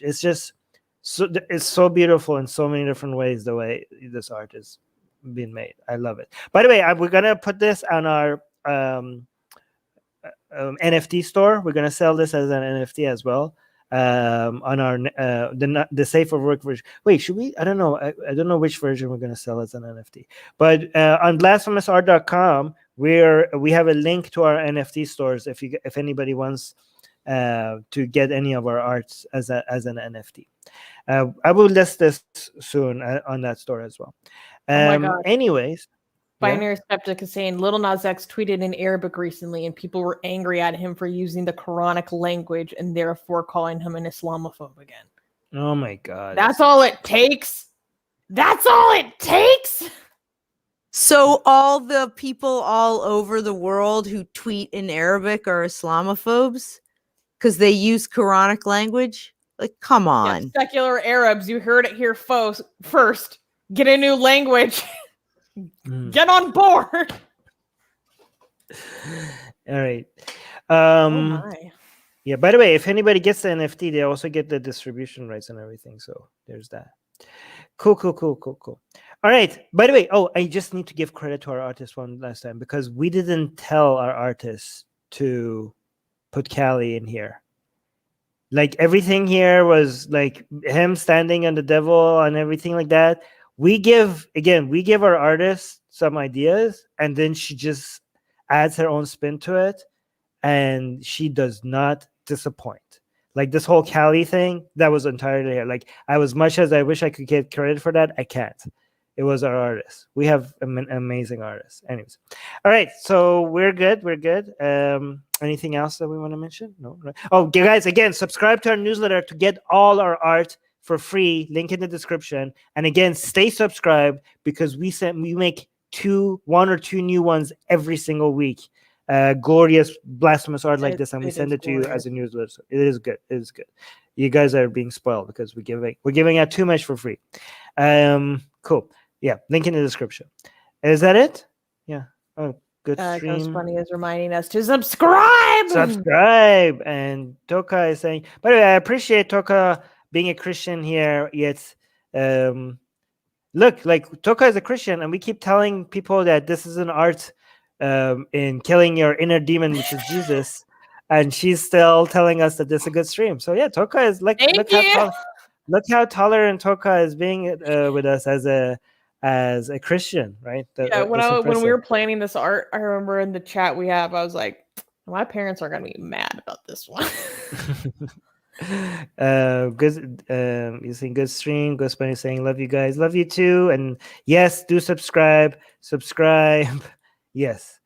It's just it's so beautiful in so many different ways, the way this art is being made. I love it. By the way, we're gonna put this on our NFT store. We're gonna sell this as an NFT as well. On our the safe for work version. Wait, should we? I don't know. I don't know which version we're gonna sell as an NFT. But on blasphemousart.com, we have a link to our NFT stores if anybody wants to get any of our arts as an NFT. I will list this soon on that store as well. Oh my God. Anyways, Binary Skeptic is saying Little Nas X tweeted in Arabic recently, and people were angry at him for using the Quranic language and therefore calling him an Islamophobe again. Oh my God. That's all it takes. That's all it takes. So all the people all over the world who tweet in Arabic are Islamophobes because they use Quranic language? Like, come on. Yeah, secular Arabs, you heard it here first. Get a new language. Get on board. All right. Oh my. Yeah, by the way, if anybody gets the NFT, they also get the distribution rights and everything. So there's that. Cool. All right. By the way, I just need to give credit to our artist one last time because we didn't tell our artists to put Callie in here. Like everything here was like him standing on the devil and everything like that. We give our artists some ideas and then she just adds her own spin to it and she does not disappoint. Like this whole Callie thing, that was entirely her. Like as much as I wish I could get credit for that, I can't. It was our artists. We have amazing artists. Anyways. All right. So we're good. Anything else that we want to mention? No. Right. Oh, guys, again, subscribe to our newsletter to get all our art for free. Link in the description. And again, stay subscribed because we make one or two new ones every single week. Glorious, blasphemous art like this, and we send it to you as a newsletter. So it is good. You guys are being spoiled because we're giving out too much for free. Cool. Yeah, link in the description. Is that it? Yeah. Oh, good stream. Ghost Bunny is reminding us to subscribe. Subscribe. And Toka is saying, by the way, I appreciate Toka being a Christian here. Yet, look, like Toka is a Christian, and we keep telling people that this is an art in killing your inner demon, which is Jesus. And she's still telling us that this is a good stream. So yeah, Toka is like, look how tolerant Toka is being with us as a Christian, right? When we were planning this art, I remember in the chat I was like, my parents are gonna be mad about this one. Good. You saying good stream. Ghost Bunny saying love you guys, love you too, and yes, do subscribe. Yes,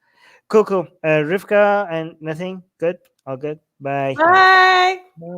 cool. Rivka and nothing. Good, all good. Bye. Bye.